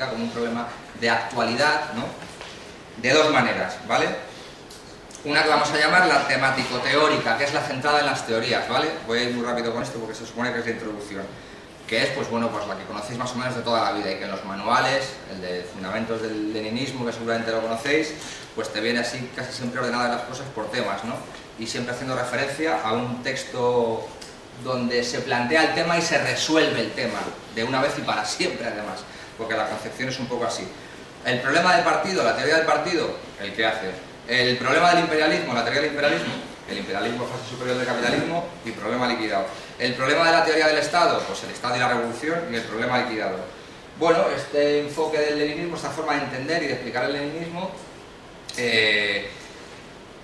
política como un problema de actualidad, ¿no? De dos maneras, ¿vale? Una que vamos a llamar la temático-teórica, que es la centrada en las teorías, ¿vale? Voy a ir muy rápido con esto porque se supone que es la introducción, que es, pues bueno, pues la que conocéis más o menos de toda la vida y que en los manuales, el de Fundamentos del Leninismo, que seguramente lo conocéis, pues te viene así casi siempre ordenadas las cosas por temas, ¿no? Y siempre haciendo referencia a un texto donde se plantea el tema y se resuelve el tema, de una vez y para siempre además, porque la concepción es un poco así. El problema del partido, la teoría del partido, el que hace. El problema del imperialismo, la teoría del imperialismo, el imperialismo es fase superior del capitalismo y problema liquidado. El problema de la teoría del Estado, pues el Estado y la revolución y el problema liquidado. Bueno, este enfoque del leninismo, esta forma de entender y de explicar el leninismo,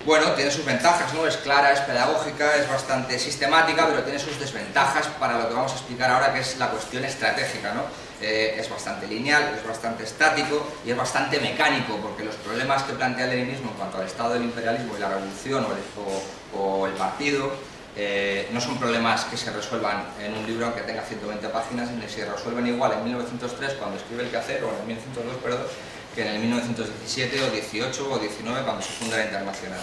bueno, tiene sus ventajas, ¿no? Es clara, es pedagógica, es bastante sistemática, pero tiene sus desventajas para lo que vamos a explicar ahora, que es la cuestión estratégica, ¿no? Es bastante lineal, es bastante estático y es bastante mecánico, porque los problemas que plantea el leninismo en cuanto al estado del imperialismo y la revolución o el partido no son problemas que se resuelvan en un libro aunque tenga 120 páginas, ni se resuelven igual en 1903 cuando escribe El Quehacer, o en 1902, perdón, que en el 1917 o 18 o 19 cuando se funda la Internacional.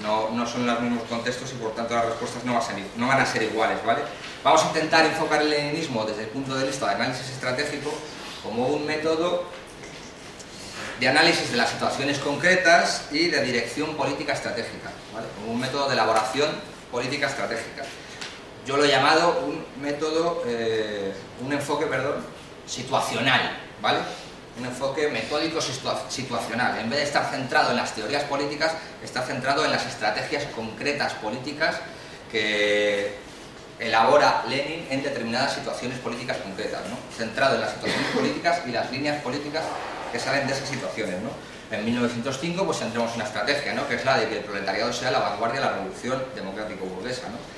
No son los mismos contextos y por tanto las respuestas no van a ser iguales, ¿vale? Vamos a intentar enfocar el leninismo desde el punto de vista de análisis estratégico como un método de análisis de las situaciones concretas y de dirección política estratégica, ¿vale? Como un método de elaboración política estratégica. Yo lo he llamado un método, un enfoque, perdón, situacional, ¿vale? Un enfoque metódico situacional. En vez de estar centrado en las teorías políticas, está centrado en las estrategias concretas políticas que elabora Lenin en determinadas situaciones políticas concretas, ¿no? Centrado en las situaciones políticas y las líneas políticas que salen de esas situaciones, ¿no? En 1905 pues tendremos una estrategia, ¿no? Que es la de que el proletariado sea la vanguardia de la revolución democrático-burguesa, ¿no?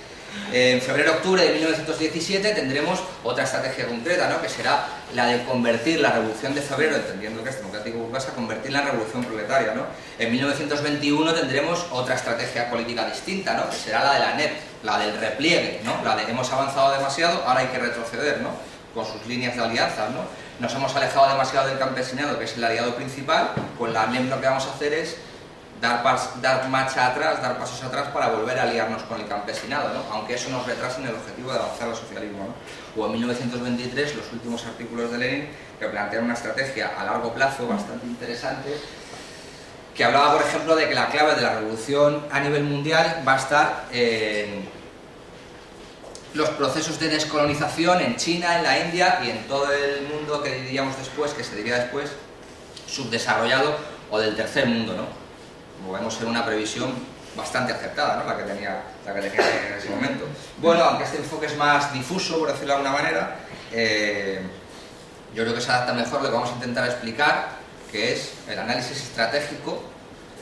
En febrero-octubre de 1917 tendremos otra estrategia concreta, ¿no? Que será la de convertir la revolución de febrero, entendiendo que es democrático-burguesa, convertirla en revolución proletaria, ¿no? En 1921 tendremos otra estrategia política distinta, ¿no? Que será la de la NEP, la del repliegue, ¿no? La de hemos avanzado demasiado, ahora hay que retroceder, ¿no? Con sus líneas de alianzas, ¿no? Nos hemos alejado demasiado del campesinado, que es el aliado principal, con la NEP lo que vamos a hacer es dar marcha atrás, dar pasos atrás para volver a aliarnos con el campesinado, ¿no? Aunque eso nos retrase en el objetivo de avanzar al socialismo, ¿no? O en 1923, los últimos artículos de Lenin, que plantean una estrategia a largo plazo bastante interesante, que hablaba, por ejemplo, de que la clave de la revolución a nivel mundial va a estar en los procesos de descolonización en China, en la India y en todo el mundo que diríamos después, que se diría después, subdesarrollado o del tercer mundo, ¿no? Como vemos, era una previsión bastante acertada, ¿no? la que tenía en ese momento. Bueno, aunque este enfoque es más difuso, por decirlo de alguna manera, yo creo que se adapta mejor lo que vamos a intentar explicar, que es el análisis estratégico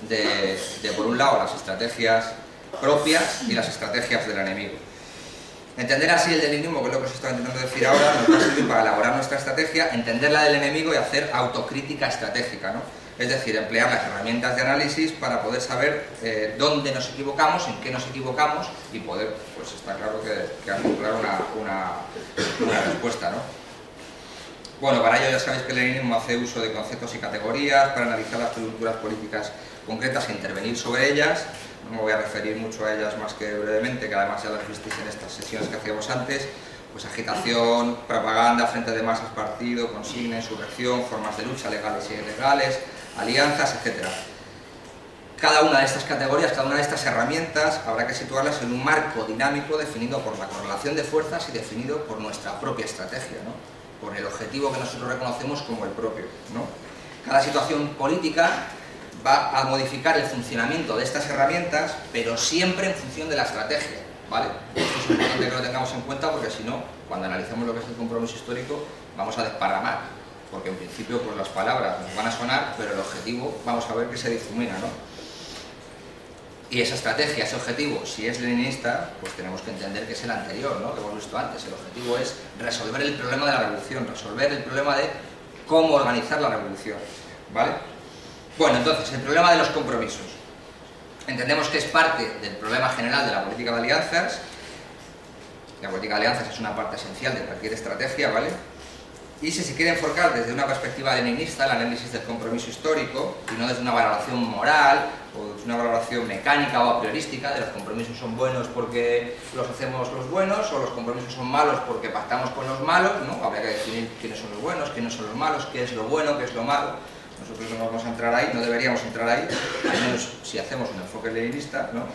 de por un lado, las estrategias propias y las estrategias del enemigo. Entender así el leninismo, que es lo que os estoy intentando decir ahora, nos va a servir para elaborar nuestra estrategia, entender la del enemigo y hacer autocrítica estratégica, ¿no? Es decir, emplear las herramientas de análisis para poder saber dónde nos equivocamos, en qué nos equivocamos y poder, pues está claro que articular una respuesta, ¿no? Bueno, para ello ya sabéis que el leninismo hace uso de conceptos y categorías para analizar las coyunturas políticas concretas e intervenir sobre ellas. No me voy a referir mucho a ellas más que brevemente, que además ya las visteis en estas sesiones que hacíamos antes. Pues agitación, propaganda, frente de masas, partido, consigna, insurrección, formas de lucha legales y ilegales, alianzas, etc. Cada una de estas categorías, cada una de estas herramientas habrá que situarlas en un marco dinámico definido por la correlación de fuerzas y definido por nuestra propia estrategia, ¿no? Por el objetivo que nosotros reconocemos como el propio, ¿no? Cada situación política va a modificar el funcionamiento de estas herramientas, pero siempre en función de la estrategia, ¿vale? Esto es importante que lo tengamos en cuenta porque si no, cuando analicemos lo que es el compromiso histórico, vamos a desparramar, porque en principio pues las palabras nos van a sonar, pero el objetivo vamos a ver que se difumina, ¿no? Y esa estrategia, ese objetivo, si es leninista, pues tenemos que entender que es el anterior, ¿no? Que hemos visto antes. El objetivo es resolver el problema de la revolución, resolver el problema de cómo organizar la revolución, ¿vale? Bueno, entonces, el problema de los compromisos. Entendemos que es parte del problema general de la política de alianzas. La política de alianzas es una parte esencial de cualquier estrategia, ¿vale? Y si se quiere enfocar desde una perspectiva leninista, el análisis del compromiso histórico, y no desde una valoración moral o desde una valoración mecánica o a priorística de los compromisos son buenos porque los hacemos los buenos o los compromisos son malos porque pactamos con los malos, ¿no? Habría que definir quiénes son los buenos, quiénes son los malos, qué es lo bueno, qué es lo malo. Nosotros no vamos a entrar ahí, no deberíamos entrar ahí, al menos si hacemos un enfoque leninista, ¿no?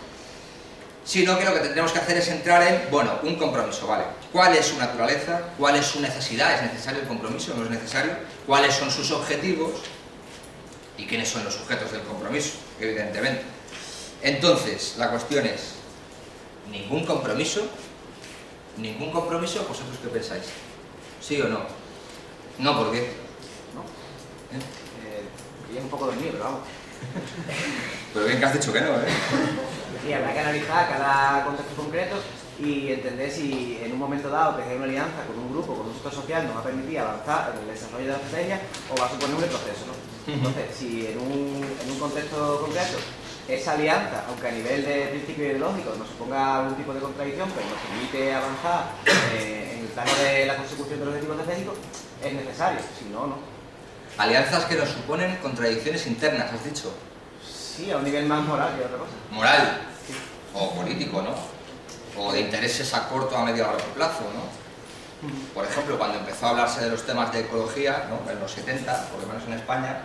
Sino que lo que tendremos que hacer es entrar en, bueno, un compromiso, ¿vale? ¿Cuál es su naturaleza? ¿Cuál es su necesidad? ¿Es necesario el compromiso? ¿No es necesario? ¿Cuáles son sus objetivos? ¿Y quiénes son los sujetos del compromiso? Evidentemente. Entonces, la cuestión es, ¿ningún compromiso? ¿Ningún compromiso? ¿Vosotros qué pensáis? ¿Sí o no? No, ¿por qué? ¿No? Un poco dormido, pero vamos. Pero bien que has dicho que no, ¿eh? Sí, habrá que analizar cada contexto concreto y entender si en un momento dado tejer una alianza con un grupo, con un sector social, nos va a permitir avanzar en el desarrollo de la estrategia o va a suponer un retroceso, ¿no? Entonces, si en un contexto concreto esa alianza, aunque a nivel de principio ideológico nos suponga algún tipo de contradicción, pero nos permite avanzar en el plano de la consecución de los objetivos estratégicos, es necesario, si no, no. Alianzas que nos suponen contradicciones internas, has dicho. Sí, a un nivel más moral que otra cosa. Moral. Sí. O político, ¿no? O de intereses a corto, a medio o a largo plazo, ¿no? Por ejemplo, cuando empezó a hablarse de los temas de ecología, ¿no? En los 70, por lo menos en España,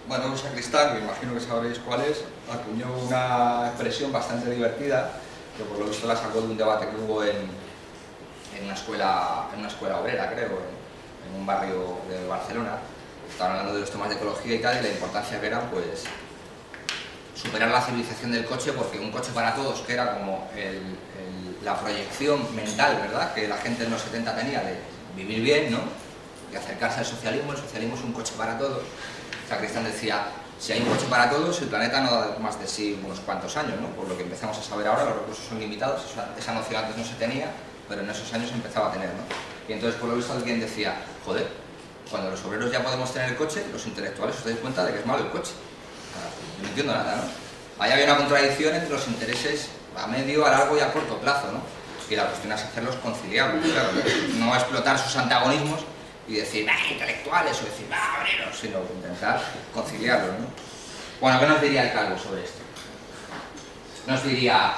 bueno, un sacristán, que imagino que sabréis cuál es, acuñó una expresión bastante divertida, que por lo visto la sacó de un debate que hubo en una escuela obrera, creo, en un barrio de Barcelona. Estaban hablando de los temas de ecología y tal, y la importancia que era, pues, superar la civilización del coche, porque un coche para todos, que era como la proyección mental, ¿verdad?, que la gente en los 70 tenía de vivir bien, ¿no?, de acercarse al socialismo. El socialismo es un coche para todos. Sacristán decía, si hay un coche para todos, el planeta no da más de sí unos cuantos años, ¿no? Por lo que empezamos a saber ahora, los recursos son limitados, esa noción antes no se tenía, pero en esos años se empezaba a tener, ¿no? Y entonces, por lo visto, alguien decía, joder, cuando los obreros ya podemos tener el coche, los intelectuales os dais cuenta de que es malo el coche. Yo no entiendo nada, ¿no? Ahí había una contradicción entre los intereses a medio, a largo y a corto plazo, ¿no? Y la cuestión es hacerlos conciliables, claro, no explotar sus antagonismos y decir, intelectuales, o decir, obreros, sino intentar conciliarlos, ¿no? Bueno, ¿qué nos diría el Calvo sobre esto? Nos diría,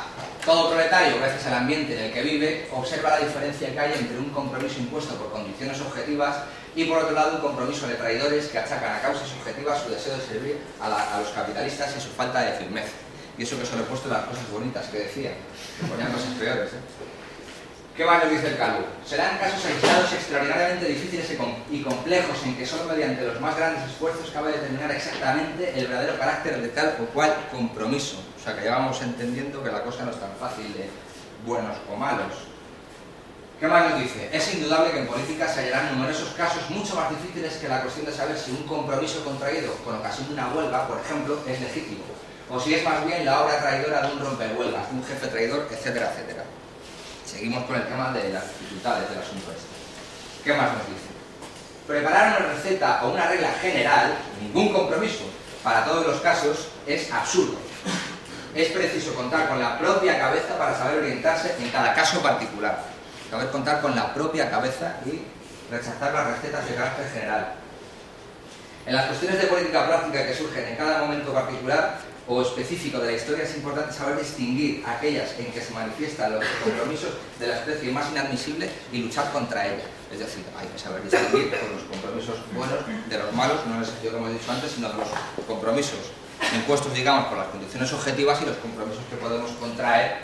todo proletario, gracias al ambiente en el que vive, observa la diferencia que hay entre un compromiso impuesto por condiciones objetivas y, por otro lado, un compromiso de traidores que achacan a causas objetivas su deseo de servir a los capitalistas y su falta de firmeza. Y eso que solo he puesto las cosas bonitas que decía, que ponían cosas peores, ¿eh? ¿Qué más nos dice el Calvo? Serán casos aislados extraordinariamente difíciles y complejos en que solo mediante los más grandes esfuerzos cabe determinar exactamente el verdadero carácter de tal o cual compromiso. O sea que ya vamos entendiendo que la cosa no es tan fácil de buenos o malos. ¿Qué más nos dice? Es indudable que en política se hallarán numerosos casos mucho más difíciles que la cuestión de saber si un compromiso contraído con ocasión de una huelga, por ejemplo, es legítimo, o si es más bien la obra traidora de un rompehuelgas, de un jefe traidor, etcétera, etcétera. Seguimos con el tema de las dificultades del asunto este. ¿Qué más nos dice? Preparar una receta o una regla general, ningún compromiso, para todos los casos, es absurdo. Es preciso contar con la propia cabeza para saber orientarse en cada caso particular. Saber contar con la propia cabeza y rechazar las recetas de carácter general. En las cuestiones de política práctica que surgen en cada momento particular o específico de la historia, es importante saber distinguir aquellas en que se manifiestan los compromisos de la especie más inadmisible y luchar contra ellas. Es decir, hay que saber distinguir los compromisos buenos de los malos, no en el sentido que hemos dicho antes, sino de los compromisos impuestos, digamos, por las condiciones objetivas y los compromisos que podemos contraer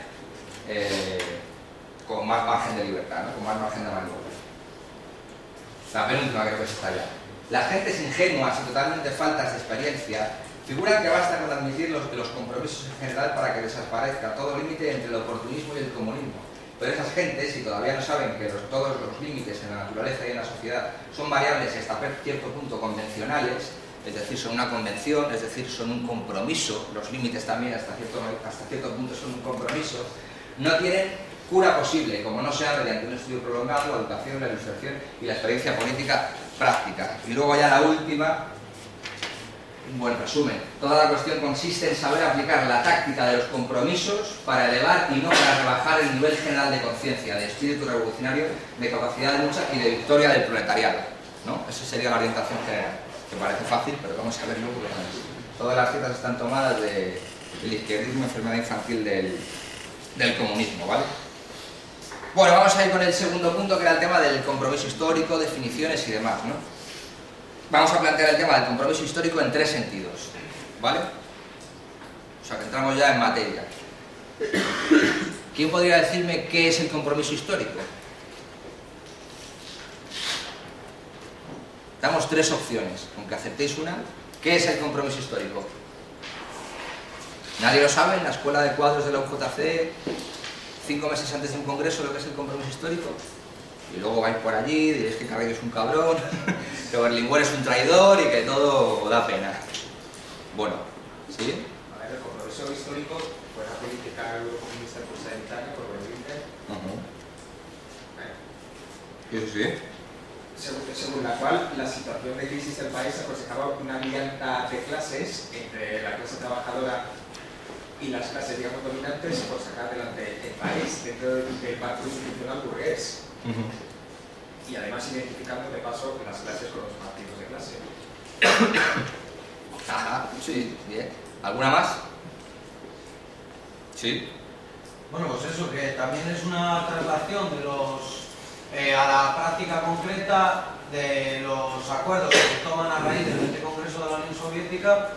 con más margen de libertad, ¿no? Con más margen de maniobra. La penúltima creo que está ya. Las gentes ingenuas y totalmente faltas de experiencia figuran que basta con admitir los compromisos en general para que desaparezca todo límite entre el oportunismo y el comunismo. Pero esas gentes, si todavía no saben que todos los límites en la naturaleza y en la sociedad son variables y hasta cierto punto convencionales, es decir, son una convención, es decir, son un compromiso, los límites también hasta cierto punto son un compromiso, no tienen cura posible, como no sea mediante un estudio prolongado, la educación, la ilustración y la experiencia política práctica. Y luego ya la última, un buen resumen. Toda la cuestión consiste en saber aplicar la táctica de los compromisos para elevar y no para rebajar el nivel general de conciencia, de espíritu revolucionario, de capacidad de lucha y de victoria del proletariado, ¿no? Esa sería la orientación general, que parece fácil, pero vamos a verlo porque no es. Todas las citas están tomadas del izquierdismo, enfermedad infantil del comunismo, ¿vale? Bueno, vamos a ir con el segundo punto, que era el tema del compromiso histórico, definiciones y demás, ¿no? Vamos a plantear el tema del compromiso histórico en tres sentidos, ¿vale? O sea, que entramos ya en materia. ¿Quién podría decirme qué es el compromiso histórico? Damos tres opciones, aunque aceptéis una. ¿Qué es el compromiso histórico? ¿Nadie lo sabe? En la escuela de cuadros de la UJC, 5 meses antes de un congreso, lo que es el compromiso histórico. Y luego vais por allí, diréis que Cabello es un cabrón, que Berlinguer es un traidor y que todo da pena. Bueno, ¿sí? A ver, el compromiso histórico fue la política eurocomunista procedentaria por Berlinguer. Sí, sí. Según la cual la situación de crisis del país aconsejaba una alianza de clases entre la clase trabajadora y las clases, digamos, dominantes por sacar adelante el país dentro del pacto institucional burgués. Y además identificando de paso las clases con los partidos de clase. Ajá, sí, bien. ¿Alguna más? Sí. Bueno, pues eso, que también es una traslación de a la práctica concreta de los acuerdos que se toman a raíz del 20 Congreso de la Unión Soviética,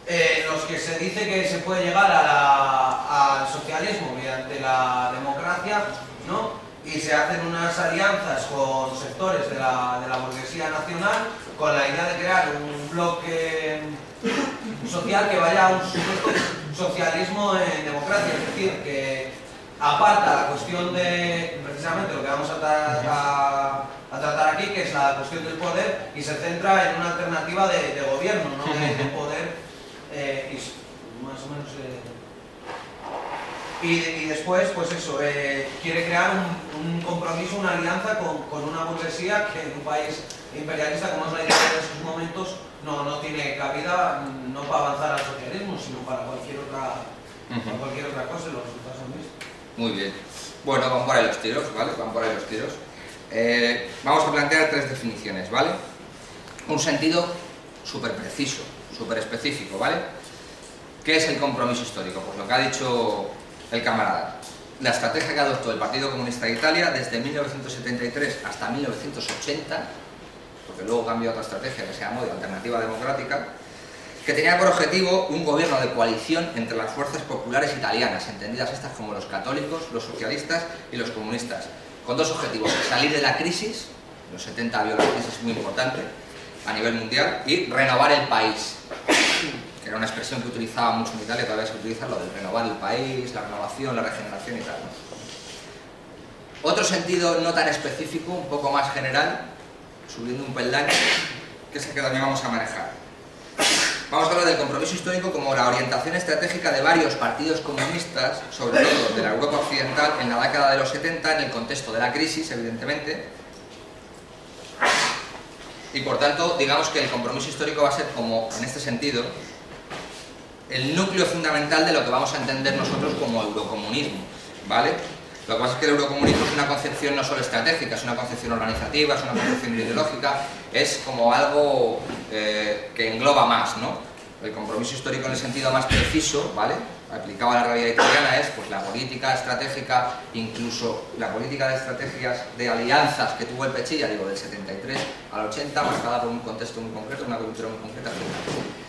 en los que se dice que se puede llegar al socialismo mediante la democracia, ¿no? Y se hacen unas alianzas con sectores de la burguesía nacional con la idea de crear un bloque social que vaya a un supuesto socialismo en democracia, es decir, que aparta la cuestión de precisamente lo que vamos a tratar aquí, que es la cuestión del poder, y se centra en una alternativa de gobierno, no de poder, más o menos. Y después, pues eso, quiere crear un compromiso, una alianza con una burguesía que en un país imperialista como es la Italia en esos momentos no tiene cabida, no para avanzar al socialismo, sino para cualquier otra cosa, y los resultados son vistos. Muy bien. Bueno, van por ahí los tiros, ¿vale? Van por ahí los tiros. Vamos a plantear tres definiciones, ¿vale? Un sentido súper preciso, súper específico, ¿vale? ¿Qué es el compromiso histórico? Pues lo que ha dicho el camarada. La estrategia que adoptó el Partido Comunista de Italia desde 1973 hasta 1980, porque luego cambió otra estrategia que se llamó de Alternativa Democrática, que tenía por objetivo un gobierno de coalición entre las fuerzas populares italianas, entendidas estas como los católicos, los socialistas y los comunistas, con dos objetivos: salir de la crisis, en los 70 había una crisis muy importante a nivel mundial, y renovar el país, que era una expresión que utilizaba mucho en Italia, todavía se utiliza, lo de renovar el país, la renovación, la regeneración y tal, ¿no? Otro sentido no tan específico, un poco más general, subiendo un peldaño, que es el que también vamos a manejar. Vamos a hablar del compromiso histórico como la orientación estratégica de varios partidos comunistas, sobre todo de la Europa occidental, en la década de los 70, en el contexto de la crisis, evidentemente. Y por tanto, digamos que el compromiso histórico va a ser como, en este sentido, el núcleo fundamental de lo que vamos a entender nosotros como eurocomunismo, ¿vale? Lo que pasa es que el eurocomunismo es una concepción no solo estratégica, es una concepción organizativa, es una concepción ideológica, es como algo que engloba más, ¿no? El compromiso histórico en el sentido más preciso, ¿vale?, aplicado a la realidad italiana, es pues la política estratégica, incluso la política de estrategias de alianzas que tuvo el Pechilla, digo, del 73 al 80, marcada por un contexto muy concreto, una coyuntura muy concreta.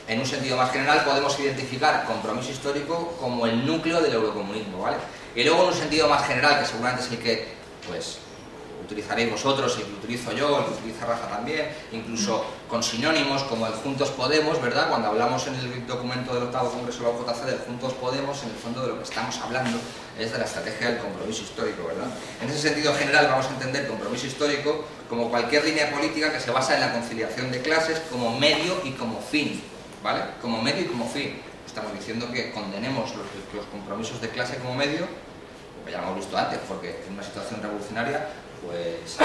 En un sentido más general podemos identificar compromiso histórico como el núcleo del eurocomunismo, ¿vale? Y luego en un sentido más general, que seguramente es el que pues utilizaréis vosotros, el que utilizo yo, el que utiliza Rafa también, incluso con sinónimos como el Juntos Podemos, ¿verdad? Cuando hablamos en el documento del 8º Congreso de la UJC del Juntos Podemos, en el fondo de lo que estamos hablando es de la estrategia del compromiso histórico, ¿verdad? En ese sentido general vamos a entender compromiso histórico como cualquier línea política que se basa en la conciliación de clases como medio y como fin, ¿vale? Como medio y como fin. Estamos diciendo que condenemos los compromisos de clase como medio, que ya lo hemos visto antes, porque en una situación revolucionaria pues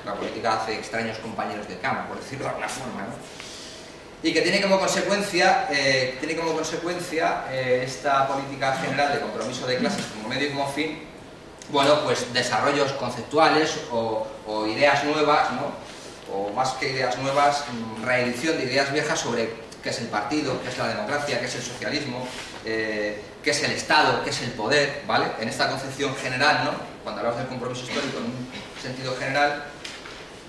la política hace extraños compañeros de cama, por decirlo de alguna forma, ¿no? y que tiene como consecuencia, esta política general de compromiso de clases como medio y como fin, bueno, pues desarrollos conceptuales o ideas nuevas, ¿no? O más que ideas nuevas, reedición de ideas viejas sobre qué es el partido, qué es la democracia, qué es el socialismo, qué es el Estado, qué es el poder, ¿vale? En esta concepción general, ¿no? Cuando hablamos del compromiso histórico en un sentido general,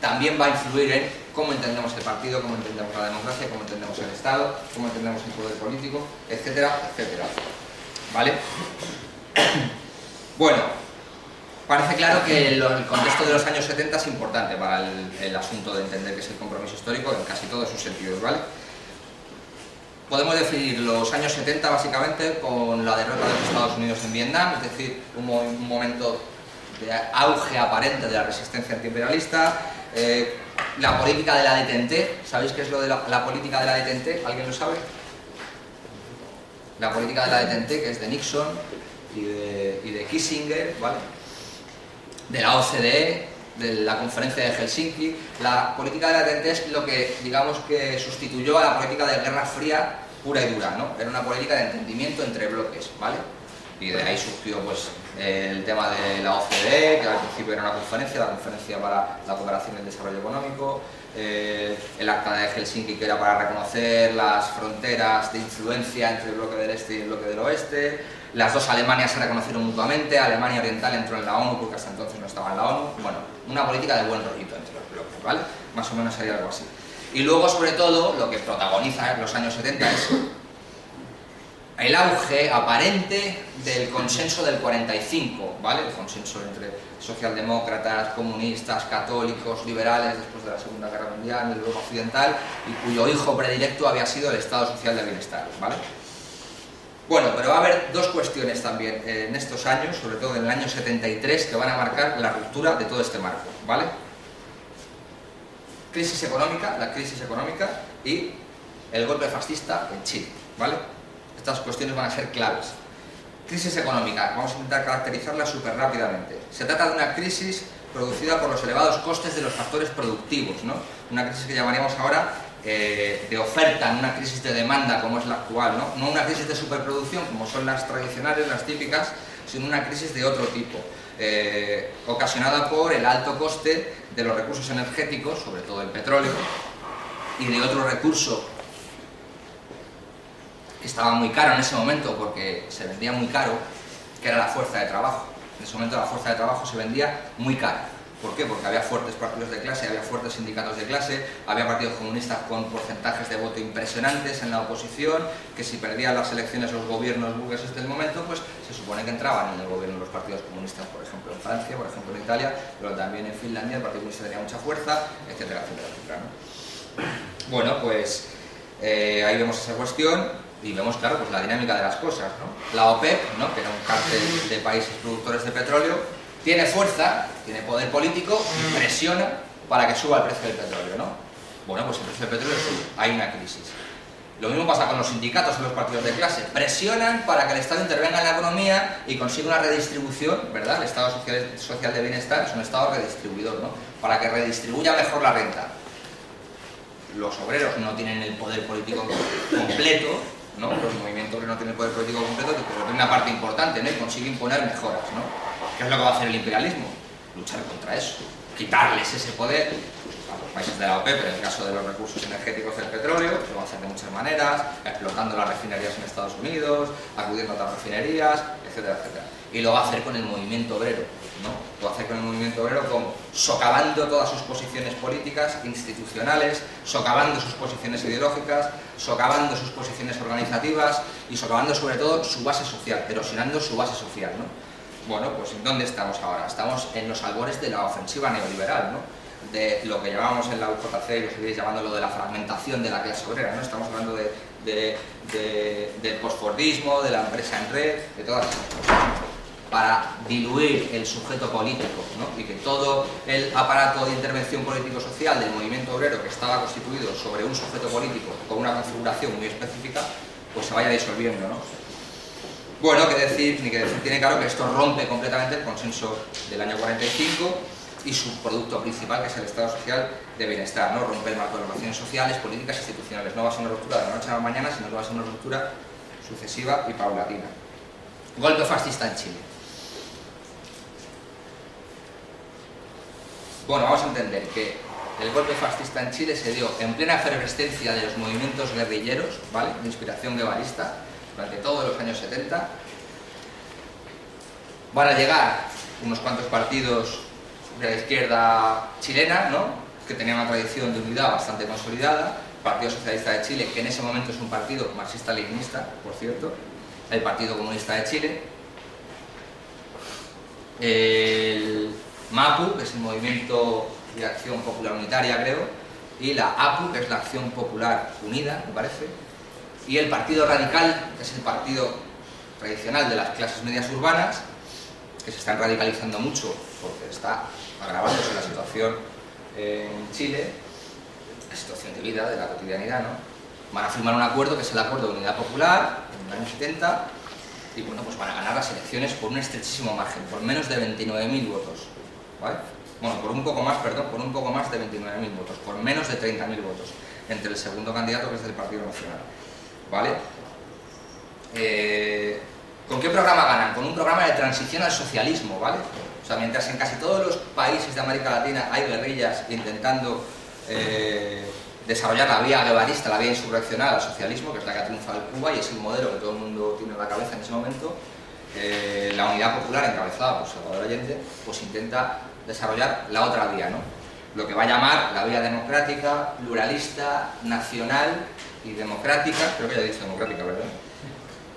también va a influir en cómo entendemos el partido, cómo entendemos la democracia, cómo entendemos el Estado, cómo entendemos el poder político, etcétera, etcétera. ¿Vale? Bueno, parece claro que el contexto de los años 70 es importante para el asunto de entender qué es el compromiso histórico en casi todos sus sentidos, ¿vale? Podemos definir los años 70 básicamente con la derrota de los Estados Unidos en Vietnam, es decir, un momento de auge aparente de la resistencia antiimperialista, la política de la detente. ¿Sabéis qué es lo de la política de la detente? ¿Alguien lo sabe? La política de la detente, que es de Nixon y de Kissinger, ¿vale? De la OCDE, de la conferencia de Helsinki. La política de la detente es lo que, digamos, que sustituyó a la política de Guerra Fría pura y dura, ¿no? Era una política de entendimiento entre bloques, ¿vale? Y de ahí surgió pues el tema de la OCDE, que al principio era una conferencia, la Conferencia para la Cooperación y el Desarrollo Económico, el Acta de Helsinki, que era para reconocer las fronteras de influencia entre el bloque del este y el bloque del oeste. Las dos Alemanias se reconocieron mutuamente, Alemania Oriental entró en la ONU porque hasta entonces no estaba en la ONU. Bueno, una política de buen rollito entre los bloques, ¿vale? Más o menos sería algo así. Y luego, sobre todo, lo que protagoniza en los años 70 es el auge aparente del consenso del 45, ¿vale? El consenso entre socialdemócratas, comunistas, católicos, liberales después de la Segunda Guerra Mundial en Europa Occidental, y cuyo hijo predilecto había sido el Estado Social del Bienestar, ¿vale? Bueno, pero va a haber dos cuestiones también en estos años, sobre todo en el año 73, que van a marcar la ruptura de todo este marco, ¿vale? Crisis económica, la crisis económica y el golpe fascista en Chile, ¿vale? Estas cuestiones van a ser claves. Crisis económica, vamos a intentar caracterizarla súper rápidamente. Se trata de una crisis producida por los elevados costes de los factores productivos, ¿no? Una crisis que llamaríamos ahora de oferta, no una crisis de demanda como es la actual, ¿no? No una crisis de superproducción como son las tradicionales, las típicas, sino una crisis de otro tipo, ocasionada por el alto coste de los recursos energéticos, sobre todo el petróleo, y de otro recurso que estaba muy caro en ese momento porque se vendía muy caro, que era la fuerza de trabajo. En ese momento la fuerza de trabajo se vendía muy cara. ¿Por qué? Porque había fuertes partidos de clase, había fuertes sindicatos de clase, había partidos comunistas con porcentajes de voto impresionantes en la oposición, que si perdían las elecciones los gobiernos burgueses del momento, pues se supone que entraban en el gobierno los partidos comunistas, por ejemplo en Francia, por ejemplo en Italia, pero también en Finlandia el Partido Comunista tenía mucha fuerza, etcétera, etcétera, etcétera, ¿no? Bueno, pues ahí vemos esa cuestión. Y vemos, claro, pues la dinámica de las cosas, ¿no? La OPEP, ¿no? Que era un cártel de países productores de petróleo, tiene fuerza, tiene poder político y presiona para que suba el precio del petróleo, ¿no? Bueno, pues el precio del petróleo sube, hay una crisis. Lo mismo pasa con los sindicatos y los partidos de clase, presionan para que el Estado intervenga en la economía y consiga una redistribución, ¿verdad? El Estado social de bienestar es un Estado redistribuidor, ¿no? Para que redistribuya mejor la renta. Los obreros no tienen el poder político completo, ¿no? Los movimientos que no tienen poder político completo, pero tienen una parte importante, ¿no? Y consigue imponer mejoras, ¿no? ¿Qué es lo que va a hacer el imperialismo? Luchar contra eso, quitarles ese poder a los países de la OPEP, pero en el caso de los recursos energéticos del petróleo, lo va a hacer de muchas maneras, explotando las refinerías en Estados Unidos, acudiendo a otras refinerías, etcétera, etcétera. Y lo va a hacer con el movimiento obrero, ¿no? Lo va a hacer con el movimiento obrero como socavando todas sus posiciones políticas, institucionales, socavando sus posiciones ideológicas, socavando sus posiciones organizativas y socavando sobre todo su base social, erosionando su base social, ¿no? Bueno, pues ¿en dónde estamos ahora? Estamos en los albores de la ofensiva neoliberal, ¿no? De lo que llamamos en la UJC, y lo seguiréis llamándolo de la fragmentación de la clase obrera, ¿no? Estamos hablando del postfordismo, de la empresa en red, de todas esas cosas, para diluir el sujeto político, ¿no? Y que todo el aparato de intervención político-social del movimiento obrero, que estaba constituido sobre un sujeto político con una configuración muy específica, pues se vaya disolviendo, ¿no? Bueno, ni que decir tiene claro que esto rompe completamente el consenso del año 45, y su producto principal, que es el Estado social de bienestar, ¿no? Romper el marco de relaciones sociales, políticas e institucionales. No va a ser una ruptura de la noche a la mañana, sino que va a ser una ruptura sucesiva y paulatina. Golpe fascista en Chile. Bueno, vamos a entender que el golpe fascista en Chile se dio en plena efervescencia de los movimientos guerrilleros, ¿vale?, de inspiración guevarista, durante todos los años 70. Van a llegar unos cuantos partidos de la izquierda chilena, ¿no?, que tenían una tradición de unidad bastante consolidada. El Partido Socialista de Chile, que en ese momento es un partido marxista-leninista, por cierto, el Partido Comunista de Chile, el MAPU, que es el Movimiento de Acción Popular Unitaria, creo, y la APU, que es la Acción Popular Unida, me parece, y el Partido Radical, que es el partido tradicional de las clases medias urbanas, que se están radicalizando mucho porque está agravándose la situación en Chile, la situación de vida, de la cotidianidad, ¿no? Van a firmar un acuerdo que es el Acuerdo de Unidad Popular en el año 70, y bueno, pues van a ganar las elecciones por un estrechísimo margen, por menos de 29.000 votos, ¿vale? Bueno, por un poco más, perdón, por un poco más de 29.000 votos, por menos de 30.000 votos, entre el segundo candidato, que es del Partido Nacional, ¿vale? ¿Con qué programa ganan? Con un programa de transición al socialismo, ¿vale? O sea, mientras en casi todos los países de América Latina hay guerrillas intentando desarrollar la vía guevarista, la vía insurreccional al socialismo, que es la que ha triunfado en Cuba y es el modelo que todo el mundo tiene en la cabeza en ese momento, la Unidad Popular, encabezada por Salvador Allende, pues intenta desarrollar la otra vía, ¿no? Lo que va a llamar la vía democrática, pluralista, nacional y democrática, creo que ya he dicho democrática, ¿verdad?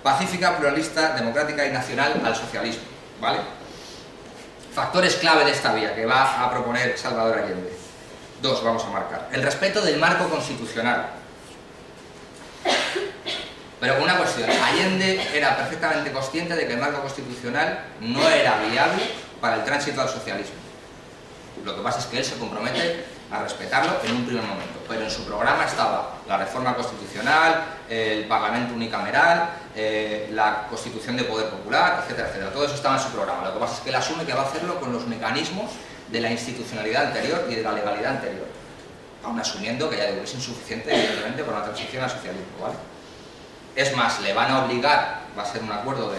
Pacífica, pluralista, democrática y nacional al socialismo, ¿vale? Factores clave de esta vía que va a proponer Salvador Allende. Dos vamos a marcar. El respeto del marco constitucional. Pero con una cuestión, Allende era perfectamente consciente de que el marco constitucional no era viable para el tránsito al socialismo. Lo que pasa es que él se compromete a respetarlo en un primer momento, pero en su programa estaba la reforma constitucional, el parlamento unicameral, la constitución de poder popular, etcétera, etcétera. Todo eso estaba en su programa. Lo que pasa es que él asume que va a hacerlo con los mecanismos de la institucionalidad anterior y de la legalidad anterior, aún asumiendo que ya digo, es insuficiente, evidentemente, para una transición al socialismo, ¿vale? Es más, le van a obligar, va a ser un acuerdo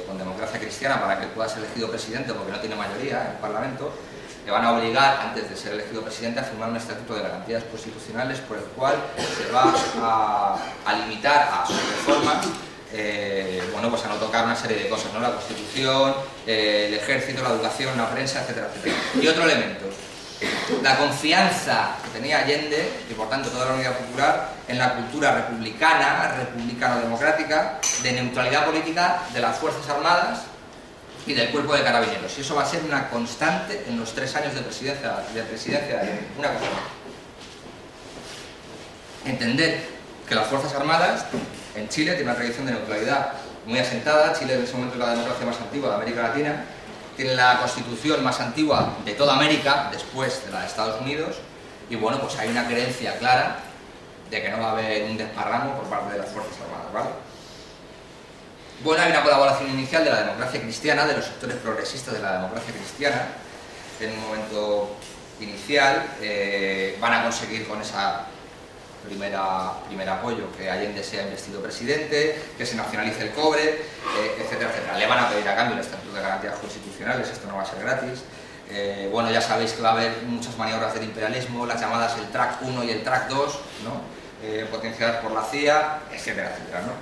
con Democracia Cristiana para que él pueda ser elegido presidente, porque no tiene mayoría en el Parlamento, le van a obligar, antes de ser elegido presidente, a firmar un estatuto de garantías constitucionales por el cual se va a limitar a sus reformas, bueno, pues a no tocar una serie de cosas, ¿no? La Constitución, el ejército, la educación, la prensa, etcétera, etcétera. Y otro elemento, la confianza que tenía Allende, y por tanto toda la Unidad Popular, en la cultura republicana, republicano-democrática, de neutralidad política de las Fuerzas Armadas y del Cuerpo de Carabineros. Y eso va a ser una constante en los 3 años de presidencia de Allende. Una cosa más. Entender que las Fuerzas Armadas en Chile tienen una tradición de neutralidad muy asentada. Chile en ese momento es la democracia más antigua de América Latina. Tiene la constitución más antigua de toda América, después de la de Estados Unidos, y bueno, pues hay una creencia clara de que no va a haber un desparramo por parte de las Fuerzas Armadas, ¿vale? Bueno, hay una colaboración inicial de la democracia cristiana, de los sectores progresistas de la democracia cristiana, en un momento inicial, van a conseguir con esa primer apoyo que Allende sea investido presidente, que se nacionalice el cobre, etcétera, etcétera. Le van a pedir a cambio el estatuto de garantías constitucionales, esto no va a ser gratis. Bueno, ya sabéis que va a haber muchas maniobras del imperialismo, las llamadas el Track 1 y el Track 2, ¿no? Potenciadas por la CIA, etcétera, etcétera, ¿no?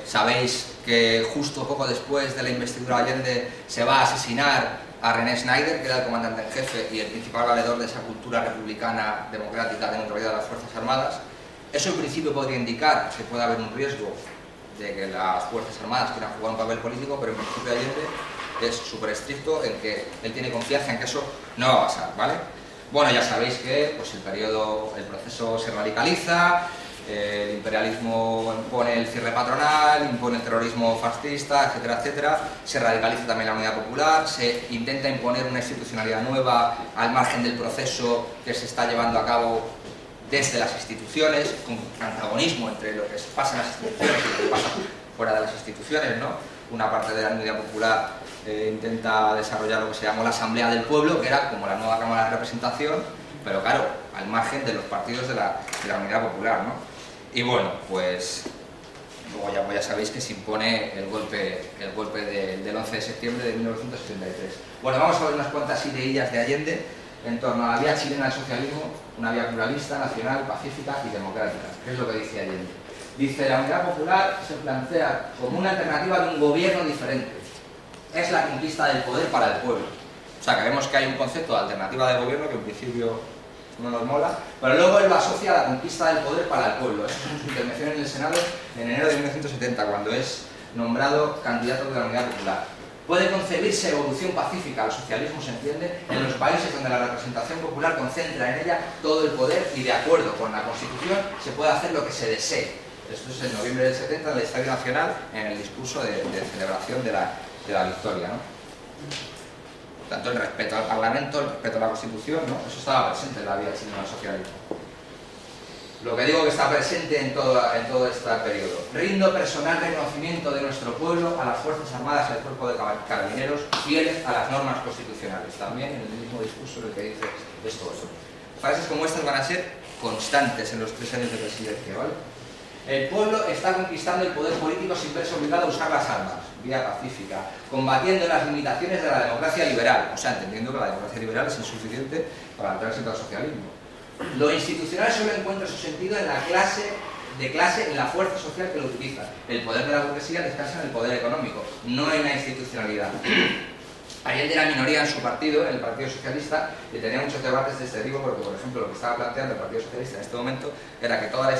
Sabéis que justo poco después de la investidura de Allende se va a asesinar a René Schneider, que era el comandante en jefe y el principal valedor de esa cultura republicana democrática de neutralidad de las Fuerzas Armadas. Eso en principio podría indicar que puede haber un riesgo de que las Fuerzas Armadas quieran jugar un papel político, pero en principio Allende es súper estricto en que él tiene confianza en que eso no va a pasar, ¿vale? Bueno, ya sabéis que pues, el proceso se radicaliza, el imperialismo impone el cierre patronal, impone el terrorismo fascista, etcétera, etcétera. Se radicaliza también la Unidad Popular, se intenta imponer una institucionalidad nueva al margen del proceso que se está llevando a cabo desde las instituciones, con antagonismo entre lo que pasa en las instituciones y lo que pasa fuera de las instituciones, ¿no? Una parte de la Unidad Popular intenta desarrollar lo que se llamó la Asamblea del Pueblo, que era como la nueva Cámara de Representación, pero claro, al margen de los partidos de la Unidad Popular, ¿no? Y bueno, pues luego ya sabéis que se impone el golpe del 11 de septiembre de 1973. Bueno, vamos a ver unas cuantas ideillas de Allende en torno a la vía chilena del socialismo, una vía pluralista, nacional, pacífica y democrática. ¿Qué es lo que dice Allende? Dice, la Unidad Popular se plantea como una alternativa de un gobierno diferente. Es la conquista del poder para el pueblo. O sea, que vemos que hay un concepto de alternativa de gobierno que en principio no nos mola, pero luego él lo asocia a la conquista del poder para el pueblo. Esa es su intervención en el Senado en enero de 1970, cuando es nombrado candidato de la Unidad Popular. Puede concebirse evolución pacífica, el socialismo se entiende, en los países donde la representación popular concentra en ella todo el poder y de acuerdo con la Constitución se puede hacer lo que se desee. Esto es en noviembre del 70 en el Estadio Nacional, en el discurso de celebración de la victoria, ¿no? Tanto el respeto al Parlamento, el respeto a la Constitución, ¿no? Eso estaba presente en la vida chilena del socialismo. Lo que digo que está presente en todo este periodo. Rindo personal reconocimiento de nuestro pueblo a las Fuerzas Armadas y al Cuerpo de Carabineros, fieles a las normas constitucionales. También en el mismo discurso en el que dice esto. Frases como estas van a ser constantes en los 3 años de presidencia, ¿vale? El pueblo está conquistando el poder político sin verse obligado a usar las armas, vía pacífica, combatiendo las limitaciones de la democracia liberal, o sea, entendiendo que la democracia liberal es insuficiente para el tránsito al socialismo. Lo institucional solo encuentra su sentido en la clase, en la fuerza social que lo utiliza. El poder de la burguesía descansa en el poder económico, no en la institucionalidad. Allende era minoría en su partido, en el Partido Socialista, y tenía muchos debates de este tipo, porque, por ejemplo, lo que estaba planteando el Partido Socialista en este momento era que toda la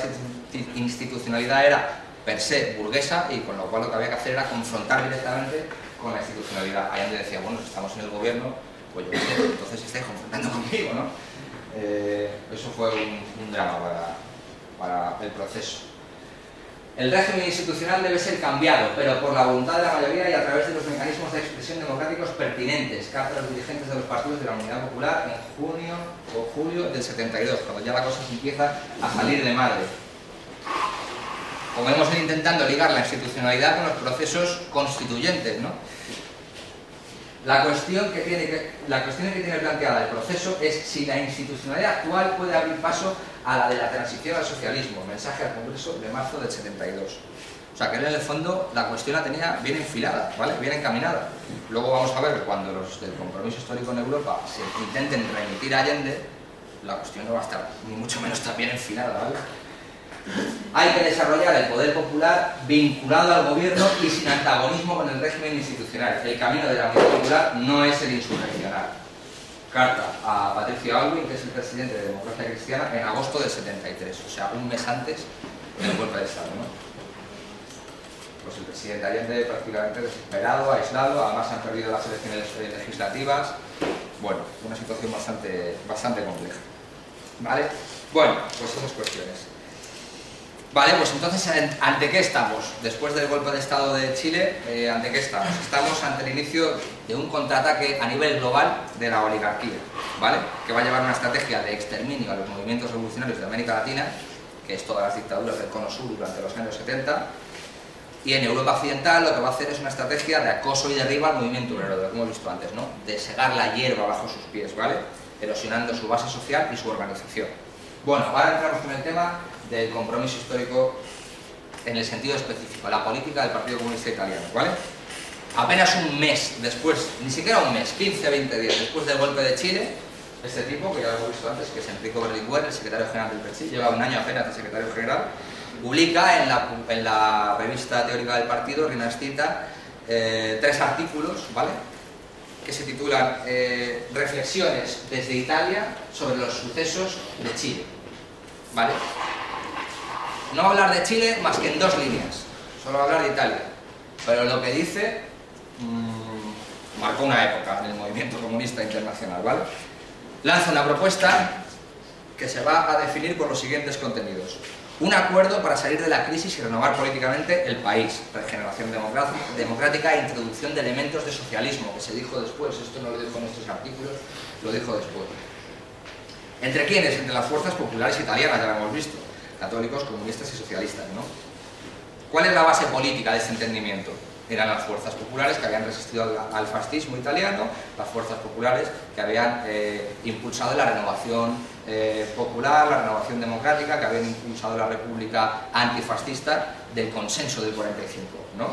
institucionalidad era per se burguesa, y con lo cual lo que había que hacer era confrontar directamente con la institucionalidad. Allende decía, bueno, si estamos en el gobierno, pues yo entonces estáis confrontando conmigo, ¿no? Eso fue un drama para el proceso. El régimen institucional debe ser cambiado, pero por la voluntad de la mayoría y a través de los mecanismos de expresión democráticos pertinentes, capta los dirigentes de los partidos de la Unidad Popular en junio o julio del 72, cuando ya la cosa se empieza a salir de madre. Como hemos ido intentando ligar la institucionalidad con los procesos constituyentes, ¿no? La cuestión que tiene planteada el proceso es si la institucionalidad actual puede abrir paso a la de la transición al socialismo, mensaje al Congreso de marzo del 72. O sea que en el fondo la cuestión la tenía bien enfilada, ¿vale? Bien encaminada. Luego vamos a ver que cuando los del compromiso histórico en Europa se intenten remitir a Allende, la cuestión no va a estar ni mucho menos tan bien enfilada, ¿vale? Hay que desarrollar el poder popular vinculado al gobierno y sin antagonismo con el régimen institucional. El camino de la Unidad Popular no es el insurreccional. Carta a Patricio Aylwin, que es el presidente de Democracia Cristiana, en agosto del 73, o sea, un mes antes del golpe de Estado, ¿no? Pues el presidente Allende prácticamente desesperado, aislado, además han perdido las elecciones legislativas. Bueno, una situación bastante compleja, ¿vale? Bueno, pues esas cuestiones. Vale, pues entonces, ¿ante qué estamos? Después del golpe de Estado de Chile, ¿ante qué estamos? Estamos ante el inicio de un contraataque a nivel global de la oligarquía, ¿vale? Que va a llevar una estrategia de exterminio a los movimientos revolucionarios de América Latina, que es todas las dictaduras del Cono Sur durante los años 70, y en Europa Occidental lo que va a hacer es una estrategia de acoso y derriba al movimiento obrero, lo que hemos visto antes, ¿no? De segar la hierba bajo sus pies, ¿vale? Erosionando su base social y su organización. Bueno, ahora entramos con el tema del compromiso histórico en el sentido específico, la política del Partido Comunista Italiano, ¿vale? Apenas un mes después, ni siquiera un mes, 15-20 días después del golpe de Chile, este tipo, que ya lo hemos visto antes, que es Enrico Berlinguer, el secretario general del PSI, lleva un año apenas de secretario general, publica en la revista teórica del partido, Rinascita, 3 artículos, ¿vale?, que se titulan Reflexiones desde Italia sobre los sucesos de Chile, ¿vale? No va a hablar de Chile más que en 2 líneas, solo va a hablar de Italia, pero lo que dice marcó una época en el movimiento comunista internacional, ¿vale? Lanza una propuesta que se va a definir por los siguientes contenidos. Un acuerdo para salir de la crisis y renovar políticamente el país, regeneración democrática e introducción de elementos de socialismo, que se dijo después, esto no lo dijo en estos artículos, lo dijo después. ¿Entre quiénes? Entre las fuerzas populares italianas, ya lo hemos visto, católicos, comunistas y socialistas, ¿no? ¿Cuál es la base política de este entendimiento? eran las fuerzas populares que habían resistido al fascismo italiano, las fuerzas populares que habían impulsado la renovación popular, la renovación democrática, que habían impulsado la república antifascista del consenso del 45, ¿no?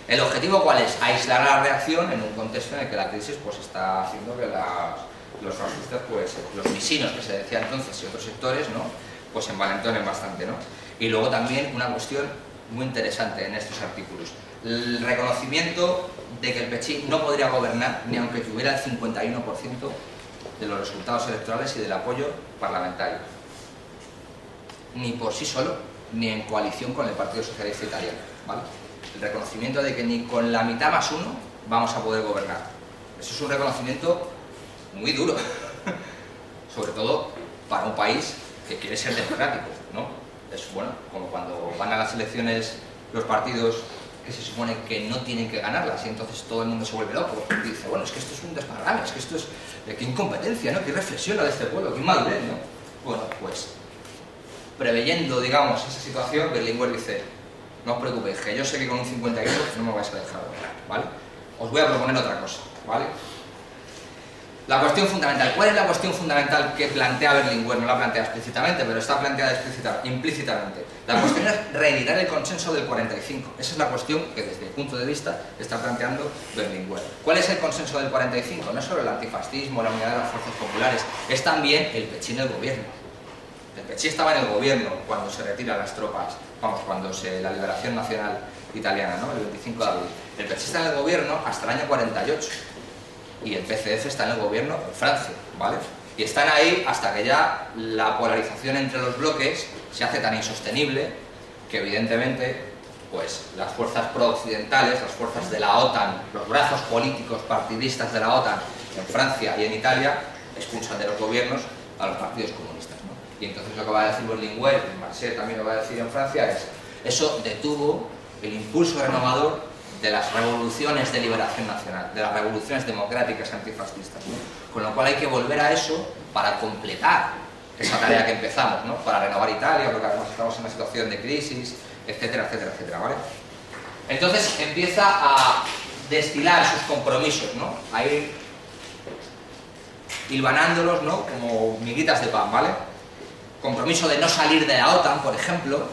¿El objetivo cuál es? Aislar la reacción en un contexto en el que la crisis pues, está haciendo que los fascistas, pues, los misinos que se decía entonces y otros sectores, ¿no? Pues se envalentonen bastante, ¿no? Y luego también una cuestión muy interesante en estos artículos, el reconocimiento de que el PCI no podría gobernar ni aunque tuviera el 51% de los resultados electorales y del apoyo parlamentario, ni por sí solo, ni en coalición con el Partido Socialista Italiano, ¿vale? El reconocimiento de que ni con la mitad más uno vamos a poder gobernar. Eso es un reconocimiento muy duro, sobre todo para un país que quiere ser democrático, ¿no? Es bueno, como cuando van a las elecciones los partidos que se supone que no tienen que ganarlas y entonces todo el mundo se vuelve loco y dice, bueno, es que esto es un desparrame, es que esto es, qué incompetencia, ¿no? Qué reflexión la de este pueblo, qué inmadurez, ¿no? Bueno, pues, preveyendo, digamos, esa situación, Berlinguer dice, no os preocupéis, que yo sé que con un 51 no me vais a dejar gobernar, ¿vale? Os voy a proponer otra cosa, ¿vale? La cuestión fundamental. ¿Cuál es la cuestión fundamental que plantea Berlinguer? No la plantea explícitamente, pero está planteada implícitamente. La cuestión es reeditar el consenso del 45. Esa es la cuestión que desde el punto de vista está planteando Berlinguer. ¿Cuál es el consenso del 45? No es solo el antifascismo, la unidad de las fuerzas populares, es también el PCI en el gobierno. El PCI estaba en el gobierno cuando se retiran las tropas, vamos, la liberación nacional italiana, ¿no? El 25 de abril. El PCI está en el gobierno hasta el año 48. Y el PCF está en el gobierno en Francia, ¿vale? Y están ahí hasta que ya la polarización entre los bloques se hace tan insostenible que evidentemente pues las fuerzas pro-occidentales, las fuerzas de la OTAN, los brazos políticos partidistas de la OTAN en Francia y en Italia expulsan de los gobiernos a los partidos comunistas, ¿no? Y entonces lo que va a decir Berlinguer, Marseille también lo va a decir en Francia, es eso detuvo el impulso renovador de las revoluciones de liberación nacional, de las revoluciones democráticas antifascistas, ¿no? Con lo cual hay que volver a eso para completar esa tarea que empezamos, ¿no? Para renovar Italia, porque además estamos en una situación de crisis, etcétera, etcétera, etcétera, ¿vale? Entonces empieza a destilar sus compromisos, ¿no? A ir hilvanándolos, ¿no? Como miguitas de pan, ¿vale? Compromiso de no salir de la OTAN, por ejemplo,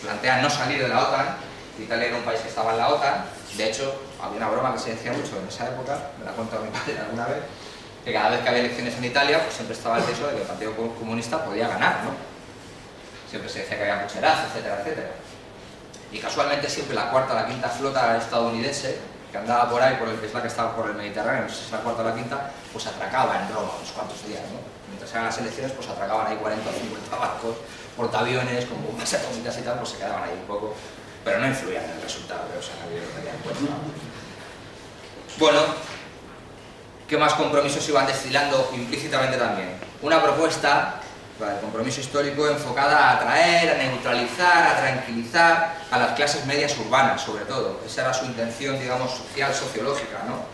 plantea no salir de la OTAN. Italia era un país que estaba en la OTAN, de hecho, había una broma que se decía mucho en esa época, me la ha contado mi padre alguna vez, que cada vez que había elecciones en Italia, pues siempre estaba el riesgo de que el Partido Comunista podía ganar, ¿no? Siempre se decía que había pucherazo, etcétera, etcétera. Y casualmente siempre la cuarta o la quinta flota estadounidense, que andaba por ahí, que es la que estaba por el Mediterráneo, no sé si es la cuarta o la quinta, pues atracaba en Roma unos cuantos días, ¿no? Mientras eran las elecciones, pues atracaban ahí 40 o 50 barcos, portaaviones, con bombas atómicas y tal, pues se quedaban ahí un poco, pero no influían en el resultado, o sea, nadie lo tenía en cuenta. Bueno, ¿qué más compromisos iban destilando implícitamente también? Una propuesta, la del compromiso histórico, enfocada a atraer, a neutralizar, a tranquilizar a las clases medias urbanas, sobre todo. Esa era su intención, digamos, social, sociológica, ¿no?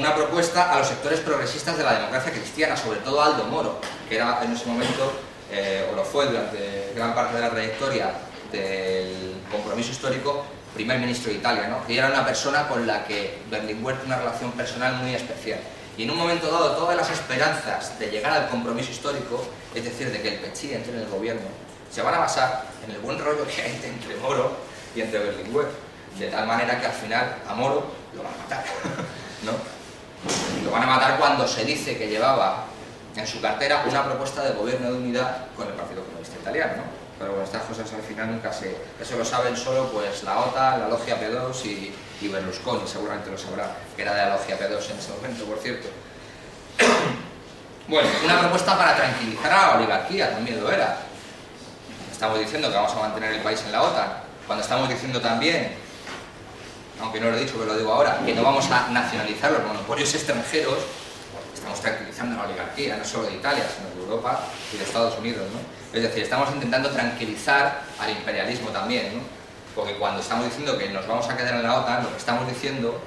Una propuesta a los sectores progresistas de la democracia cristiana, sobre todo a Aldo Moro, que era en ese momento, o lo fue durante gran parte de la trayectoria del compromiso histórico, primer ministro de Italia, ¿no? Y era una persona con la que Berlinguer tiene una relación personal muy especial. Y en un momento dado, todas las esperanzas de llegar al compromiso histórico, es decir, de que el PCI entre en el gobierno, se van a basar en el buen rollo que hay entre Moro y entre Berlinguer, de tal manera que al final a Moro lo van a matar, ¿no? Lo van a matar cuando se dice que llevaba en su cartera una propuesta de gobierno de unidad con el Partido Comunista Italiano, ¿no? Pero bueno, estas cosas al final nunca eso lo saben solo pues la OTAN, la Logia P2 y Berlusconi, seguramente lo sabrá, que era de la Logia P2 en ese momento, por cierto. Bueno, una propuesta para tranquilizar a la oligarquía, también lo era. Estamos diciendo que vamos a mantener el país en la OTAN, cuando estamos diciendo también, aunque no lo he dicho, pero lo digo ahora, que no vamos a nacionalizar los monopolios extranjeros, estamos tranquilizando a la oligarquía, no solo de Italia, sino de Europa y de Estados Unidos, ¿no? Es decir, estamos intentando tranquilizar al imperialismo también, ¿no? Porque cuando estamos diciendo que nos vamos a quedar en la OTAN, lo que estamos diciendo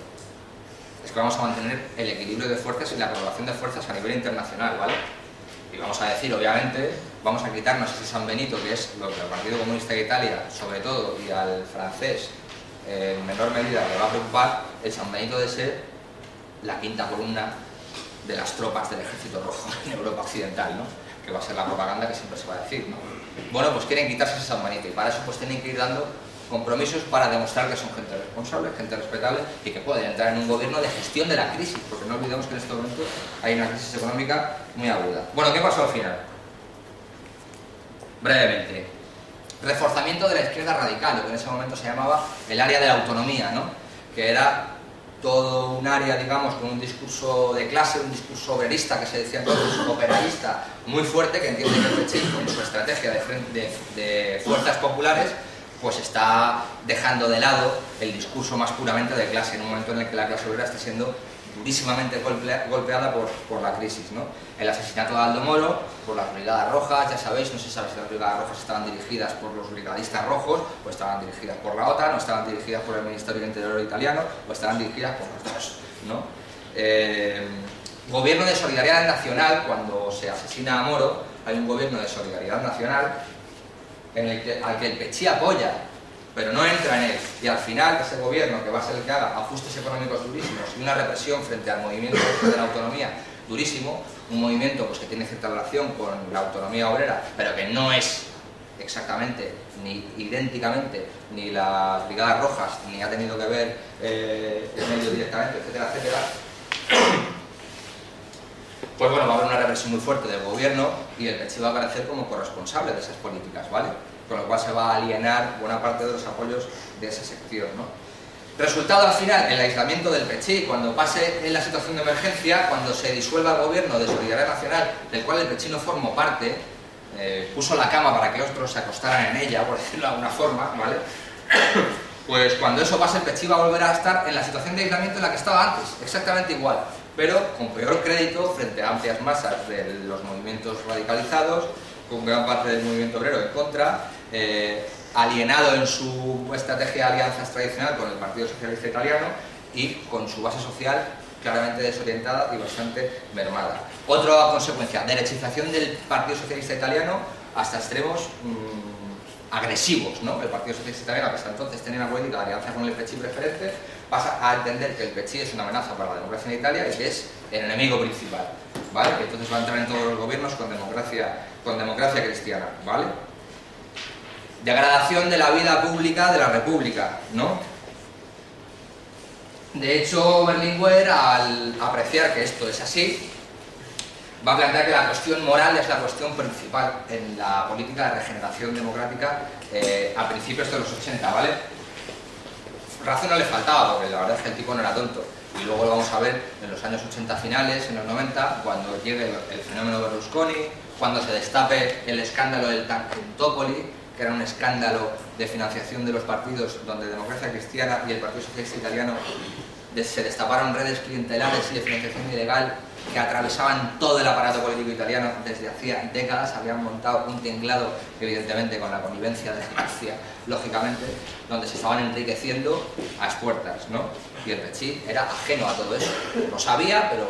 es que vamos a mantener el equilibrio de fuerzas y la correlación de fuerzas a nivel internacional, ¿vale? Y vamos a decir, obviamente, vamos a quitarnos ese San Benito, que es lo que al Partido Comunista de Italia, sobre todo, y al francés, en menor medida le va a preocupar el San Benito de ser la quinta columna de las tropas del Ejército Rojo en Europa Occidental, ¿no? Que va a ser la propaganda que siempre se va a decir, ¿no? Bueno, pues quieren quitarse ese San Benito y para eso pues tienen que ir dando compromisos para demostrar que son gente responsable, gente respetable y que pueden entrar en un gobierno de gestión de la crisis, porque no olvidemos que en este momento hay una crisis económica muy aguda. Bueno, ¿qué pasó al final? Brevemente, reforzamiento de la izquierda radical, lo que en ese momento se llamaba el área de la autonomía, ¿no? Que era todo un área, digamos, con un discurso de clase, un discurso obrerista, que se decía entonces operarista, muy fuerte, que entiende que el Pechín, con su estrategia de fuerzas populares, pues está dejando de lado el discurso más puramente de clase, en un momento en el que la clase obrera está siendo durísimamente golpeada por la crisis, ¿no? El asesinato de Aldo Moro, por las Brigadas Rojas, ya sabéis, no se sabe si las Brigadas Rojas estaban dirigidas por los brigadistas rojos, o estaban dirigidas por la OTAN, o estaban dirigidas por el Ministerio del Interior italiano, o estaban dirigidas por los dos, ¿no? Gobierno de Solidaridad Nacional, cuando se asesina a Moro, hay un gobierno de Solidaridad Nacional al que el Pechí apoya, pero no entra en él, y al final ese gobierno, que va a ser el que haga ajustes económicos durísimos y una represión frente al movimiento de la autonomía durísimo, un movimiento pues, que tiene cierta relación con la autonomía obrera, pero que no es exactamente, ni idénticamente, ni las Brigadas Rojas, ni ha tenido que ver en ello directamente, etcétera, etcétera. Pues bueno, va a haber una represión muy fuerte del gobierno y el Pechí va a aparecer como corresponsable de esas políticas, ¿vale? Con lo cual se va a alienar buena parte de los apoyos de esa sección, ¿no? Resultado al final, el aislamiento del Pechí, cuando pase en la situación de emergencia, cuando se disuelva el gobierno de Solidaridad Nacional, del cual el Pechí no formó parte, puso la cama para que otros se acostaran en ella, por decirlo de alguna forma, ¿vale? Pues cuando eso pase, el Pechí va a volver a estar en la situación de aislamiento en la que estaba antes, exactamente igual, pero con peor crédito frente a amplias masas de los movimientos radicalizados, con gran parte del movimiento obrero en contra, alienado en su estrategia de alianzas tradicional con el Partido Socialista Italiano y con su base social claramente desorientada y bastante mermada. Otra consecuencia, derechización del Partido Socialista Italiano hasta extremos agresivos, ¿no? El Partido Socialista Italiano, que hasta entonces tenía una política de alianza con el Pechí preferente, pasa a entender que el Pechí es una amenaza para la democracia en Italia y que es el enemigo principal, ¿vale? Que entonces va a entrar en todos los gobiernos con democracia cristiana, ¿vale? Degradación de la vida pública de la República, ¿no? De hecho, Berlinguer, al apreciar que esto es así, va a plantear que la cuestión moral es la cuestión principal en la política de regeneración democrática a principios de los 80, ¿vale? Razón no le faltaba, porque la verdad es que el tipo no era tonto. Y luego lo vamos a ver en los años 80 finales, en los 90, cuando llegue el fenómeno Berlusconi, cuando se destape el escándalo del Tangentopoli, que era un escándalo de financiación de los partidos donde Democracia Cristiana y el Partido Socialista Italiano se destaparon redes clientelares y de financiación ilegal que atravesaban todo el aparato político italiano desde hacía décadas. Habían montado un tinglado, evidentemente con la connivencia de Marcia, lógicamente, donde se estaban enriqueciendo a expuertas, ¿no? Y el Pechí era ajeno a todo eso, lo sabía, pero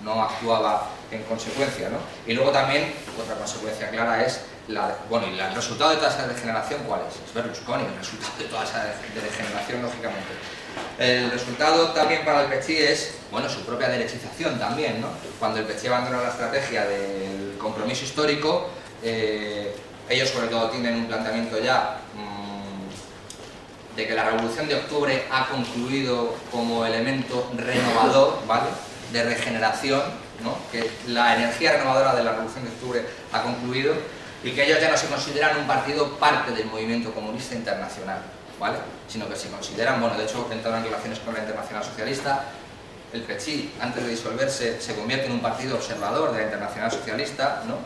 no actuaba en consecuencia, ¿no? Y luego también, otra consecuencia clara es y el resultado de toda esa degeneración, ¿cuál es? Es Berlusconi, el resultado de toda esa degeneración, lógicamente. El resultado también para el Pechí es, bueno, su propia derechización también, ¿no? Cuando el Pechí abandona la estrategia del compromiso histórico, ellos sobre todo tienen un planteamiento ya de que la Revolución de Octubre ha concluido como elemento renovador, ¿vale? De regeneración, ¿no? Que la energía renovadora de la Revolución de Octubre ha concluido y que ellos ya no se consideran un partido parte del movimiento comunista internacional, ¿vale? Sino que se consideran, bueno, de hecho entraron en relaciones con la Internacional Socialista. El Pechí, antes de disolverse, se convierte en un partido observador de la Internacional Socialista, ¿no?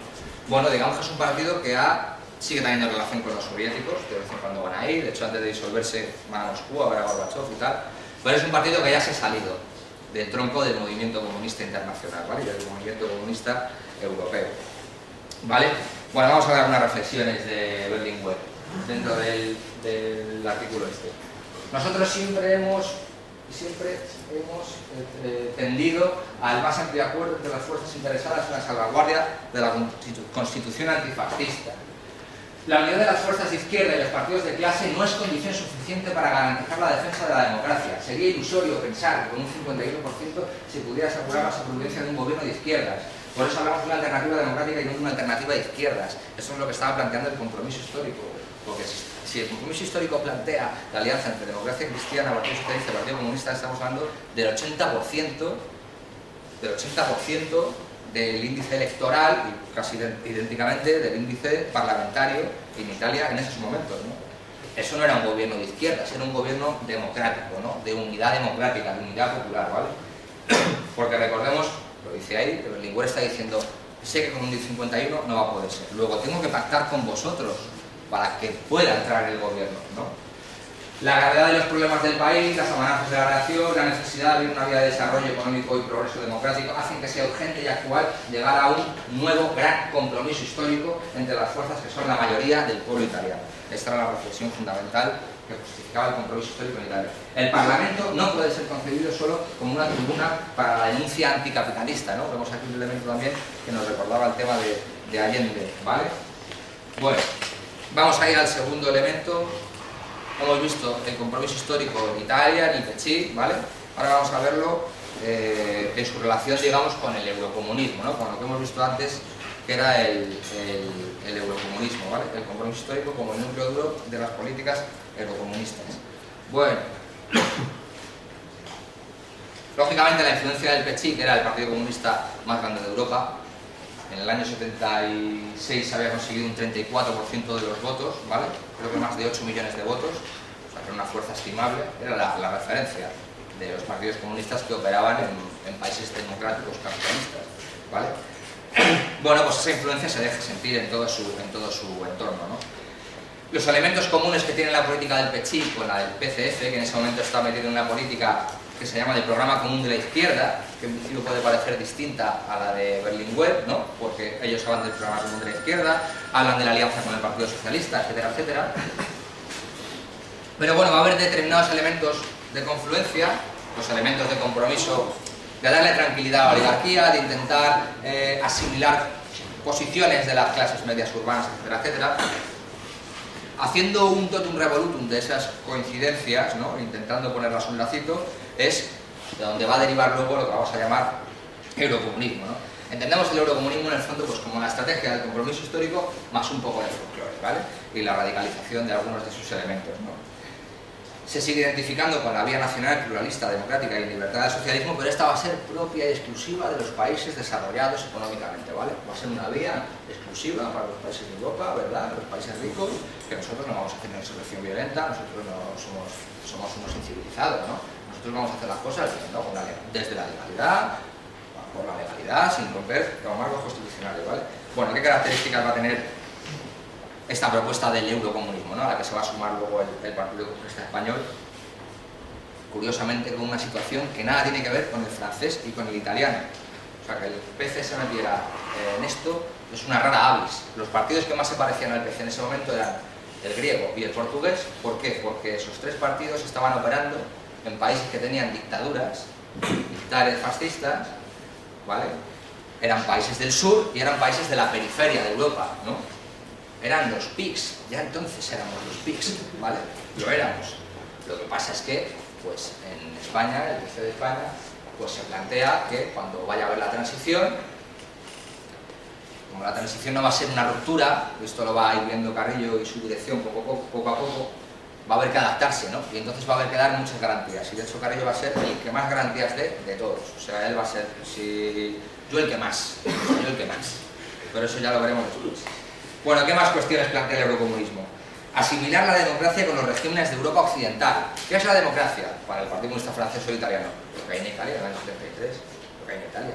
Bueno, digamos que es un partido que sigue teniendo relación con los soviéticos, de vez en cuando van a ir, de hecho antes de disolverse van a Moscú a ver a Gorbachev y tal, pero es un partido que ya se ha salido del tronco del movimiento comunista internacional, ¿vale? Y del movimiento comunista europeo, ¿vale? Bueno, vamos a dar unas reflexiones de Berlinguer dentro del artículo este. Nosotros siempre hemos tendido al más amplio acuerdo entre las fuerzas interesadas en la salvaguardia de la Constitución antifascista. La unidad de las fuerzas de izquierda y los partidos de clase no es condición suficiente para garantizar la defensa de la democracia. Sería ilusorio pensar que con un 51% se pudiera asegurar la supervivencia de un gobierno de izquierdas. Por eso hablamos de una alternativa democrática y no de una alternativa de izquierdas. Eso es lo que estaba planteando el compromiso histórico. Porque si el compromiso histórico plantea la alianza entre democracia cristiana, Partido Socialista y Partido Comunista, estamos hablando del 80% del índice electoral y casi idénticamente del índice parlamentario en Italia en esos momentos, ¿no? Eso no era un gobierno de izquierdas, era un gobierno democrático, ¿no? De unidad democrática, de unidad popular, ¿vale? Porque recordemos, lo dice ahí, que Berlinguer está diciendo, sé que con un 51 no va a poder ser, luego tengo que pactar con vosotros para que pueda entrar en el gobierno, ¿no? La gravedad de los problemas del país, las amenazas de la reacción, la necesidad de abrir una vía de desarrollo económico y progreso democrático hacen que sea urgente y actual llegar a un nuevo gran compromiso histórico entre las fuerzas que son la mayoría del pueblo italiano. Esta era la reflexión fundamental que justificaba el compromiso histórico en Italia. El Parlamento no puede ser concebido solo como una tribuna para la denuncia anticapitalista, ¿no? Vemos aquí un elemento también que nos recordaba el tema de Allende, ¿vale? Bueno, vamos a ir al segundo elemento. Hemos visto el compromiso histórico en Italia, en el Pechí, ¿vale? Ahora vamos a verlo en su relación, digamos, con el eurocomunismo, ¿no? Con lo que hemos visto antes, que era el eurocomunismo, ¿vale? El compromiso histórico como el núcleo duro de las políticas eurocomunistas. Bueno, lógicamente la influencia del Pechí, que era el partido comunista más grande de Europa, en el año 76 había conseguido un 34% de los votos, ¿vale? Creo que más de 8 millones de votos, o sea que era una fuerza estimable, era la referencia de los partidos comunistas que operaban en países democráticos capitalistas, ¿vale? Bueno, pues esa influencia se deja sentir en todo su entorno, ¿no? Los elementos comunes que tiene la política del Pechí con la del PCF, que en ese momento está metido en una política que se llama el programa común de la izquierda, que en principio puede parecer distinta a la de Berlinguer, ¿no? Porque ellos hablan del programa común de la izquierda, hablan de la alianza con el Partido Socialista, etcétera, etcétera. Pero bueno, va a haber determinados elementos de confluencia, los elementos de compromiso, de darle tranquilidad a la oligarquía, de intentar asimilar posiciones de las clases medias urbanas, etcétera, etcétera. Haciendo un totum revolutum de esas coincidencias, ¿no? Intentando ponerlas un lacito, es de donde va a derivar luego lo que vamos a llamar eurocomunismo, ¿no? Entendemos el eurocomunismo en el fondo pues como la estrategia del compromiso histórico más un poco de folclore, ¿vale? Y la radicalización de algunos de sus elementos, ¿no? Se sigue identificando con la vía nacional pluralista, democrática y libertad del socialismo, pero esta va a ser propia y exclusiva de los países desarrollados económicamente, ¿vale? Va a ser una vía exclusiva para los países de Europa, ¿verdad? Los países ricos, que nosotros no vamos a hacer una insurrección violenta, nosotros no somos unos incivilizados, ¿no? Nosotros vamos a hacer las cosas bien, ¿no? Desde la legalidad, por la legalidad, sin romper los marcos constitucionales, ¿vale? Bueno, ¿qué características va a tener esta propuesta del eurocomunismo, ¿no? A la que se va a sumar luego el Partido Comunista Español, curiosamente con una situación que nada tiene que ver con el francés y con el italiano? O sea, que el PC se metiera en esto es una rara avis. Los partidos que más se parecían al PC en ese momento eran el griego y el portugués. ¿Por qué? Porque esos tres partidos estaban operando en países que tenían dictaduras militares fascistas, ¿vale? Eran países del sur y eran países de la periferia de Europa, ¿no? Eran los PIGs, ya entonces éramos los PIGs, ¿vale? Lo éramos. Lo que pasa es que, pues en España, el PC de España, pues se plantea que cuando vaya a haber la transición, como la transición no va a ser una ruptura, esto lo va a ir viendo Carrillo y su dirección poco a poco, va a haber que adaptarse, ¿no? Y entonces va a haber que dar muchas garantías, y de hecho Carrillo va a ser el que más garantías dé de todos, o sea, él va a ser, yo el que más, pero eso ya lo veremos después. Bueno, ¿qué más cuestiones plantea el eurocomunismo? Asimilar la democracia con los regímenes de Europa Occidental. ¿Qué es la democracia? Para el Partido Comunista francés o italiano. Lo que hay en Italia en el año 73. Lo que hay en Italia.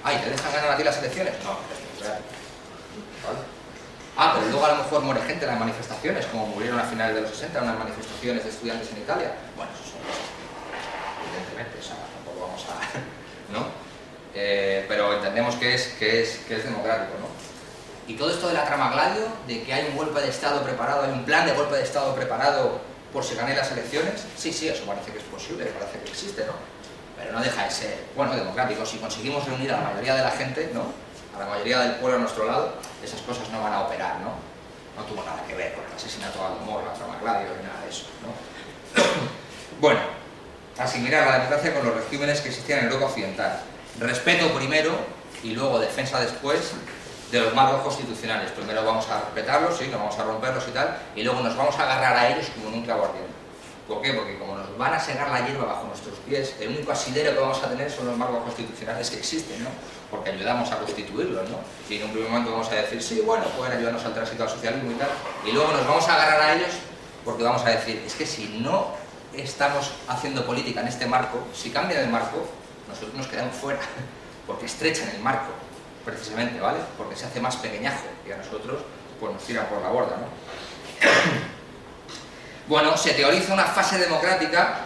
¡Ay, te dejan ganar a ti las elecciones! No, es real. ¿Vale? Ah, pero luego a lo mejor muere gente en las manifestaciones, como murieron a finales de los 60 en unas manifestaciones de estudiantes en Italia. Bueno, eso son cosas, evidentemente, o sea, tampoco vamos a... ¿no? Pero entendemos que es democrático, ¿no? Y todo esto de la trama Gladio, de que hay un golpe de Estado preparado, hay un plan de golpe de Estado preparado por si gané las elecciones, sí, eso parece que es posible, parece que existe, ¿no? Pero no deja de ser, bueno, democrático. Si conseguimos reunir a la mayoría de la gente, ¿no? A la mayoría del pueblo a nuestro lado, esas cosas no van a operar, ¿no? no tuvo nada que ver con el asesinato de Gomorra, Trama Gladio, ni nada de eso, ¿no? Bueno, asimilar la democracia con los regímenes que existían en Europa Occidental. Respeto primero y luego defensa después de los marcos constitucionales. Primero vamos a respetarlos, sí, no vamos a romperlos y tal, y luego nos vamos a agarrar a ellos como nunca guardián. ¿Por qué? Porque como nos van a segar la hierba bajo nuestros pies, el único asidero que vamos a tener son los marcos constitucionales que existen, ¿no? Porque ayudamos a constituirlos, ¿no? Y en un primer momento vamos a decir, sí, bueno, pueden ayudarnos al tránsito al socialismo y tal, y luego nos vamos a agarrar a ellos porque vamos a decir, es que si no estamos haciendo política en este marco, si cambian el marco, nosotros nos quedamos fuera, porque estrechan el marco, precisamente, ¿vale? Porque se hace más pequeñajo y a nosotros pues nos tiran por la borda, ¿no? Bueno, se teoriza una fase democrática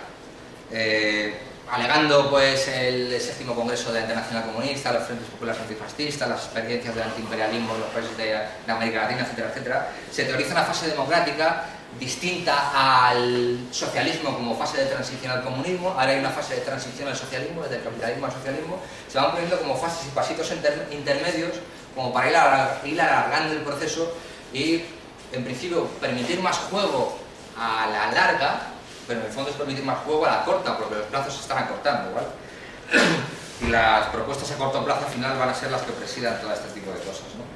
alegando pues el 6º Congreso de la Internacional Comunista, los Frentes Populares Antifascistas, las experiencias del antiimperialismo en los países de América Latina, etcétera, etcétera. Se teoriza una fase democrática distinta al socialismo como fase de transición al comunismo. Ahora hay una fase de transición al socialismo, desde el capitalismo al socialismo. Se van poniendo como fases y pasitos intermedios como para ir alargando el proceso y, en principio, permitir más juego a la larga, pero en el fondo es permitir más juego a la corta, porque los plazos se están acortando, ¿vale? Y las propuestas a corto plazo al final van a ser las que presidan todo este tipo de cosas, ¿no?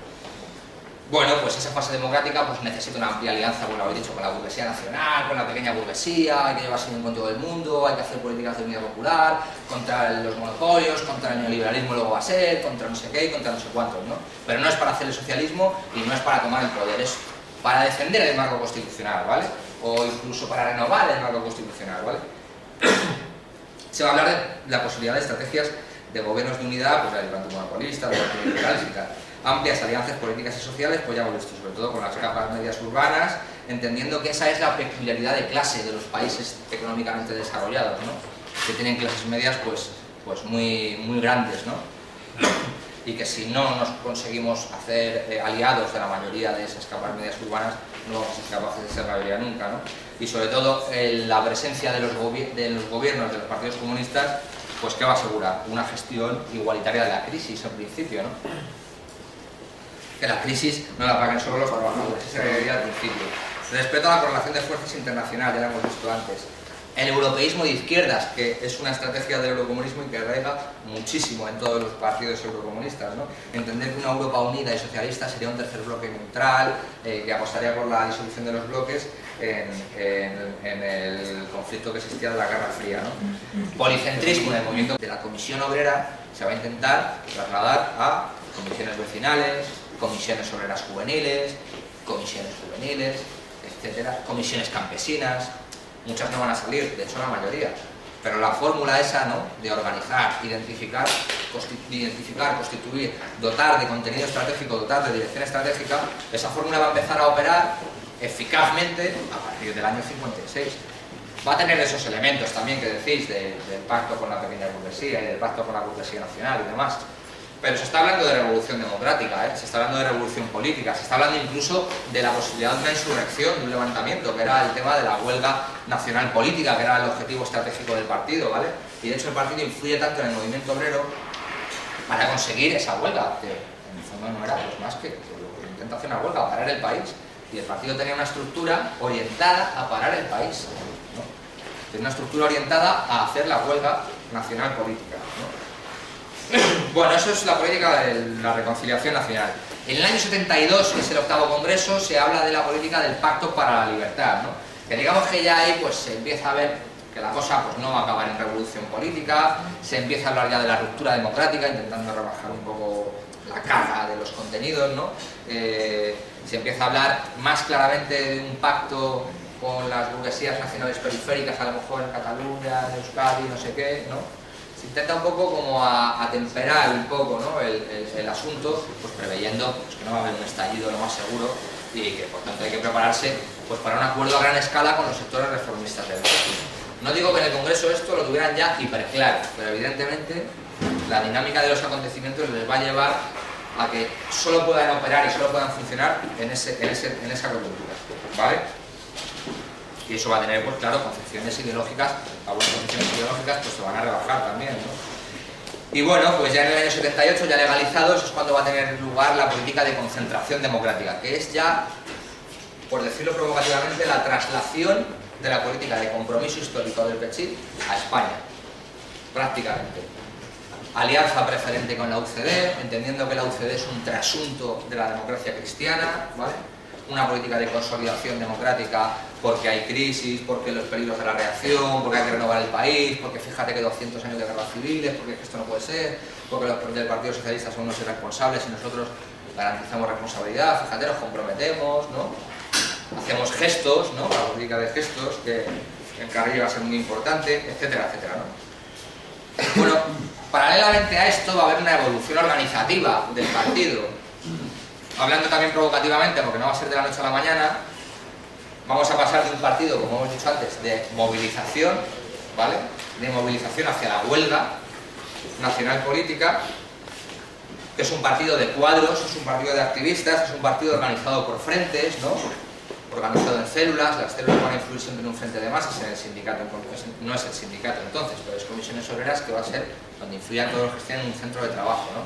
Bueno, pues esa fase democrática pues necesita una amplia alianza, bueno, lo habéis dicho, con la burguesía nacional, con la pequeña burguesía, hay que llevarse bien con todo el mundo, hay que hacer políticas de unidad popular, contra los monopolios, contra el neoliberalismo luego va a ser, contra no sé qué y contra no sé cuántos, ¿no? Pero no es para hacer el socialismo y no es para tomar el poder, es para defender el marco constitucional, ¿vale? O incluso para renovar el marco constitucional, ¿vale? Se va a hablar de la posibilidad de estrategias de gobiernos de unidad, pues del antimonopolista, de los liberales y tal. Amplias alianzas políticas y sociales, pues ya hemos visto, sobre todo con las capas medias urbanas, entendiendo que esa es la peculiaridad de clase de los países económicamente desarrollados, ¿no? Que tienen clases medias pues muy grandes, ¿no? Y que si no nos conseguimos hacer aliados de la mayoría de esas capas medias urbanas, no vamos a ser capaces de ser la mayoría nunca, ¿no? Y sobre todo la presencia de los gobiernos de los partidos comunistas, pues ¿qué va a asegurar? Una gestión igualitaria de la crisis, en principio, ¿no? Que la crisis no la paguen solo los trabajadores, esa sería al principio. Respeto a la correlación de fuerzas internacional, ya lo hemos visto antes. El europeísmo de izquierdas, que es una estrategia del eurocomunismo y que arraiga muchísimo en todos los partidos eurocomunistas, ¿no? Entender que una Europa unida y socialista sería un tercer bloque neutral, que apostaría por la disolución de los bloques en el conflicto que existía de la Guerra Fría, ¿no? Policentrismo en el movimiento de la Comisión Obrera se va a intentar trasladar a comisiones vecinales, comisiones obreras juveniles, etcétera, comisiones campesinas. Muchas no van a salir, de hecho la mayoría, pero la fórmula esa, ¿no?, de organizar, identificar, constituir, dotar de contenido estratégico, dotar de dirección estratégica, esa fórmula va a empezar a operar eficazmente a partir del año 56. Va a tener esos elementos también que decís del pacto con la pequeña burguesía y del pacto con la burguesía nacional y demás. Pero se está hablando de revolución democrática, se está hablando de revolución política, se está hablando incluso de la posibilidad de una insurrección, de un levantamiento, que era el tema de la huelga nacional política, que era el objetivo estratégico del partido, ¿vale? Y de hecho el partido influye tanto en el movimiento obrero para conseguir esa huelga, que en el fondo no era pues más que lo que intenta hacer una huelga, parar el país. Y el partido tenía una estructura orientada a parar el país, ¿no? Tenía una estructura orientada a hacer la huelga nacional política, ¿no? Bueno, eso es la política de la reconciliación nacional. En el año 72, que es el 8º Congreso, se habla de la política del Pacto para la Libertad, ¿no? Que digamos que ya ahí pues, se empieza a ver que la cosa pues, no va a acabar en revolución política, se empieza a hablar ya de la ruptura democrática, intentando rebajar un poco la carga de los contenidos, ¿no? Se empieza a hablar más claramente de un pacto con las burguesías nacionales periféricas, a lo mejor en Cataluña, en Euskadi, no sé qué, ¿no? Se intenta un poco como a temperar un poco, ¿no?, el asunto, pues preveyendo pues, que no va a haber un estallido, lo más seguro, y que por tanto hay que prepararse pues, para un acuerdo a gran escala con los sectores reformistas del partido. No digo que en el Congreso esto lo tuvieran ya hiperclaro, pero evidentemente la dinámica de los acontecimientos les va a llevar a que solo puedan operar y solo puedan funcionar en esa coyuntura, ¿vale? Y eso va a tener, pues claro, concepciones ideológicas, algunas concepciones ideológicas pues se van a rebajar también, ¿no? Y bueno, pues ya en el año 78, ya legalizados, es cuando va a tener lugar la política de concentración democrática, que es ya por decirlo provocativamente, la traslación de la política de compromiso histórico del PCHI a España, prácticamente. Alianza preferente con la UCD, entendiendo que la UCD es un trasunto de la democracia cristiana, ¿vale? Una política de consolidación democrática porque hay crisis, porque los peligros de la reacción, porque hay que renovar el país, porque fíjate que 200 años de guerras civiles, porque esto no puede ser, porque los del Partido Socialista son unos irresponsables y nosotros garantizamos responsabilidad, fíjate, nos comprometemos, ¿no? Hacemos gestos, ¿no? La política de gestos, que en Carrillo va a ser muy importante, etcétera, etcétera, ¿no? Bueno, paralelamente a esto va a haber una evolución organizativa del partido. Hablando también provocativamente, porque no va a ser de la noche a la mañana, vamos a pasar de un partido, como hemos dicho antes, de movilización, ¿vale? De movilización hacia la huelga nacional política, que es un partido de cuadros, es un partido de activistas, es un partido organizado por frentes, ¿no? Organizado en células, las células van a influir siempre en un frente de masas, en el sindicato, no es el sindicato entonces, pero es comisiones obreras, que va a ser donde influyan todos los que estén en un centro de trabajo, ¿no?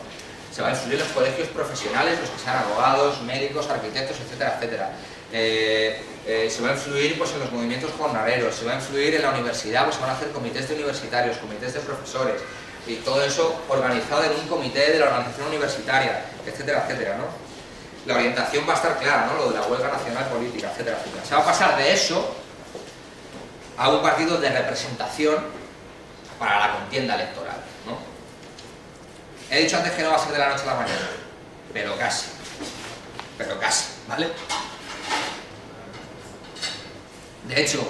Se va a influir en los colegios profesionales, los que sean abogados, médicos, arquitectos, etcétera, etcétera. Se va a influir pues, en los movimientos jornaleros, se va a influir en la universidad, pues se van a hacer comités de universitarios, comités de profesores, y todo eso organizado en un comité de la organización universitaria, etcétera, etcétera, ¿no? La orientación va a estar clara, ¿no? Lo de la huelga nacional política, etcétera, etcétera. Se va a pasar de eso a un partido de representación para la contienda electoral, ¿no? He dicho antes que no va a ser de la noche a la mañana, pero casi, ¿vale? De hecho,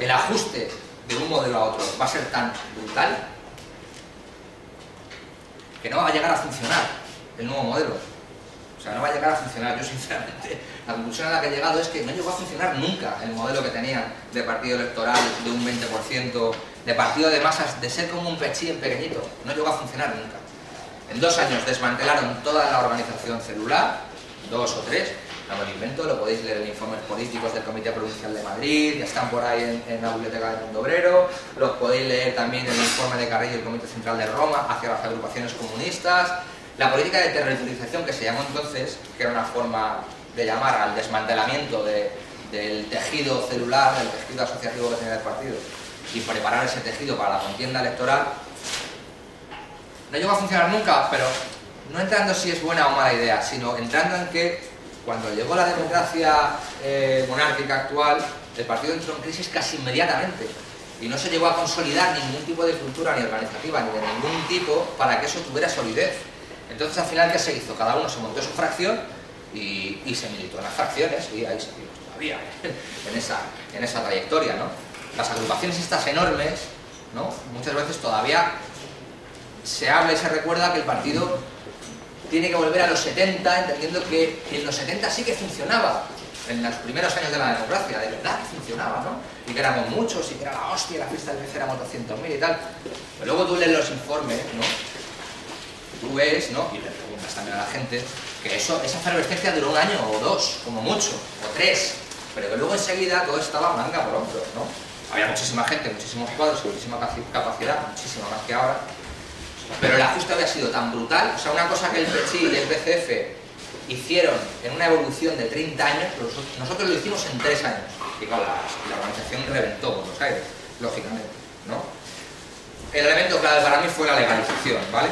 el ajuste de un modelo a otro va a ser tan brutal que no va a llegar a funcionar el nuevo modelo. O sea, no va a llegar a funcionar. Yo sinceramente, la conclusión a la que he llegado es que no llegó a funcionar nunca el modelo que tenían de partido electoral de un 20%, de partido de masas, de ser como un PCHI en pequeñito. No llegó a funcionar nunca. En 2 años desmantelaron toda la organización celular, 2 o 3, no me lo invento, lo podéis leer en informes políticos del Comité Provincial de Madrid, ya están por ahí en la biblioteca del Mundo Obrero, los podéis leer también en el informe de Carrillo y el Comité Central de Roma hacia las agrupaciones comunistas. La política de territorialización que se llamó entonces, que era una forma de llamar al desmantelamiento del tejido celular, del tejido asociativo que tenía el partido, y preparar ese tejido para la contienda electoral, no llegó a funcionar nunca, pero no entrando si es buena o mala idea, sino entrando en que cuando llegó la democracia monárquica actual, el partido entró en crisis casi inmediatamente y no se llegó a consolidar ningún tipo de cultura ni organizativa ni de ningún tipo para que eso tuviera solidez. Entonces al final, ¿qué se hizo? Cada uno se montó su fracción y se militó en las fracciones, y ahí seguimos todavía en esa trayectoria, ¿no? Las agrupaciones estas enormes, ¿no? Muchas veces todavía se habla y se recuerda que el partido tiene que volver a los 70, entendiendo que en los 70 sí que funcionaba, en los primeros años de la democracia, de verdad que funcionaba, ¿no? Y que éramos muchos, y que era la hostia, la fiesta del PC éramos 200.000 y tal. Pero luego tú lees los informes, ¿no? Tú ves, ¿no? Y le preguntas también a la gente, que esa efervescencia duró 1 año o 2, como mucho, o 3, pero que luego enseguida todo estaba manga por hombros, ¿no? Había muchísima gente, muchísimos cuadros, muchísima capacidad, muchísima más que ahora, pero el ajuste había sido tan brutal. O sea, una cosa que el PCHI y el PCF hicieron en una evolución de 30 años, nosotros lo hicimos en 3 años, y claro, la organización reventó por los aires, lógicamente, ¿no? El elemento clave para mí fue la legalización, ¿vale?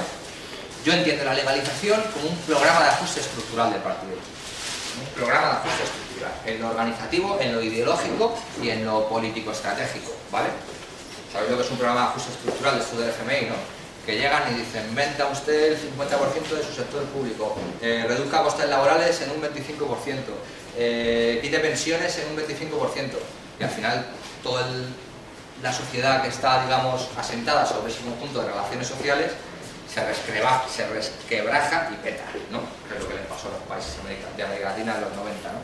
Yo entiendo la legalización como un programa de ajuste estructural del partido. Un programa de ajuste estructural, en lo organizativo, en lo ideológico y en lo político-estratégico, ¿vale? Sabéis lo que es un programa de ajuste estructural de estudio del FMI, ¿no? Que llegan y dicen, venda usted el 50% de su sector público, reduzca costes laborales en un 25%, quite pensiones en un 25%, y al final toda la sociedad que está, digamos, asentada sobre ese conjunto de relaciones sociales se resquebraja y peta, ¿no? Que es lo que le pasó a los países de América Latina en los 90, ¿no?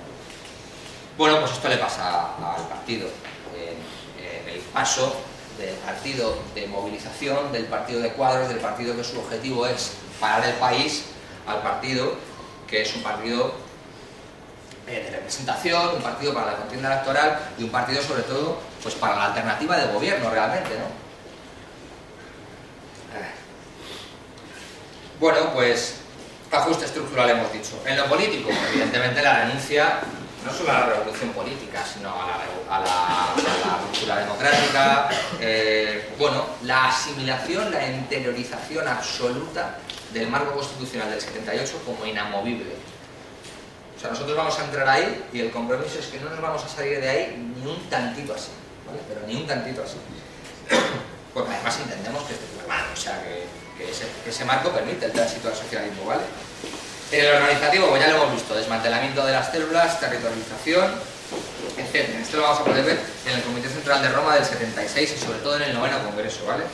Bueno, pues esto le pasa al partido, el paso del partido de movilización, del partido de cuadros, del partido que su objetivo es parar el país, al partido que es un partido de representación, un partido para la contienda electoral y un partido sobre todo pues para la alternativa de gobierno realmente, ¿no? Bueno, pues Ajuste estructural hemos dicho. En lo político, evidentemente la renuncia no solo a la revolución política, sino a la ruptura democrática, bueno, la asimilación, la interiorización absoluta del marco constitucional del 78 como inamovible. O sea, nosotros vamos a entrar ahí y el compromiso es que no nos vamos a salir de ahí ni un tantito así, ¿vale? Pero ni un tantito así. Porque además entendemos que es normal, o sea, que ese marco permite el tránsito al socialismo, ¿vale? En el organizativo, pues ya lo hemos visto, desmantelamiento de las células, territorialización, etc. Esto lo vamos a poder ver en el Comité Central de Roma del 76 y sobre todo en el 9º Congreso, ¿vale?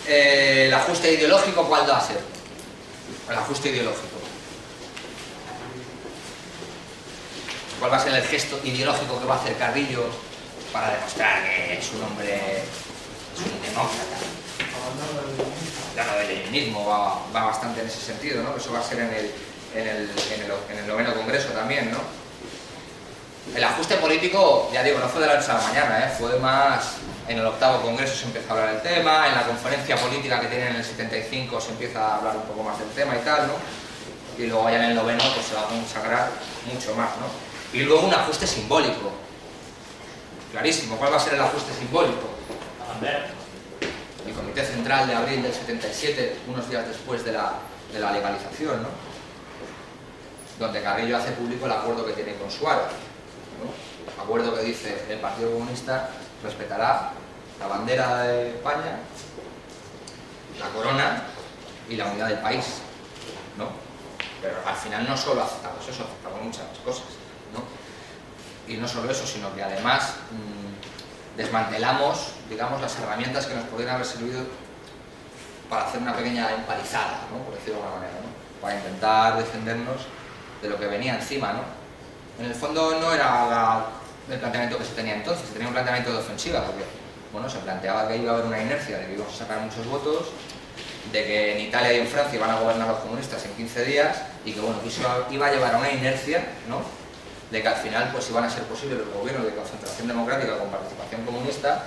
El ajuste ideológico, ¿cuál va a ser? El ajuste ideológico. ¿Cuál va a ser el gesto ideológico que va a hacer Carrillo para demostrar que es un hombre, es un demócrata? Ya lo del leninismo va bastante en ese sentido, ¿no? Eso va a ser en el 9º Congreso también, ¿no? El ajuste político, ya digo, no fue de la noche a la mañana, fue más... En el 8º Congreso se empezó a hablar del tema, en la conferencia política que tienen en el 75 se empieza a hablar un poco más del tema y tal, ¿no? Y luego ya en el 9º pues se va a consagrar mucho más, ¿no? Y luego un ajuste simbólico. Clarísimo, ¿cuál va a ser el ajuste simbólico? El Comité Central de abril del 77, unos días después de la legalización, ¿no? Donde Carrillo hace público el acuerdo que tiene con Suárez, ¿no? Acuerdo que dice el Partido Comunista respetará la bandera de España, la corona y la unidad del país, ¿no? Pero al final no solo aceptamos eso, aceptamos muchas cosas, ¿no? Y no solo eso, sino que además desmantelamos, digamos, las herramientas que nos podrían haber servido para hacer una pequeña empalizada, ¿no? Por decirlo de alguna manera, ¿no? Para intentar defendernos de lo que venía encima, ¿no? En el fondo no era el planteamiento que se tenía entonces, se tenía un planteamiento de ofensiva, porque, bueno, se planteaba que iba a haber una inercia, de que íbamos a sacar muchos votos, de que en Italia y en Francia iban a gobernar los comunistas en 15 días, y que, bueno, que eso iba a llevar a una inercia, ¿no? De que al final pues iban a ser posibles los gobiernos de concentración democrática con participación comunista.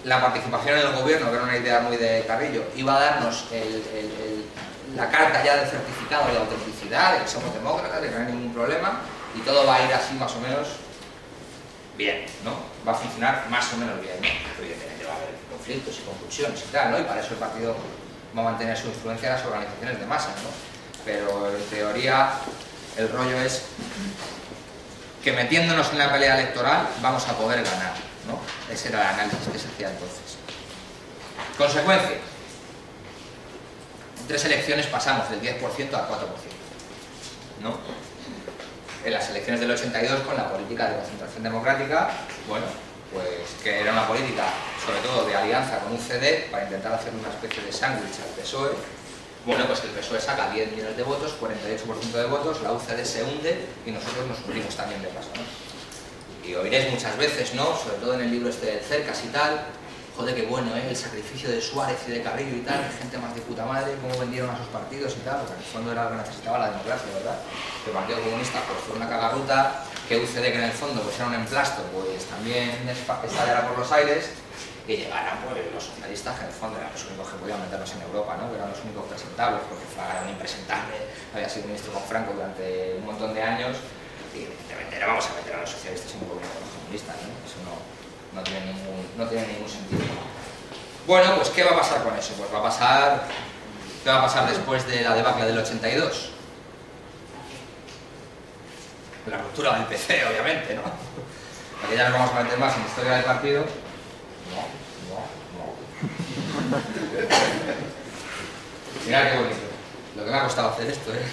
La participación en el gobierno, que era una idea muy de Carrillo, iba a darnos la carta ya de certificado de autenticidad, de que somos demócratas, de que no hay ningún problema, y todo va a ir así más o menos bien, ¿no? Va a funcionar más o menos bien, ¿no? Evidentemente va a haber conflictos y confusiones y tal, ¿no? Y para eso el partido va a mantener su influencia en las organizaciones de masas, ¿no? Pero en teoría el rollo es que metiéndonos en la pelea electoral vamos a poder ganar, ¿no? Ese era el análisis que se hacía entonces. Consecuencias. En 3 elecciones pasamos del 10% al 4%, ¿no? En las elecciones del 82 con la política de concentración democrática, bueno, pues que era una política sobre todo de alianza con UCD para intentar hacer una especie de sándwich al PSOE. Bueno, pues el PSOE saca 10 millones de votos, 48% de votos, la UCD se hunde y nosotros nos hundimos también de paso, ¿no? Y oiréis muchas veces, ¿no? Sobre todo en el libro este de Cercas y tal, joder, qué bueno, ¿eh? El sacrificio de Suárez y de Carrillo y tal, gente más de puta madre, cómo vendieron a sus partidos y tal, porque en el fondo era lo que necesitaba la democracia, ¿verdad? Que el Partido Comunista pues fue una cagarruta, que UCD, que en el fondo pues era un emplasto, pues también estallara por los aires, y llegaran pues los socialistas, que en el fondo eran los únicos que podían meternos en Europa, ¿no? Que eran los únicos presentables, porque Fraga era un impresentable, había sido ministro con Franco durante un montón de años, y evidentemente no vamos a meter a los socialistas en un gobierno con los comunistas, ¿no? Eso no tiene ningún sentido. Bueno, pues ¿qué va a pasar con eso? Pues ¿qué va a pasar después de la debacle del 82? La ruptura del PC, obviamente, ¿no? Aquí ya nos vamos a meter más en la historia del partido. No. Mirad qué bonito. Lo que me ha costado hacer esto, ¿eh?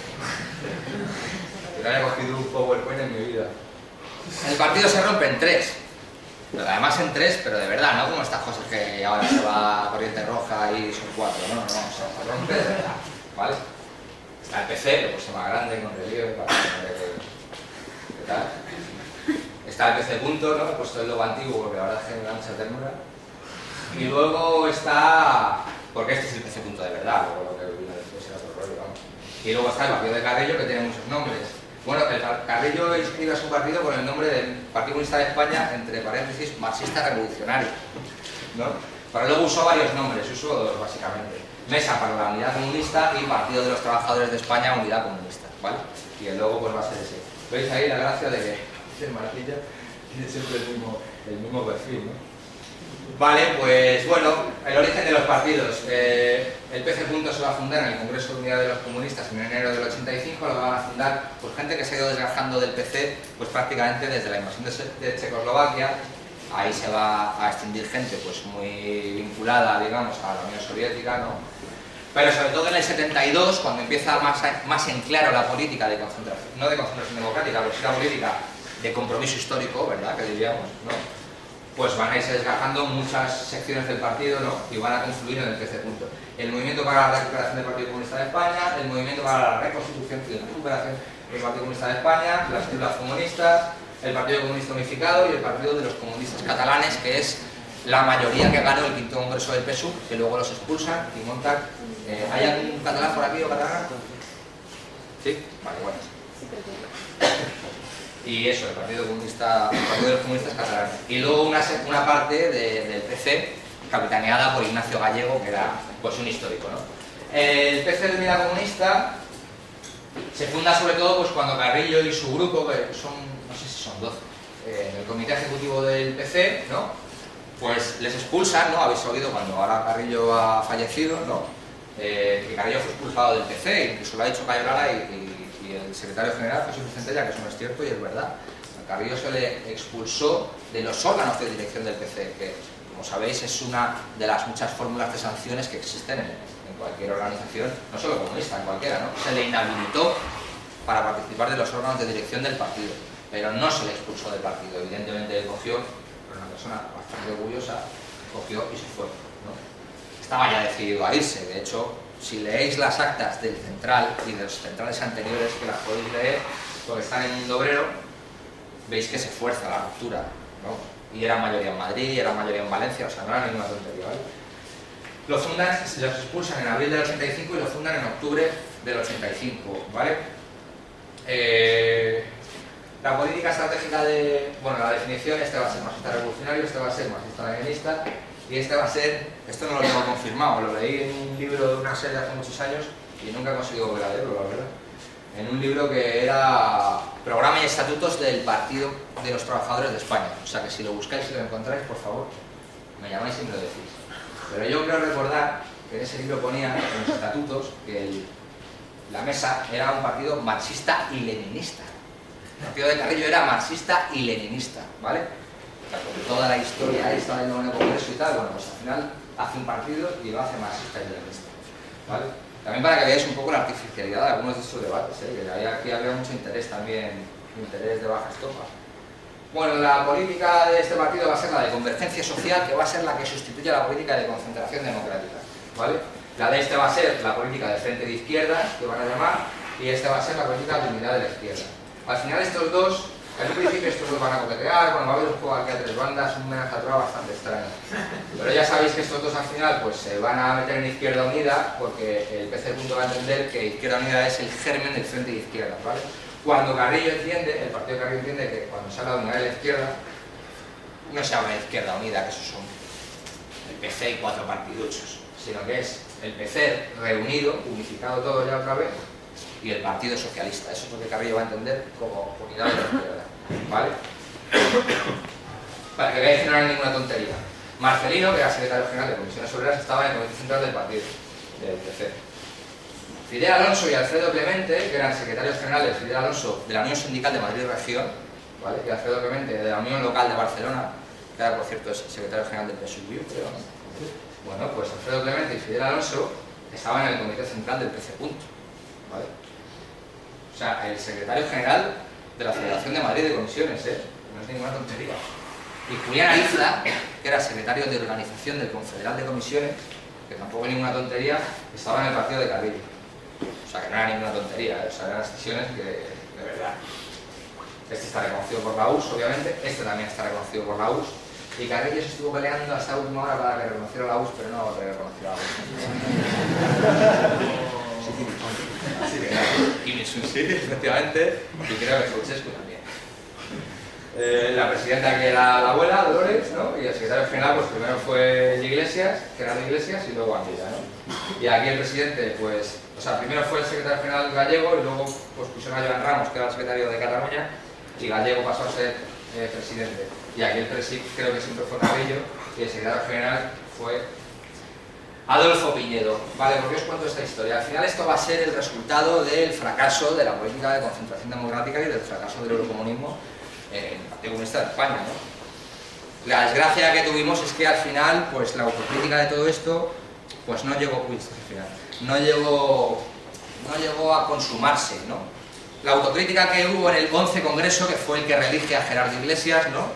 Yo no había cogido un PowerPoint en mi vida. El partido se rompe en 3. Pero además en 3, pero de verdad, no como estas cosas que ahora se va a corriente roja y son 4, no, o sea, se rompe de verdad, ¿vale? Está el PC, lo puse más grande, con relieve, para ver qué tal. Está el PC punto, ¿no? He puesto el logo antiguo porque la verdad es que me da mucha ternura. Y luego está, porque este es el PC punto de verdad, luego lo que vino después era otro rollo, vamos. Y luego está el partido de Carrillo, que tiene muchos nombres. Bueno, el Carrillo inscribe a su partido con el nombre del Partido Comunista de España, entre paréntesis, marxista revolucionario, ¿no? Pero luego usó varios nombres, usó dos básicamente. Mesa para la Unidad Comunista y Partido de los Trabajadores de España, Unidad Comunista, ¿vale? Y el logo pues va a ser ese. ¿Veis ahí la gracia de que el marquilla tiene siempre el mismo perfil, ¿no? Vale, pues bueno, el origen de los partidos. El PC. se va a fundar en el Congreso de Unidad de los Comunistas en enero del 85, lo van a fundar pues gente que se ha ido desgajando del PC pues prácticamente desde la invasión de Checoslovaquia. Ahí se va a extinguir gente pues muy vinculada, digamos, a la Unión Soviética, ¿no? Pero sobre todo en el 72, cuando empieza más en claro la política de concentración, no de concentración democrática, pero sí la política de compromiso histórico, ¿verdad?, que diríamos, ¿no?, pues van a irse desgajando muchas secciones del partido, ¿no?, y van a confluir en el PC. El Movimiento para la Recuperación del Partido Comunista de España, el Movimiento para la Reconstitución y la Recuperación del Partido Comunista de España, las células comunistas, el Partido Comunista Unificado y el Partido de los Comunistas Catalanes, que es la mayoría que ganó el quinto congreso del PSUV, que luego los expulsan y montan. ¿Hay algún catalán por aquí o catalana? ¿Sí? Vale, bueno. Y eso, el Partido de los Comunistas Catalanes. Y luego una parte del PC, capitaneada por Ignacio Gallego, que era pues un histórico, ¿no? El PC de Unidad Comunista se funda sobre todo pues cuando Carrillo y su grupo, que son, no sé si son 12, en el comité ejecutivo del PC, ¿no?, pues les expulsan, ¿no? Habéis oído cuando ahora Carrillo ha fallecido, ¿no?, que Carrillo fue expulsado del PC, incluso lo ha dicho Cayo Lara y el secretario general Jesús Vicentella, que eso no es cierto y es verdad. A Carrillo se le expulsó de los órganos de dirección del PC, que como sabéis es una de las muchas fórmulas de sanciones que existen en cualquier organización, no solo comunista, en cualquiera, ¿no? Se le inhabilitó para participar de los órganos de dirección del partido, pero no se le expulsó del partido. Evidentemente él cogió, pero una persona bastante orgullosa, cogió y se fue, ¿no? Estaba ya decidido a irse. De hecho, si leéis las actas del central y de los centrales anteriores, que las podéis leer porque están en Mundo Obrero, veis que se fuerza la ruptura, ¿no? Y era mayoría en Madrid, era mayoría en Valencia, o sea, no era ninguna tontería, ¿vale? Lo fundan, los expulsan en abril del 85 y lo fundan en octubre del 85, ¿vale? La política estratégica de... Bueno, la definición, este va a ser marxista revolucionario, este va a ser marxista leninista, y este va a ser... Esto no lo tengo confirmado, lo leí en un libro de una serie hace muchos años y nunca he conseguido volver a leerlo, la verdad. En un libro que era Programa y Estatutos del Partido de los Trabajadores de España. O sea que si lo buscáis y lo encontráis, por favor, me llamáis y me lo decís. Pero yo creo recordar que en ese libro ponía, en los estatutos, que la Mesa era un partido marxista y leninista. El partido de Carrillo era marxista y leninista, ¿vale? O sea, con toda la historia esta del noveno congreso y tal, bueno, pues al final hace un partido y lo hace marxista y leninista, ¿vale? También para que veáis un poco la artificialidad de algunos de estos debates, que aquí había mucho interés también, interés de baja estofa. Bueno, la política de este partido va a ser la de convergencia social, que va a ser la que sustituye a la política de concentración democrática, ¿vale? La de este va a ser la política de frente de izquierdas, que van a llamar, y esta va a ser la política de unidad de la izquierda. Al final estos dos, en un principio estos dos van a coquetear, bueno, va a haber un juego aquí a tres bandas, un menajatura bastante extraño. Pero ya sabéis que estos dos al final pues se van a meter en Izquierda Unida, porque el PC va a entender que Izquierda Unida es el germen del frente de izquierdas, ¿vale? Cuando Carrillo entiende, el partido Carrillo entiende que cuando se habla de unidad de la izquierda, no se habla de Izquierda Unida, que esos son el PC y 4 partiduchos, sino que es el PC reunido, unificado todo ya otra vez, y el Partido Socialista. Eso es lo que Carrillo va a entender como unidad de la izquierda, ¿vale? Para que veáis que no era ninguna tontería. Marcelino, que era secretario general de Comisiones Obreras, estaba en el Comité Central del partido, del PC. Fidel Alonso y Alfredo Clemente, que eran secretarios generales, Fidel Alonso de la Unión Sindical de Madrid Región, ¿vale?, y Alfredo Clemente de la Unión Local de Barcelona, que ahora por cierto es secretario general del PSUV, creo, ¿no? Bueno, pues Alfredo Clemente y Fidel Alonso estaban en el Comité Central del PC. ¿Vale? O sea, el secretario general de la Federación de Madrid de Comisiones, no es ninguna tontería. Y Julián Aizla, que era secretario de organización del Confederal de Comisiones, que tampoco es ninguna tontería, estaba en el partido de Carrillo. O sea, que no era ninguna tontería, o sea, eran decisiones que, de verdad. Este está reconocido por la URSS, obviamente, este también está reconocido por la URSS, y Carrillo se estuvo peleando hasta última hora para que reconociera la URSS, pero no reconoció la URSS. Sí, efectivamente, y creo que Ceausescu también. la presidenta que era la abuela, Dolores, ¿no? Y el secretario general, pues primero fue Iglesias, Gerardo Iglesias, y luego Anguilla, ¿no? Y aquí el presidente, pues, o sea, primero fue el secretario general gallego y luego pues pusieron a Joan Ramos, que era el secretario de Cataluña, y Gallego pasó a ser presidente. Y aquí el presidente creo que siempre fue Carrillo, y el secretario general fue Adolfo Piñedo. Vale, ¿por qué os cuento esta historia? Al final esto va a ser el resultado del fracaso de la política de concentración democrática y del fracaso del eurocomunismo en el Partido Comunista de España, ¿no? La desgracia que tuvimos es que al final, pues la autocrítica de todo esto, pues no llegó, no llegó a consumarse, ¿no? La autocrítica que hubo en el 11 Congreso, que fue el que reelige a Gerardo Iglesias, ¿no?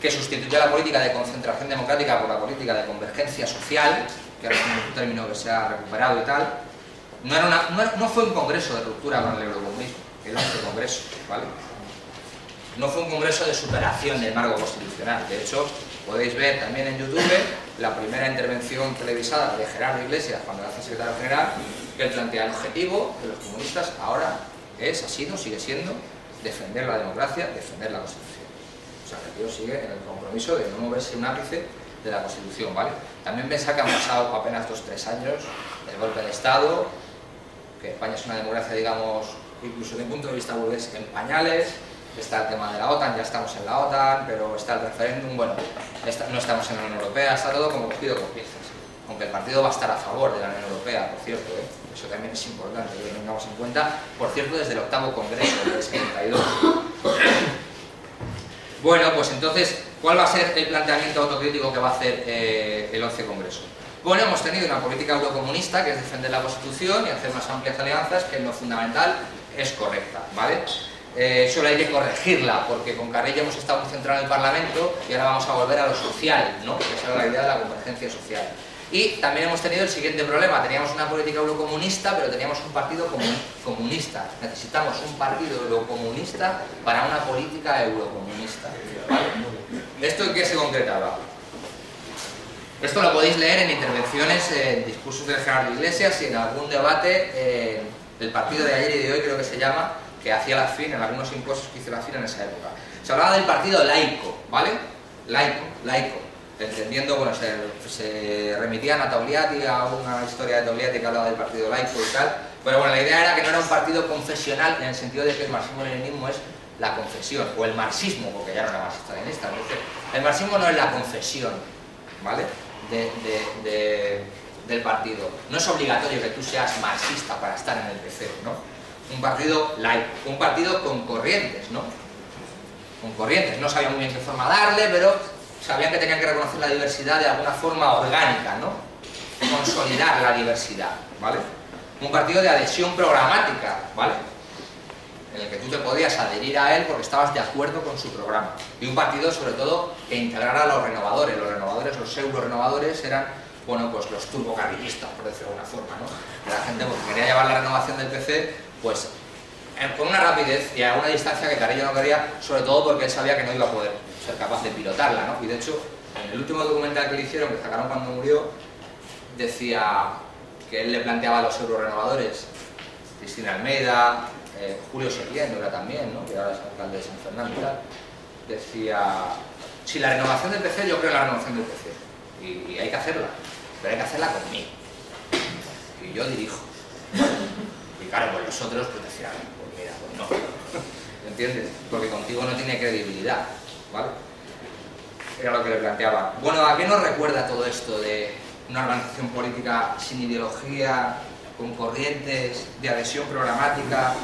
Que sustituyó la política de concentración democrática por la política de convergencia social, que ahora es un término que se ha recuperado y tal, no fue un congreso de ruptura con el eurocomunismo, el 11 Congreso, ¿vale? No fue un congreso de superación del marco constitucional. De hecho, podéis ver también en YouTube la primera intervención televisada de Gerardo Iglesias cuando era secretario general, que él plantea el objetivo de los comunistas ahora sigue siendo defender la democracia, defender la Constitución. O sea, que el tío sigue en el compromiso de no moverse un ápice de la Constitución, ¿vale? También pensad que han pasado apenas 2 o 3 años del golpe de Estado, que España es una democracia, digamos, incluso desde el punto de vista burgués, en pañales. Está el tema de la OTAN, ya estamos en la OTAN, pero está el referéndum, bueno, no estamos en la Unión Europea, está todo como cogido con piezas. Aunque el partido va a estar a favor de la Unión Europea, por cierto, eso también es importante que lo tengamos en cuenta, por cierto, desde el 8º Congreso del 72. Bueno, pues entonces, ¿cuál va a ser el planteamiento autocrítico que va a hacer el 11 Congreso? Bueno, hemos tenido una política eurocomunista, que es defender la Constitución y hacer unas amplias alianzas, que en lo fundamental es correcta, ¿vale? Solo hay que corregirla, porque con Carrillo hemos estado muy centrados en el Parlamento y ahora vamos a volver a lo social, ¿no? Esa era la idea de la convergencia social. Y también hemos tenido el siguiente problema: teníamos una política eurocomunista, pero teníamos un partido comunista. Necesitamos un partido eurocomunista para una política eurocomunista, ¿vale? ¿Esto en qué se concretaba? Esto lo podéis leer en intervenciones, en discursos de Gerardo Iglesias y en algún debate del partido de ayer y de hoy, creo que se llama, que hacía la FIN, en algunos impuestos que hizo la FIN en esa época. Se hablaba del partido laico, ¿vale? Laico. Entendiendo, bueno, se remitían a Togliatti, a una historia de Togliatti que hablaba del partido laico y tal, pero bueno, la idea era que no era un partido confesional en el sentido de que el marxismo-leninismo es la confesión, o el marxismo, porque ya no era marxista-leninista. El marxismo no es la confesión, ¿vale? Del partido. No es obligatorio que tú seas marxista para estar en el PC, ¿no? Un partido laico, un partido con corrientes, ¿no? Con corrientes. No sabían muy bien qué forma darle, pero sabían que tenían que reconocer la diversidad de alguna forma orgánica, ¿no? Consolidar la diversidad, ¿vale? Un partido de adhesión programática, ¿vale? En el que tú te podías adherir a él porque estabas de acuerdo con su programa. Y un partido, sobre todo, que integrara a los renovadores. Los pseudo-renovadores eran, bueno, pues los turbocarrillistas, por decirlo de alguna forma, ¿no? La gente que quería llevar la renovación del PC, pues con una rapidez y a una distancia que Carrillo no quería, sobre todo porque él sabía que no iba a poder ser capaz de pilotarla, ¿no? Y de hecho, en el último documental que le hicieron, que sacaron cuando murió, decía que él le planteaba a los eurorenovadores, Cristina Almeida, Julio Setién era también, ¿no? Que ahora es alcalde de San Fernando y tal, decía, si la renovación del PC, yo creo en la renovación del PC, y hay que hacerla, pero hay que hacerla conmigo, y yo dirijo. Y claro, pues los otros pues decían, pues mira, pues no, ¿entiendes? Porque contigo no tiene credibilidad, ¿vale? Era lo que le planteaba. Bueno, ¿a qué nos recuerda todo esto de una organización política sin ideología, con corrientes de adhesión programática,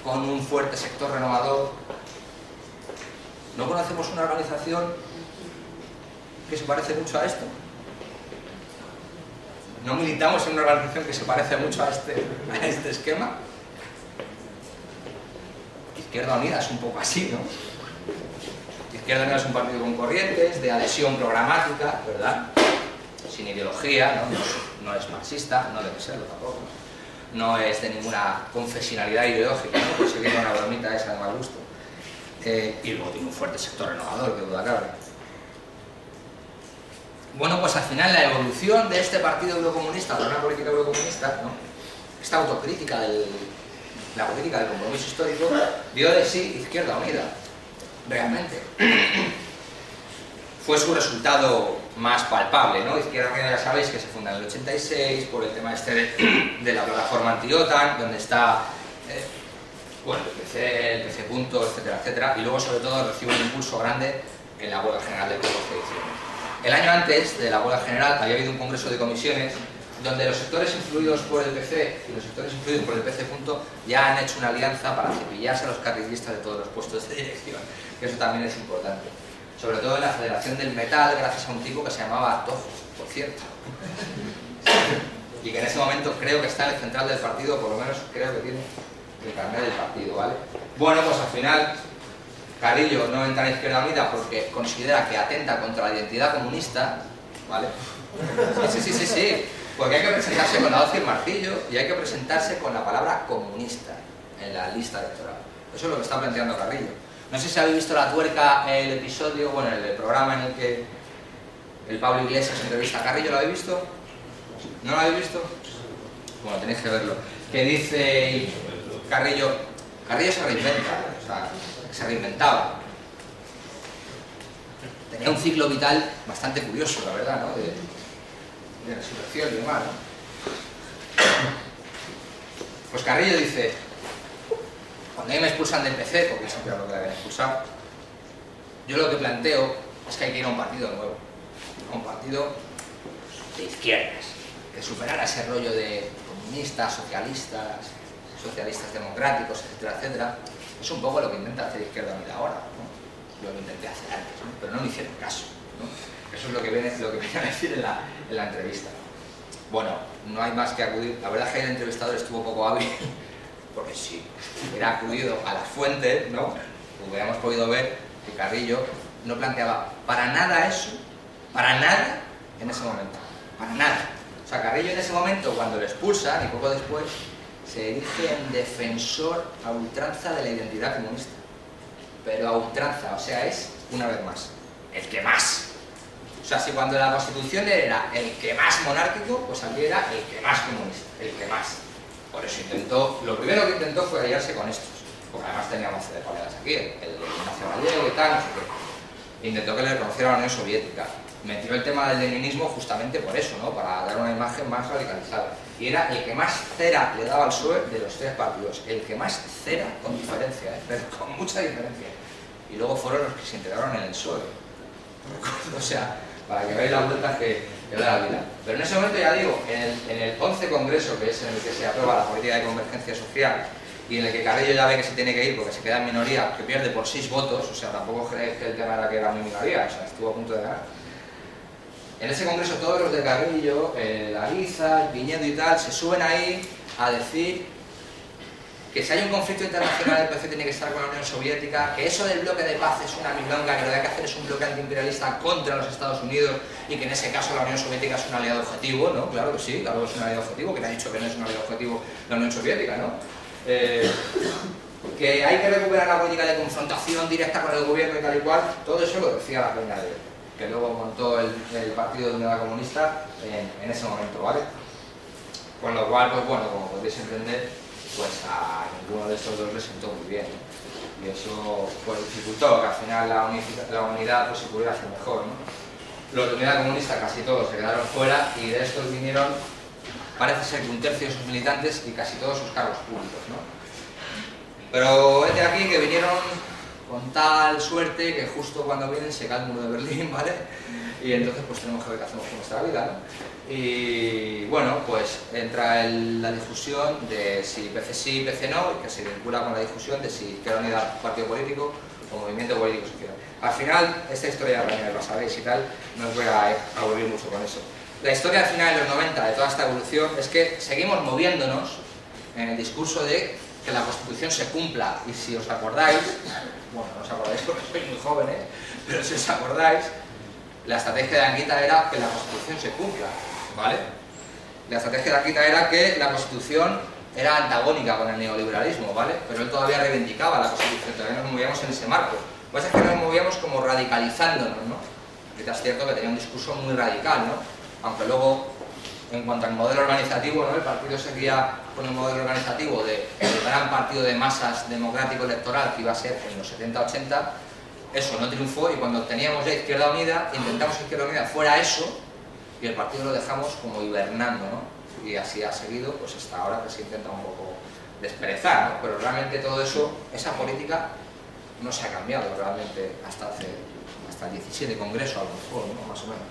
con un fuerte sector renovador? ¿No conocemos una organización que se parece mucho a esto? ¿No militamos en una organización que se parece mucho a este esquema? Izquierda Unida es un poco así, ¿no? Izquierda Unida es un partido con corrientes, de adhesión programática, ¿verdad? Sin ideología, ¿no? No es marxista, no debe serlo tampoco. No es de ninguna confesionalidad ideológica, ¿no? Pues se viene una bromita esa de mal gusto. Y luego tiene un fuerte sector renovador, que duda cabe. Bueno, pues al final la evolución de este partido eurocomunista, de una política eurocomunista, ¿no? Esta autocrítica de la política del compromiso histórico, dio de sí Izquierda Unida. realmente. Fue su resultado más palpable, ¿no? Izquierda Unida ya sabéis que se funda en el 86 por el tema este de la plataforma anti-OTAN, donde está bueno, el PC punto, etcétera, etcétera, y luego sobre todo recibe un impulso grande en la huelga general del 14 de diciembre. El año antes de la huelga general había habido un congreso de comisiones donde los sectores influidos por el PC y los sectores influidos por el PC punto ya han hecho una alianza para cepillarse a los carrillistas de todos los puestos de dirección, que eso también es importante. Sobre todo en la Federación del Metal, gracias a un tipo que se llamaba Tojo, por cierto. Y que en ese momento creo que está en el central del partido, por lo menos creo que tiene el carnet del partido, ¿vale? Bueno, pues al final Carrillo no entra en Izquierda Unida porque considera que atenta contra la identidad comunista, ¿vale? Sí, porque hay que presentarse con la hoz y el martillo y hay que presentarse con la palabra comunista en la lista electoral. Eso es lo que está planteando Carrillo. No sé si habéis visto La Tuerca, el episodio, bueno, el programa en el que el Pablo Iglesias entrevista a Carrillo, ¿lo habéis visto? ¿No lo habéis visto? Bueno, tenéis que verlo. Que dice Carrillo se reinventa, o sea, se reinventaba. Tenía un ciclo vital bastante curioso, la verdad, ¿no? De resurrección y demás, ¿no? Pues Carrillo dice, cuando a mí me expulsan del PC, porque siempre hablo que deben expulsar, yo lo que planteo es que hay que ir a un partido nuevo, a un partido de izquierdas, que superara ese rollo de comunistas, socialistas democráticos, etcétera, etcétera. Es un poco lo que intenta hacer Izquierda Unida ahora, ¿no? Lo que intenté hacer antes, ¿no? Pero no me hicieron caso, ¿no? Eso es lo que viene a decir en la entrevista. Bueno, no hay más que acudir. La verdad es que el entrevistador estuvo poco hábil, porque si hubiera acudido a las fuentes, ¿no? Hubiéramos podido ver que Carrillo no planteaba para nada eso, para nada en ese momento, para nada. O sea, Carrillo en ese momento, cuando lo expulsan y poco después, se erige en defensor a ultranza de la identidad comunista. Pero a ultranza, o sea, es, una vez más, el que más. O sea, si cuando la Constitución era el que más monárquico, pues aquí era el que más comunista, el que más. Por eso intentó, lo primero que intentó fue aliarse con estos, porque además teníamos de colegas aquí, el Ignacio Gallego y tal, no sé qué. Intentó que le reconociera la Unión Soviética. Metió el tema del leninismo justamente por eso, ¿no? Para dar una imagen más radicalizada. Y era el que más cera le daba al PSOE de los tres partidos. El que más cera, con diferencia, pero con mucha diferencia. Y luego fueron los que se integraron en el PSOE. O sea, para que veáis la vuelta que da la vida. Pero en ese momento, ya digo, en el 11 Congreso, que es en el que se aprueba la política de convergencia social, y en el que Carrillo ya ve que se tiene que ir porque se queda en minoría, que pierde por 6 votos, o sea, tampoco creéis que el tema era que era muy minoría, o sea, estuvo a punto de ganar. En ese congreso todos los de Carrillo, Ariza, Piñedo y tal, se suben ahí a decir que si hay un conflicto internacional el PC tiene que estar con la Unión Soviética, que eso del bloque de paz es una milonga, que lo que hay que hacer es un bloque antiimperialista contra los Estados Unidos y que en ese caso la Unión Soviética es un aliado objetivo, ¿no? Claro que sí, claro que es un aliado objetivo, que te ha dicho que no es un aliado objetivo la Unión Soviética, ¿no? Que hay que recuperar la política de confrontación directa con el gobierno y tal y cual, todo eso lo decía la peña de que luego montó el Partido de Unidad Comunista en ese momento, ¿vale? Con lo cual, pues bueno, como podéis entender, pues a ninguno de estos dos les sentó muy bien, ¿no? Y eso pues dificultó que al final la unidad pues, se pudiera hacer mejor, ¿no? Los de Unidad Comunista casi todos se quedaron fuera y de estos vinieron, parece ser que un tercio de sus militantes y casi todos sus cargos públicos, ¿no? Pero es de aquí que vinieron con tal suerte que justo cuando vienen se cae el muro de Berlín, ¿vale? Y entonces pues tenemos que ver qué hacemos con nuestra vida, ¿no? Y bueno, pues entra la discusión de si PC sí, PC no, y que se vincula con la discusión de si Izquierda Unida partido político o movimiento político social. Al final, esta historia ya la sabéis y tal, no os voy a aburrir mucho con eso. La historia al final de los 90 de toda esta evolución es que seguimos moviéndonos en el discurso de que la Constitución se cumpla, y si os acordáis, bueno, no os acordáis porque sois muy jóvenes, pero si os acordáis, la estrategia de Anguita era que la Constitución se cumpla, ¿vale? La estrategia de Anguita era que la Constitución era antagónica con el neoliberalismo, ¿vale? Pero él todavía reivindicaba la Constitución, todavía nos movíamos en ese marco. Lo que pasa es que nos movíamos como radicalizándonos, ¿no? Ahorita es cierto que tenía un discurso muy radical, ¿no? Aunque luego, en cuanto al modelo organizativo, ¿no? El partido seguía con el modelo organizativo del gran partido de masas democrático electoral que iba a ser en los 70-80, eso no triunfó y cuando teníamos ya Izquierda Unida, intentamos que Izquierda Unida fuera eso y el partido lo dejamos como hibernando, ¿no? Y así ha seguido pues hasta ahora que se intenta un poco desperezar, ¿no? Pero realmente todo eso, esa política no se ha cambiado realmente hasta el 17 Congreso a lo mejor, ¿no? Más o menos.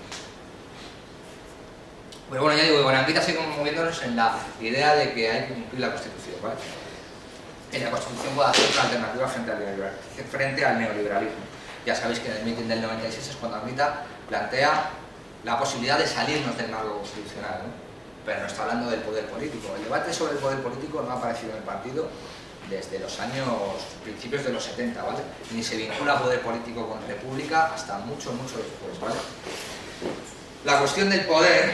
Pero bueno, ya digo, que Bonanquita sigue moviéndonos en la idea de que hay que cumplir la Constitución, ¿vale? Que la Constitución pueda ser una alternativa frente al neoliberalismo. Ya sabéis que en el mitin del 96 es cuando Anguita plantea la posibilidad de salirnos del marco constitucional, ¿no? Pero no está hablando del poder político. El debate sobre el poder político no ha aparecido en el partido desde los principios de los 70, ¿vale? Ni se vincula poder político con república hasta mucho, mucho después, ¿vale? La cuestión del poder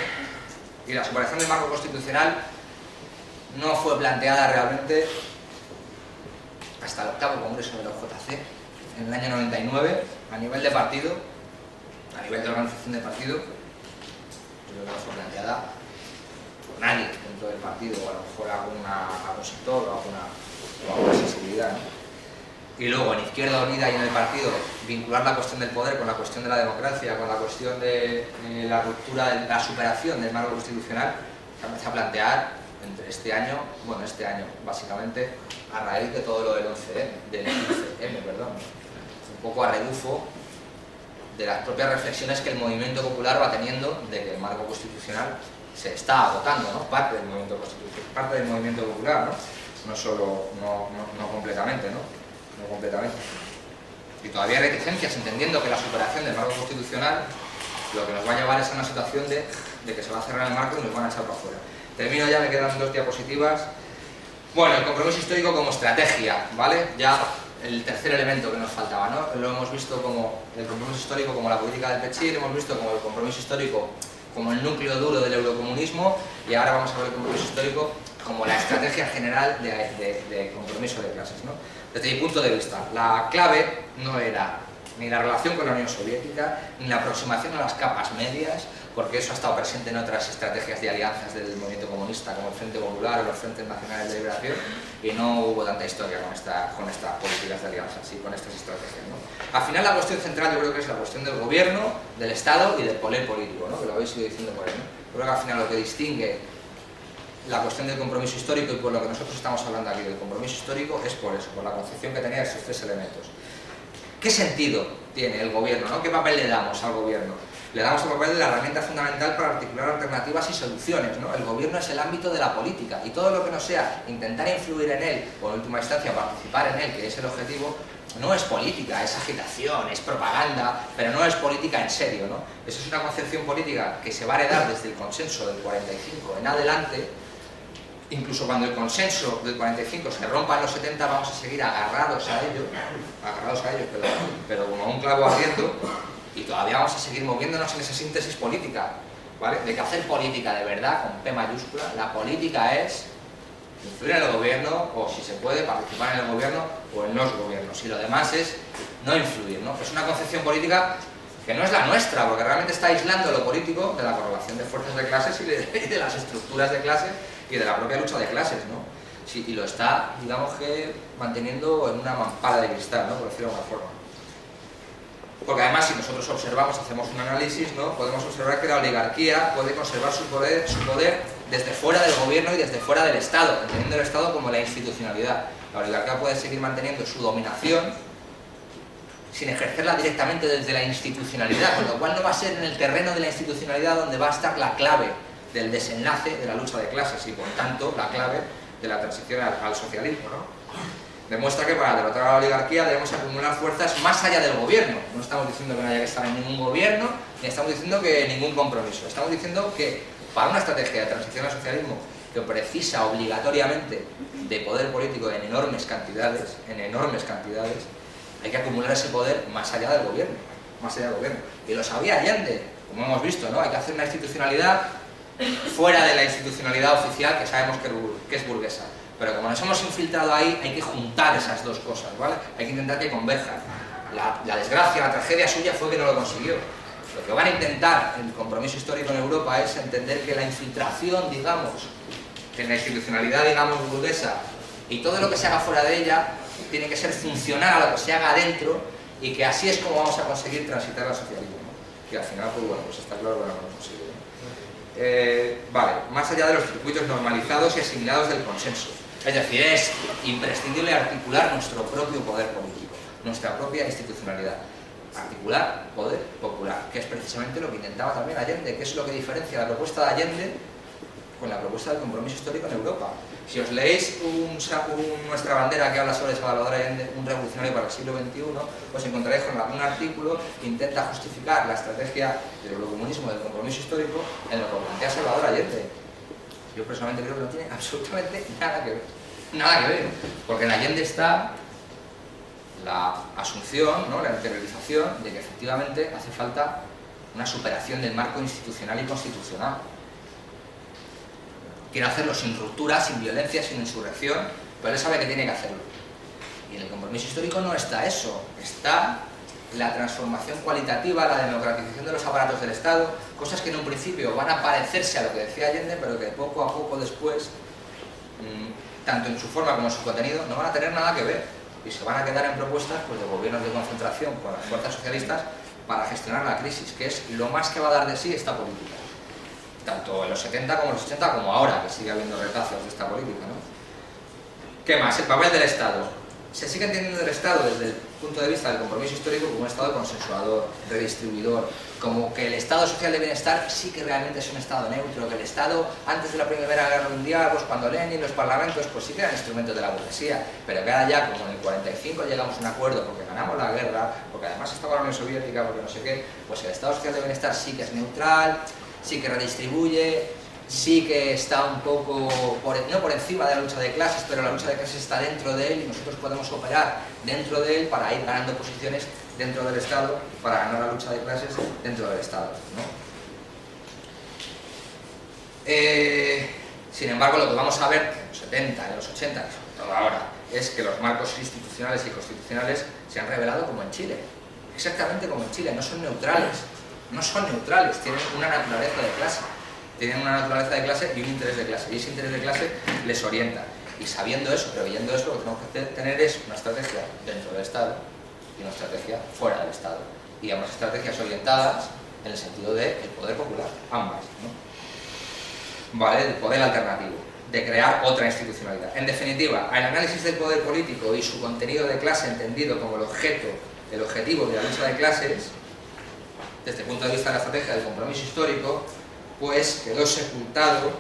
y la superación del marco constitucional no fue planteada realmente hasta el 8º Congreso de la OJC, en el año 99, a nivel de partido, a nivel de organización de partido, creo que no fue planteada por nadie dentro del partido, o a lo mejor algún sector o alguna sensibilidad, ¿no? Y luego en Izquierda Unida y en el partido vincular la cuestión del poder con la cuestión de la democracia, con la cuestión de la ruptura, de la superación del marco constitucional, se empieza a plantear entre este año básicamente a raíz de todo lo del 15M, perdón, un poco a rebufo de las propias reflexiones que el movimiento popular va teniendo de que el marco constitucional se está agotando, ¿no? Parte del movimiento popular, ¿no? No solo, no completamente, ¿no? No completamente. Y todavía hay reticencias, entendiendo que la superación del marco constitucional lo que nos va a llevar es a una situación de que se va a cerrar el marco y nos van a echar para afuera. Termino ya, me quedan 2 diapositivas. Bueno, el compromiso histórico como estrategia, ¿vale? Ya el tercer elemento que nos faltaba, ¿no? Lo hemos visto como el compromiso histórico como la política del Pechir, hemos visto como el compromiso histórico como el núcleo duro del eurocomunismo y ahora vamos a ver el compromiso histórico como la estrategia general de compromiso de clases, ¿no? Desde mi punto de vista, la clave no era ni la relación con la Unión Soviética, ni la aproximación a las capas medias, porque eso ha estado presente en otras estrategias de alianzas del movimiento comunista, como el Frente Popular o los Frentes Nacionales de Liberación, y no hubo tanta historia con estas políticas de alianzas y con estas estrategias, ¿no? Al final la cuestión central yo creo que es la cuestión del gobierno, del Estado y del poder político, ¿no? Que lo habéis ido diciendo por ahí, ¿no? Creo que al final lo que distingue la cuestión del compromiso histórico y por lo que nosotros estamos hablando aquí del compromiso histórico es por eso, por la concepción que tenía de esos 3 elementos. ¿Qué sentido tiene el gobierno, ¿no? ¿Qué papel le damos al gobierno? Le damos el papel de la herramienta fundamental para articular alternativas y soluciones, ¿no? El gobierno es el ámbito de la política y todo lo que no sea intentar influir en él o en última instancia participar en él, que es el objetivo, no es política, es agitación, es propaganda, pero no es política en serio, ¿no? Eso es una concepción política que se va a heredar desde el consenso del 45 en adelante. Incluso cuando el consenso del 45 se rompa en los 70 vamos a seguir agarrados a ellos, pero como un clavo ardiendo, y todavía vamos a seguir moviéndonos en esa síntesis política, ¿vale? De que hacer política de verdad, con P mayúscula, la política es influir en el gobierno, o si se puede, participar en el gobierno o en los gobiernos, y lo demás es no influir, ¿no? Es una concepción política que no es la nuestra, porque realmente está aislando lo político de la correlación de fuerzas de clases y de las estructuras de clases y de la propia lucha de clases, ¿no? Sí, y lo está, digamos que, manteniendo en una mampara de cristal, ¿no? Por decirlo de alguna forma. Porque además, si nosotros observamos, hacemos un análisis, ¿no? Podemos observar que la oligarquía puede conservar su poder desde fuera del gobierno y desde fuera del Estado, entendiendo el Estado como la institucionalidad. La oligarquía puede seguir manteniendo su dominación sin ejercerla directamente desde la institucionalidad, con lo cual no va a ser en el terreno de la institucionalidad donde va a estar la clave del desenlace de la lucha de clases y por tanto la clave de la transición al socialismo, ¿no? Demuestra que para derrotar a la oligarquía debemos acumular fuerzas más allá del gobierno. No estamos diciendo que no haya que estar en ningún gobierno, ni estamos diciendo que ningún compromiso. Estamos diciendo que para una estrategia de transición al socialismo que precisa obligatoriamente de poder político en enormes cantidades, hay que acumular ese poder más allá del gobierno, Y lo sabía Allende, como hemos visto, ¿no? Hay que hacer una institucionalidad fuera de la institucionalidad oficial que sabemos que es burguesa. Pero como nos hemos infiltrado ahí, hay que juntar esas dos cosas, ¿vale? Hay que intentar que converjan. La desgracia, la tragedia suya fue que no lo consiguió. Lo que van a intentar el compromiso histórico en Europa es entender que la infiltración, digamos, que en la institucionalidad, digamos, burguesa, y todo lo que se haga fuera de ella, tiene que ser funcional a lo que se haga adentro, y que así es como vamos a conseguir transitar al socialismo, ¿no? Que al final, pues bueno, pues está claro que no lo hemos conseguido, ¿no? Vale, más allá de los circuitos normalizados y asimilados del consenso. Es decir, es imprescindible articular nuestro propio poder político, nuestra propia institucionalidad. Articular poder popular, que es precisamente lo que intentaba también Allende, que es lo que diferencia la propuesta de Allende con la propuesta del compromiso histórico en Europa. Si os leéis nuestra bandera que habla sobre Salvador Allende, un revolucionario para el siglo XXI, os encontraréis con un artículo que intenta justificar la estrategia del eurocomunismo, del compromiso histórico, en lo que plantea Salvador Allende. Yo personalmente creo que no tiene absolutamente nada que ver. Nada que ver, porque en Allende está la asunción, ¿no?, la interiorización de que efectivamente hace falta una superación del marco institucional y constitucional. Quiere hacerlo sin ruptura, sin violencia, sin insurrección, pero él sabe que tiene que hacerlo. Y en el compromiso histórico no está eso, está la transformación cualitativa, la democratización de los aparatos del Estado, cosas que en un principio van a parecerse a lo que decía Allende, pero que poco a poco después, tanto en su forma como en su contenido, no van a tener nada que ver y se van a quedar en propuestas, pues, de gobiernos de concentración con las fuerzas socialistas para gestionar la crisis, que es lo más que va a dar de sí esta política. Tanto en los 70 como en los 80 como ahora, que sigue habiendo retazos de esta política, ¿no? ¿Qué más? El papel del Estado. Se sigue entendiendo el Estado desde el punto de vista del compromiso histórico como un Estado consensuador, redistribuidor, como que el Estado social de bienestar sí que realmente es un Estado neutro, que el Estado antes de la Primera Guerra Mundial, pues cuando Lenin, los parlamentos, pues sí que eran instrumentos de la burguesía, pero que ahora ya, como en el 45 llegamos a un acuerdo porque ganamos la guerra, porque además estaba la Unión Soviética, porque no sé qué, pues el Estado social de bienestar sí que es neutral, sí que redistribuye, sí que está un poco, no por encima de la lucha de clases, pero la lucha de clases está dentro de él y nosotros podemos operar dentro de él para ir ganando posiciones dentro del Estado, para ganar la lucha de clases dentro del Estado, ¿no? Sin embargo, lo que vamos a ver en los 70, en los 80, y sobre todo ahora, es que los marcos institucionales y constitucionales se han revelado como en Chile, exactamente como en Chile, no son neutrales, tienen una naturaleza de clase. Tienen una naturaleza de clase y un interés de clase, y ese interés de clase les orienta. Y sabiendo eso, preveyendo eso, lo que tenemos que tener es una estrategia dentro del Estado y una estrategia fuera del Estado. Y ambas estrategias orientadas en el sentido del poder popular, ambas, ¿no? Vale, el poder alternativo, de crear otra institucionalidad. En definitiva, el análisis del poder político y su contenido de clase entendido como el objetivo de la lucha de clases, desde el punto de vista de la estrategia del compromiso histórico, pues quedó sepultado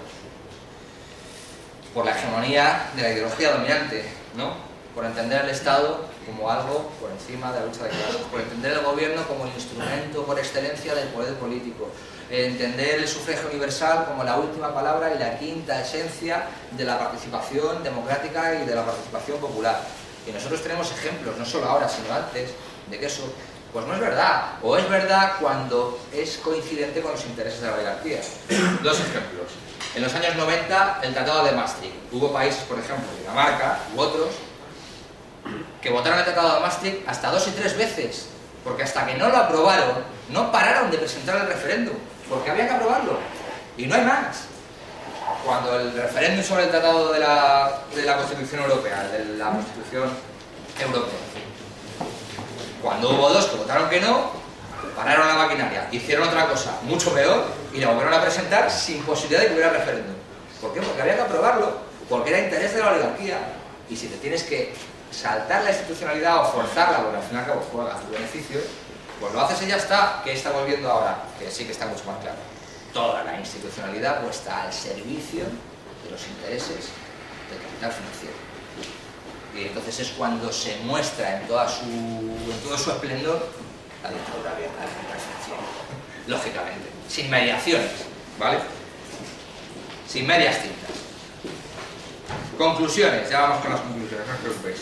por la hegemonía de la ideología dominante, ¿no? Por entender el Estado como algo por encima de la lucha de clases, por entender el gobierno como el instrumento por excelencia del poder político, entender el sufragio universal como la última palabra y la quinta esencia de la participación democrática y de la participación popular. Y nosotros tenemos ejemplos, no solo ahora, sino antes, de que eso pues no es verdad, o es verdad cuando es coincidente con los intereses de la oligarquía. Dos ejemplos. En los años 90, el Tratado de Maastricht. Hubo países, por ejemplo, Dinamarca u otros, que votaron el Tratado de Maastricht hasta 2 y 3 veces, porque hasta que no lo aprobaron, no pararon de presentar el referéndum, porque había que aprobarlo, y no hay más. Cuando el referéndum sobre el Tratado de la Constitución Europea, de la Constitución Europea, cuando hubo 2 que votaron que no, pararon la maquinaria, hicieron otra cosa mucho peor y la volvieron a presentar sin posibilidad de que hubiera referéndum. ¿Por qué? Porque había que aprobarlo, porque era interés de la oligarquía. Y si te tienes que saltar la institucionalidad o forzarla, porque al fin y al cabo juega a tu beneficio, pues lo haces y ya está. ¿Qué está volviendo ahora? Que sí que está mucho más claro. Toda la institucionalidad puesta al servicio de los intereses del capital financiero. Y entonces es cuando se muestra en todo su esplendor la dictadura abierta del capital financiero, lógicamente, sin mediaciones, ¿vale? Sin medias tintas. Conclusiones, ya vamos con las conclusiones, no os preocupéis.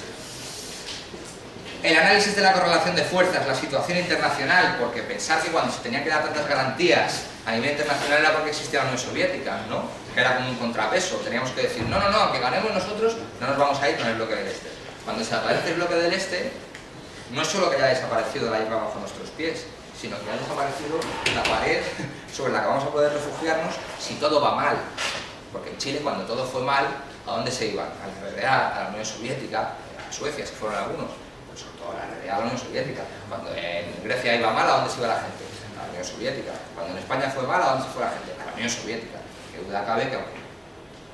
El análisis de la correlación de fuerzas, la situación internacional, porque pensar que cuando se tenían que dar tantas garantías a nivel internacional era porque existía la Unión Soviética, ¿no? Que era como un contrapeso, teníamos que decir, no, aunque ganemos nosotros, no nos vamos a ir con el bloque del Este. Cuando desaparece el bloque del Este, no es solo que haya desaparecido la hierba bajo nuestros pies, sino que ha desaparecido la pared sobre la que vamos a poder refugiarnos si todo va mal. Porque en Chile, cuando todo fue mal, ¿a dónde se iban? A la RDA, a la Unión Soviética, a Suecia, si fueron algunos. sobre todo la realidad de la Unión Soviética. Cuando en Grecia iba mal, ¿a dónde se iba la gente? A la Unión Soviética. Cuando en España fue mal, ¿a dónde se fue la gente? A la Unión Soviética. Que duda cabe que aunque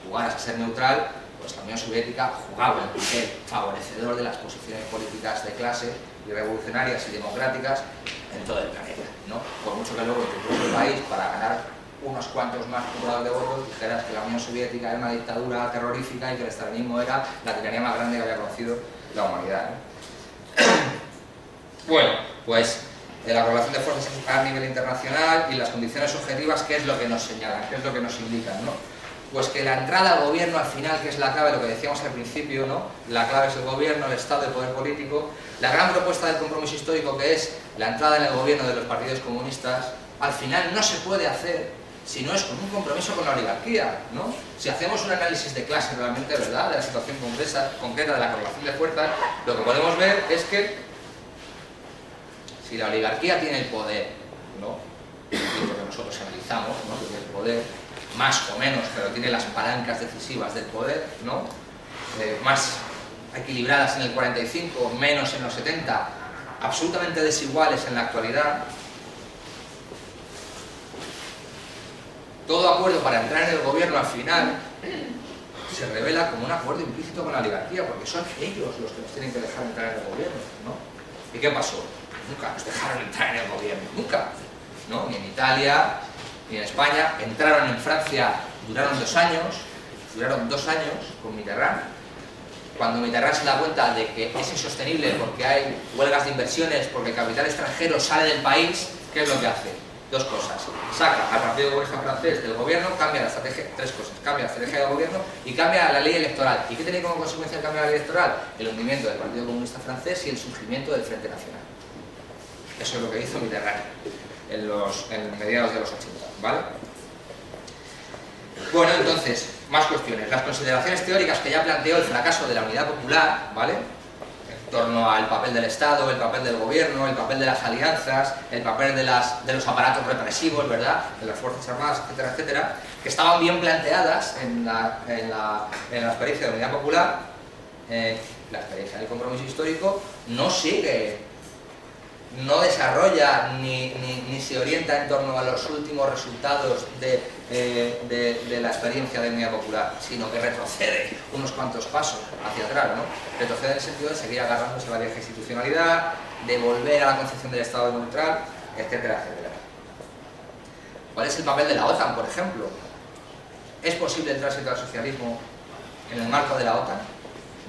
jugaras a ser neutral, pues la Unión Soviética jugaba el papel favorecedor de las posiciones políticas de clase y revolucionarias y democráticas en todo el planeta, ¿no? Por mucho que luego en tu propio país, para ganar unos cuantos más puntos de votos, dijeras que la Unión Soviética era una dictadura terrorífica y que el estalinismo era la tiranía más grande que había conocido la humanidad, ¿no? Bueno, pues la correlación de fuerzas a nivel internacional y las condiciones objetivas, ¿qué es lo que nos señalan? ¿Qué es lo que nos indican, ¿no? Pues que la entrada al gobierno al final, que es la clave, lo que decíamos al principio, ¿no? La clave es el gobierno, el Estado, el poder político. La gran propuesta del compromiso histórico, que es la entrada en el gobierno de los partidos comunistas, al final no se puede hacer si no es con un compromiso con la oligarquía, ¿no? Si hacemos un análisis de clase realmente, ¿verdad?, de la situación concreta de la correlación de fuerzas, lo que podemos ver es que si la oligarquía tiene el poder, ¿no?, y lo que nosotros analizamos, ¿no?, que tiene el poder, más o menos, pero tiene las palancas decisivas del poder, ¿no?, más equilibradas en el 45, menos en los 70, absolutamente desiguales en la actualidad. Todo acuerdo para entrar en el gobierno al final se revela como un acuerdo implícito con la oligarquía, porque son ellos los que nos tienen que dejar entrar en el gobierno, ¿no? ¿Y qué pasó? Nunca nos dejaron entrar en el gobierno, nunca, ¿no? Ni en Italia, ni en España. Entraron en Francia, duraron 2 años con Mitterrand. Cuando Mitterrand se da cuenta de que es insostenible porque hay huelgas de inversiones, porque el capital extranjero sale del país, ¿qué es lo que hace? 2 cosas. Saca al Partido Comunista Francés del gobierno, cambia la estrategia, 3 cosas. Cambia la estrategia del gobierno y cambia la ley electoral. ¿Y qué tiene como consecuencia el cambio de la ley electoral? El hundimiento del Partido Comunista Francés y el surgimiento del Frente Nacional. Eso es lo que hizo Mitterrand en mediados de los 80, ¿vale? Bueno, entonces, más cuestiones. Las consideraciones teóricas que ya planteó el fracaso de la unidad popular, ¿vale?, en torno al papel del Estado, el papel del gobierno, el papel de las alianzas, el papel de los aparatos represivos, ¿verdad?, de las Fuerzas Armadas, etcétera, etcétera, que estaban bien planteadas en la experiencia de la unidad popular. La experiencia del compromiso histórico no sigue, no desarrolla ni se orienta en torno a los últimos resultados de la experiencia de la unidad popular, sino que retrocede unos cuantos pasos hacia atrás, ¿no? Retrocede en el sentido de seguir agarrándose a la vieja institucionalidad, de volver a la concepción del Estado neutral, etcétera, etcétera. ¿Cuál es el papel de la OTAN, por ejemplo? ¿Es posible el tránsito al socialismo en el marco de la OTAN?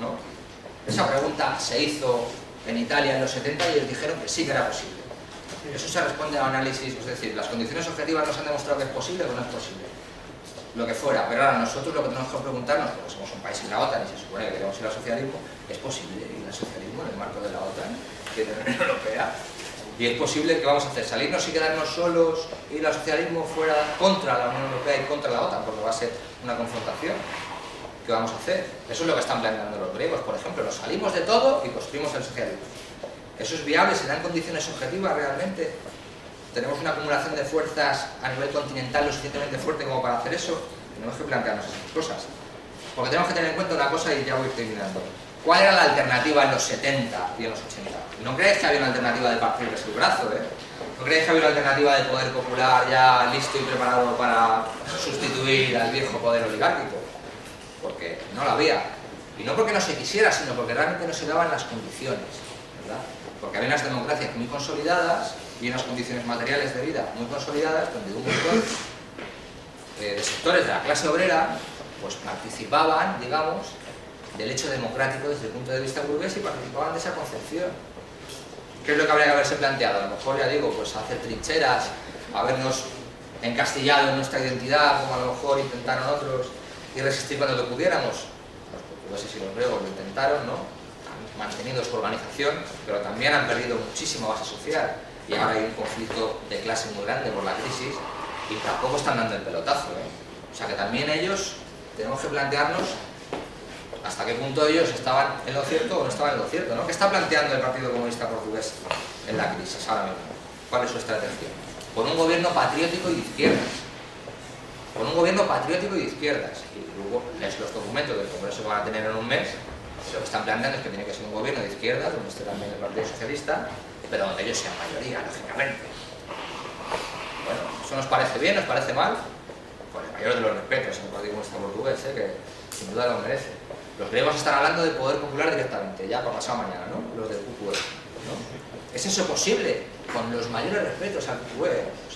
¿No? Esa pregunta se hizo en Italia en los 70 y ellos dijeron que sí que era posible. Eso se responde a análisis, es decir, las condiciones objetivas nos han demostrado que es posible o no es posible. Lo que fuera, pero ahora nosotros lo que tenemos que preguntarnos, porque somos un país en la OTAN y se supone que queremos ir al socialismo, ¿es posible ir al socialismo en el marco de la OTAN, que de la Unión Europea? Y es posible que vamos a hacer salirnos y quedarnos solos y ir al socialismo fuera contra la Unión Europea y contra la OTAN, porque va a ser una confrontación. ¿Qué vamos a hacer? Eso es lo que están planteando los griegos, por ejemplo. Nos salimos de todo y construimos el socialismo. ¿Eso es viable? ¿Se dan condiciones objetivas realmente? ¿Tenemos una acumulación de fuerzas a nivel continental lo suficientemente fuerte como para hacer eso? Tenemos que plantearnos esas cosas. Porque tenemos que tener en cuenta una cosa y ya voy terminando. ¿Cuál era la alternativa en los 70 y en los 80? ¿No creéis que había una alternativa de partirles el brazo, ¿No creéis que había una alternativa de poder popular ya listo y preparado para sustituir al viejo poder oligárquico? Porque no la había. Y no porque no se quisiera, sino porque realmente no se daban las condiciones, ¿verdad? Porque había unas democracias muy consolidadas y unas condiciones materiales de vida muy consolidadas, donde un montón de sectores de la clase obrera pues participaban, digamos, del hecho democrático desde el punto de vista burgués y participaban de esa concepción. ¿Qué es lo que habría que haberse planteado? A lo mejor, ya digo, pues hacer trincheras, habernos encastillado en nuestra identidad, como a lo mejor intentaron otros, y resistir cuando lo pudiéramos. Los portugueses y los griegos lo intentaron, ¿no? Han mantenido su organización, pero también han perdido muchísima base social. Y ahora hay un conflicto de clase muy grande por la crisis y tampoco están dando el pelotazo, O sea que también ellos tenemos que plantearnos hasta qué punto ellos estaban en lo cierto o no estaban en lo cierto, ¿no? ¿Qué está planteando el Partido Comunista Portugués en la crisis ahora mismo? ¿Cuál es su estrategia? Con un gobierno patriótico y de izquierdas. Con un gobierno patriótico y de izquierdas. Y luego lees los documentos del Congreso que van a tener en un mes Lo que están planteando es que tiene que ser un gobierno de izquierda, donde esté también el Partido Socialista, pero donde ellos sean mayoría, lógicamente. Bueno, ¿eso nos parece bien, nos parece mal? Pues el mayor de los respetos en el Partido Comunista Portugués, que sin duda lo merece. Los griegos están hablando de poder popular directamente, ya para pasado mañana, ¿no? Los del PQE, ¿no? ¿Es eso posible? Con los mayores respetos al PQE, o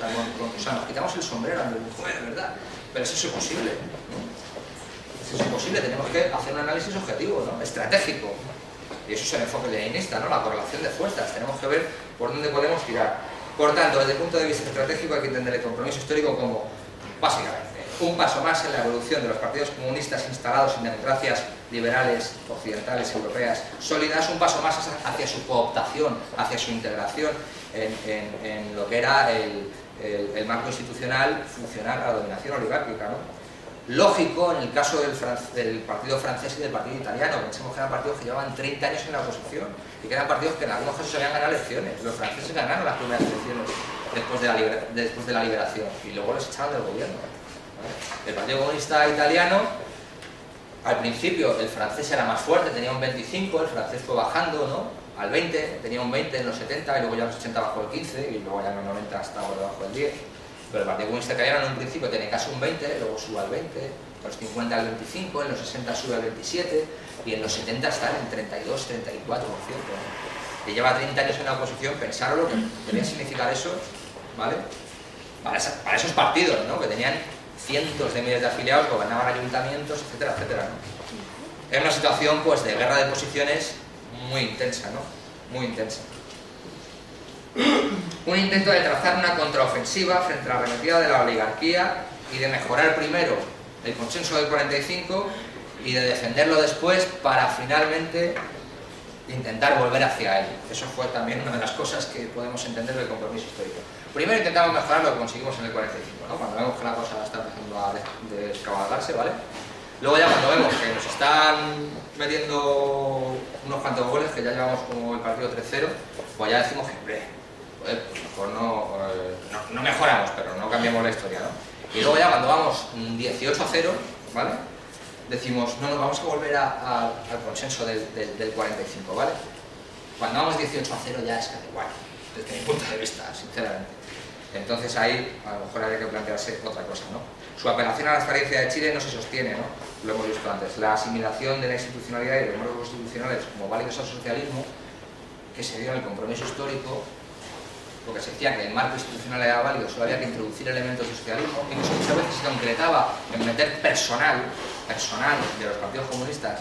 sea, nos quitamos el sombrero al PQE, ¿verdad? Pero ¿es eso posible? ¿No? ¿Es eso posible? Tenemos que hacer un análisis objetivo, ¿no? Estratégico. Y eso es el enfoque leninista, ¿no? La correlación de fuerzas. Tenemos que ver por dónde podemos tirar. Por tanto, desde el punto de vista estratégico hay que entender el compromiso histórico como, básicamente, un paso más en la evolución de los partidos comunistas instalados en democracias liberales, occidentales, europeas, sólidas, un paso más hacia su cooptación, hacia su integración en lo que era el marco institucional funcional a la dominación oligárquica, ¿no? Lógico en el caso del partido francés y del partido italiano. Pensemos que eran partidos que llevaban 30 años en la oposición y que eran partidos que en algunos casos habían ganado elecciones. Los franceses ganaron las primeras elecciones después de la liberación y luego les echaron del gobierno. El Partido Comunista Italiano, al principio el francés era más fuerte, tenía un 25, el francés fue bajando, ¿no? Al 20, tenía un 20 en los 70 y luego ya en los 80 bajó el 15 y luego ya en los 90 estaba por debajo del 10. Pero el Partido Comunista Italiano en un principio tenía casi un 20, luego sube al 20, en los 50 al 25, en los 60 sube al 27 y en los 70 está en 32, 34%. Y lleva 30 años en la oposición, pensaron lo que debía significar eso, ¿vale? Para esos partidos, ¿no? Que tenían cientos de miles de afiliados, gobernaban ayuntamientos, etcétera, etcétera, ¿no? Es una situación, pues, de guerra de posiciones muy intensa, ¿no? Muy intensa. Un intento de trazar una contraofensiva frente a la arremetida de la oligarquía y de mejorar primero el consenso del 45 y de defenderlo después para finalmente intentar volver hacia él. Eso fue también una de las cosas que podemos entender del compromiso histórico. Primero intentamos mejorar lo que conseguimos en el 45, ¿no? Cuando vemos que la cosa está empezando a descabalgarse, ¿vale? Luego ya cuando vemos que nos están metiendo unos cuantos goles, que ya llevamos como el partido 3-0, pues ya decimos que, hombre, pues mejor no mejoramos, pero no cambiamos la historia, ¿no? Y luego ya cuando vamos 18-0, ¿vale? Decimos, no, nos vamos a volver al consenso del 45, ¿vale? Cuando vamos 18-0 ya es casi igual, desde mi punto de vista, sinceramente. Entonces ahí a lo mejor habría que plantearse otra cosa, ¿no? Su apelación a la experiencia de Chile no se sostiene, ¿no? Lo hemos visto antes. La asimilación de la institucionalidad y de los modelos constitucionales como válidos al socialismo, que se dio en el compromiso histórico, porque se decía que el marco institucional era válido, solo había que introducir elementos de socialismo, y eso muchas veces se concretaba en meter personal de los partidos comunistas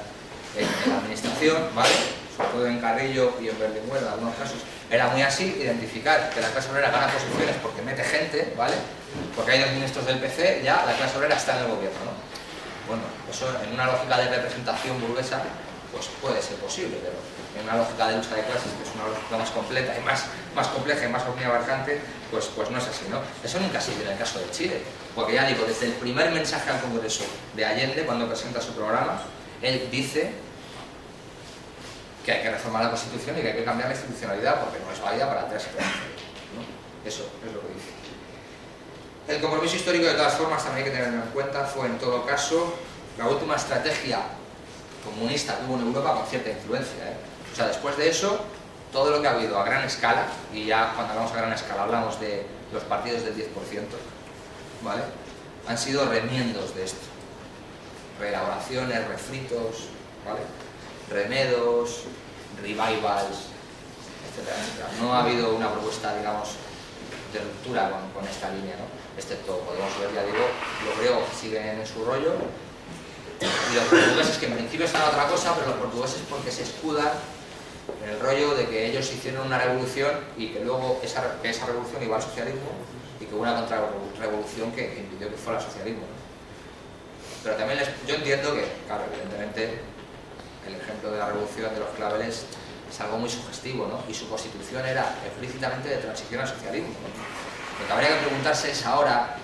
en la administración, ¿vale? Sobre todo en Carrillo y en Berlinguer, en algunos casos, era muy así, identificar que la clase obrera gana posiciones porque mete gente, ¿vale? Porque hay dos ministros del PC, ya la clase obrera está en el gobierno, ¿no? Bueno, eso en una lógica de representación burguesa, pues puede ser posible, pero en una lógica de lucha de clases, que es una lógica más completa y más compleja y más abarcante, pues no es así, ¿no? Eso nunca ha sido en el caso de Chile, porque ya digo, desde el primer mensaje al Congreso de Allende, cuando presenta su programa, él dice que hay que reformar la Constitución y que hay que cambiar la institucionalidad porque no es válida para atrás, ¿no? Eso es lo que dice. El compromiso histórico, de todas formas, también hay que tenerlo en cuenta, fue en todo caso la última estrategia comunista que hubo en Europa con cierta influencia, ¿eh? O sea, después de eso, todo lo que ha habido a gran escala, y ya cuando hablamos a gran escala hablamos de los partidos del 10%, ¿vale? Han sido remiendos de esto. Reelaboraciones, refritos, ¿vale? Remedos, revivals, etcétera, etcétera. No ha habido una propuesta, digamos, de ruptura con esta línea, ¿no? Excepto, podemos ver, ya digo, los griegos siguen en su rollo y los portugueses, que en principio están a otra cosa, pero los portugueses porque se escudan en el rollo de que ellos hicieron una revolución y que luego esa revolución iba al socialismo y que hubo una contrarrevolución que impidió que fuera al socialismo, ¿no? Pero también yo entiendo que, claro, evidentemente el ejemplo de la revolución de los claveles es algo muy sugestivo, ¿no? Y su constitución era explícitamente de transición al socialismo, ¿no? Lo que habría que preguntarse es ahora,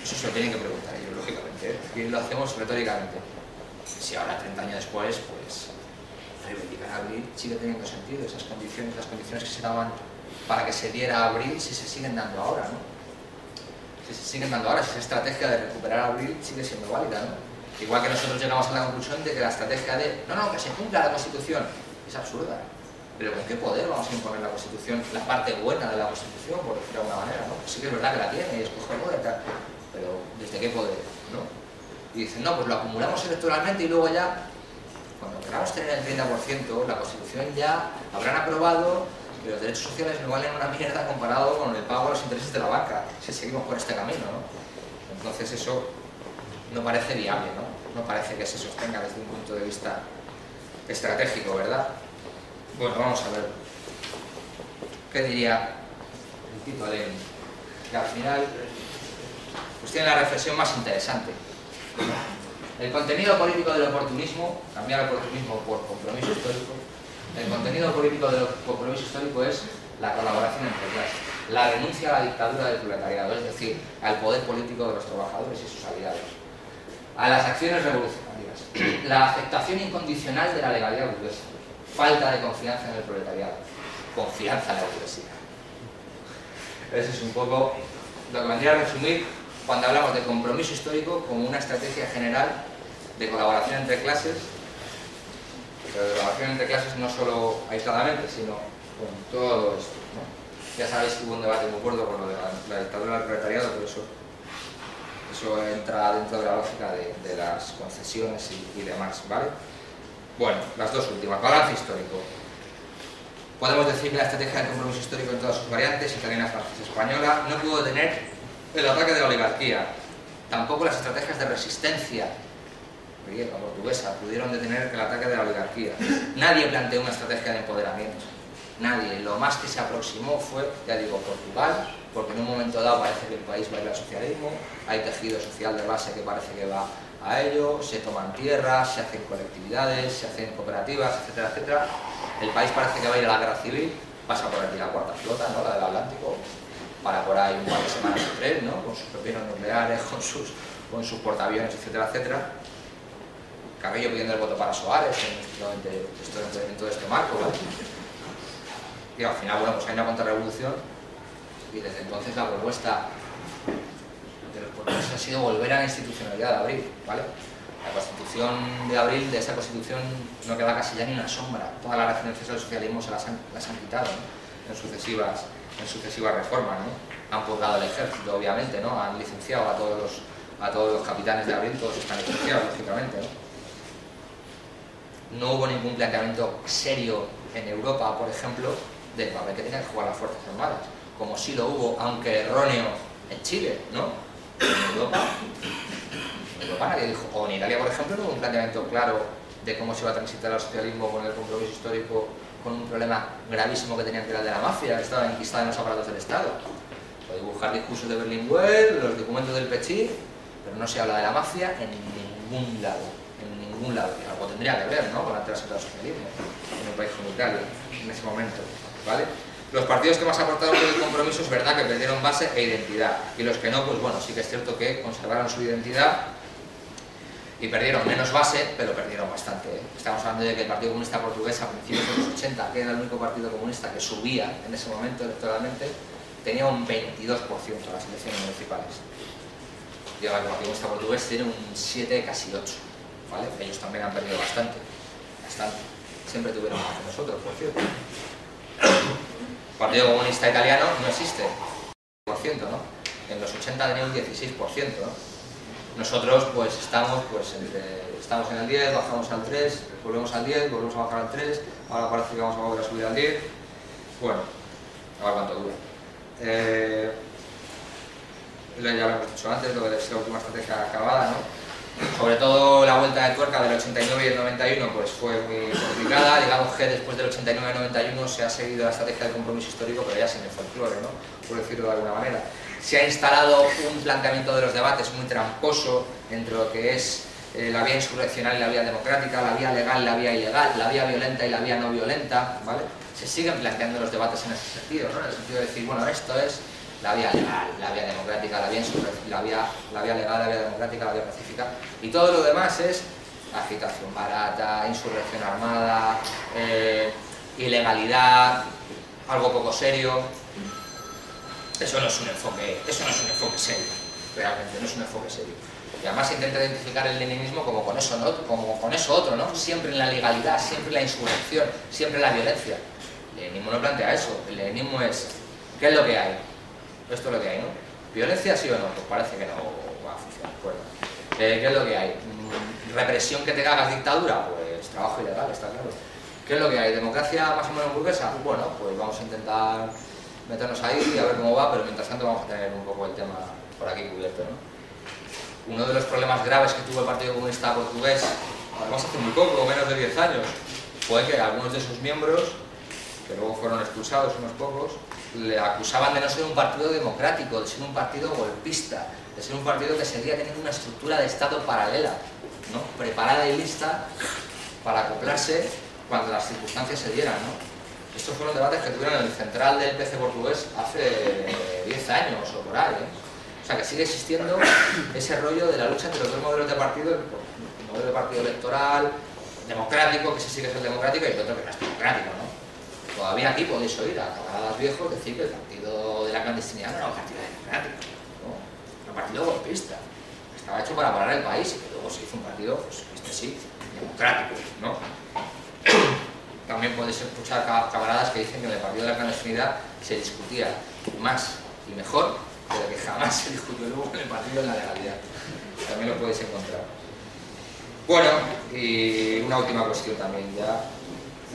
eso se lo tienen que preguntar ellos, lógicamente, ¿eh? Y lo hacemos retóricamente. Si ahora, 30 años después, pues reivindicar a Abril sigue teniendo sentido, esas condiciones, las condiciones que se daban para que se diera a Abril, si se siguen dando ahora, ¿no? Si se siguen dando ahora, si esa estrategia de recuperar a Abril sigue siendo válida, ¿no? Igual que nosotros llegamos a la conclusión de que la estrategia de no, que se cumpla la Constitución es absurda. Pero ¿con qué poder vamos a imponer la Constitución, la parte buena de la Constitución, por decirlo de alguna manera, ¿no? Sí que es verdad que la tiene y escoge poder, pero ¿desde qué poder? ¿No? Y dicen, no, pues lo acumulamos electoralmente y luego ya, cuando queramos tener el 30%, la Constitución ya habrán aprobado que los derechos sociales no valen una mierda comparado con el pago de los intereses de la banca, si seguimos por este camino, ¿no? Entonces eso no parece viable, ¿no? No parece que se sostenga desde un punto de vista estratégico, ¿verdad? Bueno, vamos a ver. ¿Qué diría el Tito Lenin? Que al final pues tiene la reflexión más interesante. El contenido político del oportunismo, cambiar el oportunismo por compromiso histórico, el contenido político del compromiso histórico es la colaboración entre clases, la renuncia a la dictadura del proletariado, es decir, al poder político de los trabajadores y sus aliados, a las acciones revolucionarias, la aceptación incondicional de la legalidad burguesa, falta de confianza en el proletariado, confianza en la burguesía. Ese es un poco lo que vendría a resumir cuando hablamos de compromiso histórico como una estrategia general de colaboración entre clases, pero de colaboración entre clases no solo aisladamente, sino con todo esto, ¿no? Ya sabéis que hubo un debate muy gordo con lo de la dictadura del proletariado, pero eso entra dentro de la lógica de las concesiones y demás, ¿vale? Bueno, las dos últimas. Balance histórico. Podemos decir que la estrategia del compromiso histórico en todas sus variantes, italiana, francesa, española, no pudo detener el ataque de la oligarquía. Tampoco las estrategias de resistencia griega, portuguesa, pudieron detener el ataque de la oligarquía. Nadie planteó una estrategia de empoderamiento. Nadie. Lo más que se aproximó fue, ya digo, Portugal, porque en un momento dado parece que el país va a ir al socialismo, hay tejido social de base que parece que va a ello, se toman tierras, se hacen colectividades, se hacen cooperativas, etcétera, etcétera. El país parece que va a ir a la guerra civil, pasa por aquí la cuarta flota, ¿no? La del Atlántico, para por ahí un par de semanas o tres, ¿no? Con sus pepinos nucleares, con sus portaaviones, etcétera, etcétera. Carrillo pidiendo el voto para Soares en todo este marco, ¿vale? Y al final, bueno, pues hay una contrarrevolución y desde entonces la propuesta de los portugueses ha sido volver a la institucionalidad de abril, ¿vale? La Constitución de abril, de esa Constitución no queda casi ya ni una sombra. Todas las referencias al socialismo se las han quitado, ¿no? en sucesivas reformas, ¿no? Han purgado el ejército, obviamente, ¿no? Han licenciado a todos los capitanes de abril, todos están licenciados, lógicamente, ¿no? No hubo ningún planteamiento serio en Europa, por ejemplo, del papel que tenían que jugar las Fuerzas Armadas, como sí lo hubo, aunque erróneo, en Chile, ¿no? En Europa nadie dijo, o en Italia, por ejemplo, no hubo un planteamiento claro de cómo se iba a transitar al socialismo con el compromiso histórico, con un problema gravísimo que tenían, que era el de la mafia, que estaba enquistada en los aparatos del Estado. Podéis buscar discursos de Berlinguer, los documentos del Petit, pero no se habla de la mafia en ningún lado. Y algo tendría que ver, ¿no? Con la transición al socialismo en un país como Italia, en ese momento, ¿vale? Los partidos que más aportaron con el compromiso es verdad que perdieron base e identidad, y los que no, pues bueno, sí que es cierto que conservaron su identidad y perdieron menos base, pero perdieron bastante, ¿eh? Estamos hablando de que el Partido Comunista Portugués a principios de los 80, que era el único partido comunista que subía en ese momento electoralmente, tenía un 22% a las elecciones municipales. Y ahora el Partido Comunista Portugués tiene un 7, casi 8. ¿Vale? Ellos también han perdido bastante. Siempre tuvieron más que nosotros, por cierto. El Partido Comunista Italiano no existe, ¿no? En los 80 tenía un 16%, ¿no? Nosotros pues estamos en el 10, bajamos al 3, volvemos al 10, volvemos a bajar al 3, ahora parece que vamos a volver a subir al 10. Bueno, a ver cuánto dura. Ya lo hemos dicho antes, lo de la última estrategia acabada, ¿no? Sobre todo la vuelta de tuerca del 89 y el 91 pues fue muy complicada. Digamos que después del 89 y 91 se ha seguido la estrategia del compromiso histórico, pero ya sin el folclore, ¿no? Por decirlo de alguna manera. Se ha instalado un planteamiento de los debates muy tramposo entre lo que es la vía insurreccional y la vía democrática, la vía legal y la vía ilegal, la vía violenta y la vía no violenta, ¿vale? Se siguen planteando los debates en ese sentido, ¿no? En el sentido de decir, bueno, esto es la vía legal, la vía democrática, la vía legal, la vía democrática, la vía pacífica, y todo lo demás es agitación barata, insurrección armada, ilegalidad, algo poco serio. Eso no es un enfoque serio. realmente, no es un enfoque serio. Y además se intenta identificar el leninismo como con eso, ¿no? Como con eso otro, ¿no? Siempre en la legalidad, siempre en la insurrección, siempre en la violencia. El leninismo no plantea eso, el leninismo es, ¿qué es lo que hay? Esto es lo que hay, ¿no? ¿Violencia sí o no? Pues parece que no va a funcionar. Bueno, ¿qué es lo que hay? ¿Represión que te cagas, dictadura? Pues trabajo ilegal, está claro. ¿Qué es lo que hay? ¿Democracia más o menos burguesa? Bueno, pues vamos a intentar meternos ahí y a ver cómo va, pero mientras tanto vamos a tener un poco el tema por aquí cubierto, ¿no? Uno de los problemas graves que tuvo el Partido Comunista Portugués, además hace muy poco, menos de 10 años, fue que algunos de sus miembros, que luego fueron expulsados unos pocos, le acusaban de no ser un partido democrático, de ser un partido golpista, de ser un partido que seguía teniendo una estructura de Estado paralela, ¿no? Preparada y lista para acoplarse cuando las circunstancias se dieran, ¿no? Estos fueron debates que tuvieron en el central del PC portugués hace 10 años o por ahí, ¿eh? O sea que sigue existiendo ese rollo de la lucha entre los dos modelos de partido, el modelo de partido electoral, democrático, que se sigue siendo democrático, y el otro que no es democrático, ¿no? Todavía aquí podéis oír a camaradas viejos decir que el partido de la clandestinidad no era un partido democrático, ¿no? Era un partido golpista. Estaba hecho para parar el país y que luego se hizo un partido, pues este sí, democrático, ¿no? También podéis escuchar camaradas que dicen que en el partido de la clandestinidad se discutía más y mejor de lo que jamás se discutió luego en el partido de la legalidad. También lo podéis encontrar. Bueno, y una última cuestión también ya.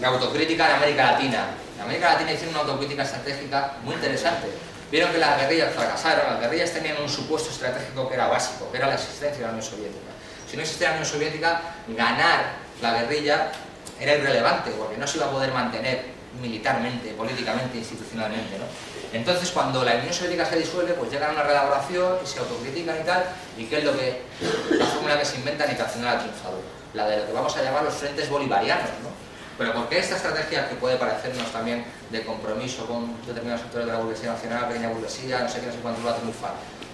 La autocrítica en América Latina. En América Latina hicieron una autocrítica estratégica muy interesante. Vieron que las guerrillas fracasaron, las guerrillas tenían un supuesto estratégico que era básico, que era la existencia de la Unión Soviética. Si no existía la Unión Soviética, ganar la guerrilla era irrelevante, porque no se iba a poder mantener militarmente, políticamente, institucionalmente, ¿no? Entonces, cuando la Unión Soviética se disuelve, pues llegan a una reelaboración y se autocritican y tal, y ¿qué es lo que la fórmula que se inventa ni que al final ha triunfado? La de lo que vamos a llamar los frentes bolivarianos, ¿no? Pero ¿por qué esta estrategia, que puede parecernos también de compromiso con determinados sectores de la burguesía nacional, pequeña burguesía, no sé qué, no sé cuánto, va a triunfar?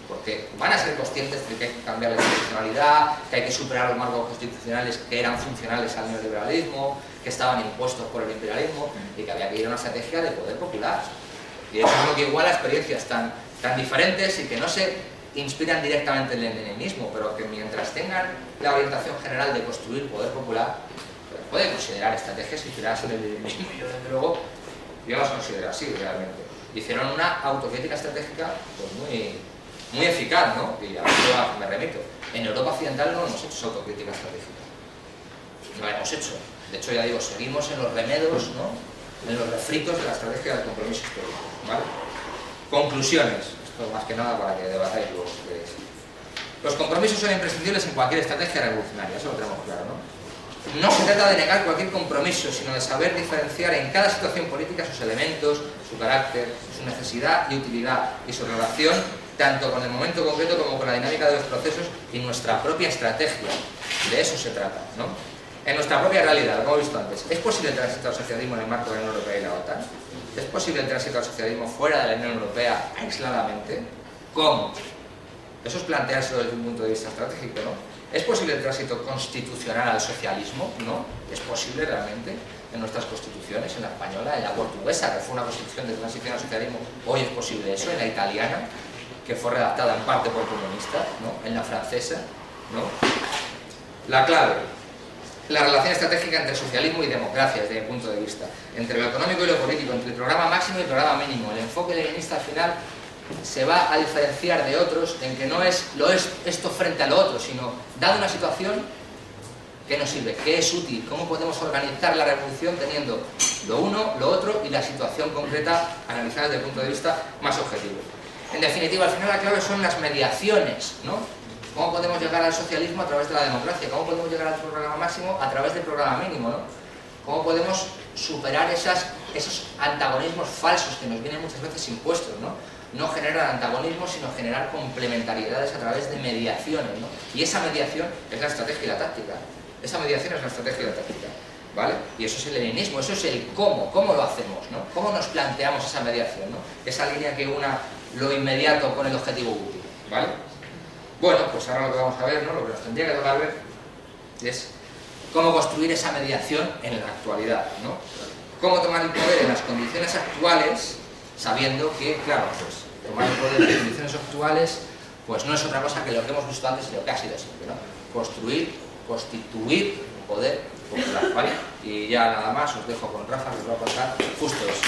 Porque van a ser conscientes de que hay que cambiar la institucionalidad, que hay que superar los marcos constitucionales que eran funcionales al neoliberalismo, que estaban impuestos por el imperialismo, y que había que ir a una estrategia de poder popular. Y eso es lo que iguala experiencias tan diferentes y que no se inspiran directamente en el leninismo, pero que mientras tengan la orientación general de construir poder popular, pueden considerar estrategias inspiradas en el leninismo. Y yo, desde luego, yo las considero así realmente. Hicieron una autocrítica estratégica pues muy eficaz, ¿no? Y a eso me remito. En Europa Occidental no hemos hecho esa autocrítica estratégica. No la hemos hecho. De hecho, ya digo, seguimos en los remedos, ¿no? En los refritos de la estrategia del compromiso histórico, ¿vale? Conclusiones. Esto más que nada para que debatáis luego. Los compromisos son imprescindibles en cualquier estrategia revolucionaria, eso lo tenemos claro, ¿no? No se trata de negar cualquier compromiso, sino de saber diferenciar en cada situación política sus elementos, su carácter, su necesidad y utilidad, y su relación tanto con el momento concreto como con la dinámica de los procesos y nuestra propia estrategia. De eso se trata, ¿no? En nuestra propia realidad, como he visto antes, ¿es posible el tránsito al socialismo en el marco de la Unión Europea y la OTAN? ¿Es posible el tránsito al socialismo fuera de la Unión Europea aisladamente? ¿Cómo? Eso es planteárselo desde un punto de vista estratégico, ¿no? ¿Es posible el tránsito constitucional al socialismo? No. ¿Es posible realmente en nuestras constituciones, en la española, en la portuguesa, que fue una constitución de transición al socialismo? Hoy es posible eso, en la italiana, que fue redactada en parte por comunistas, ¿no? En la francesa, ¿no? La clave, la relación estratégica entre socialismo y democracia, desde mi punto de vista, entre lo económico y lo político, entre el programa máximo y el programa mínimo. El enfoque leninista al final se va a diferenciar de otros en que no es esto frente a lo otro, sino dado una situación que nos sirve, que es útil, cómo podemos organizar la revolución teniendo lo uno, lo otro y la situación concreta analizada desde el punto de vista más objetivo. En definitiva, al final la clave son las mediaciones, ¿no? ¿Cómo podemos llegar al socialismo a través de la democracia? ¿Cómo podemos llegar al programa máximo a través del programa mínimo, ¿no? ¿Cómo podemos superar esos antagonismos falsos que nos vienen muchas veces impuestos, ¿no? No generar antagonismos, sino generar complementariedades a través de mediaciones, ¿no? Y esa mediación es la estrategia y la táctica. Esa mediación es la estrategia y la táctica, ¿vale? Y eso es el leninismo, eso es el cómo lo hacemos, ¿no? ¿Cómo nos planteamos esa mediación, ¿no? Esa línea que una lo inmediato con el objetivo útil, ¿vale? Bueno, pues ahora lo que vamos a ver, ¿no? Lo que nos tendría que tocar ver es cómo construir esa mediación en la actualidad, ¿no? Cómo tomar el poder en las condiciones actuales, sabiendo que, claro, pues tomar el poder en las condiciones actuales pues no es otra cosa que lo que hemos visto antes y lo que ha sido siempre, ¿no? Construir, constituir un poder popular, ¿vale? Y ya nada más, os dejo con Rafa, que os va a contar justo eso.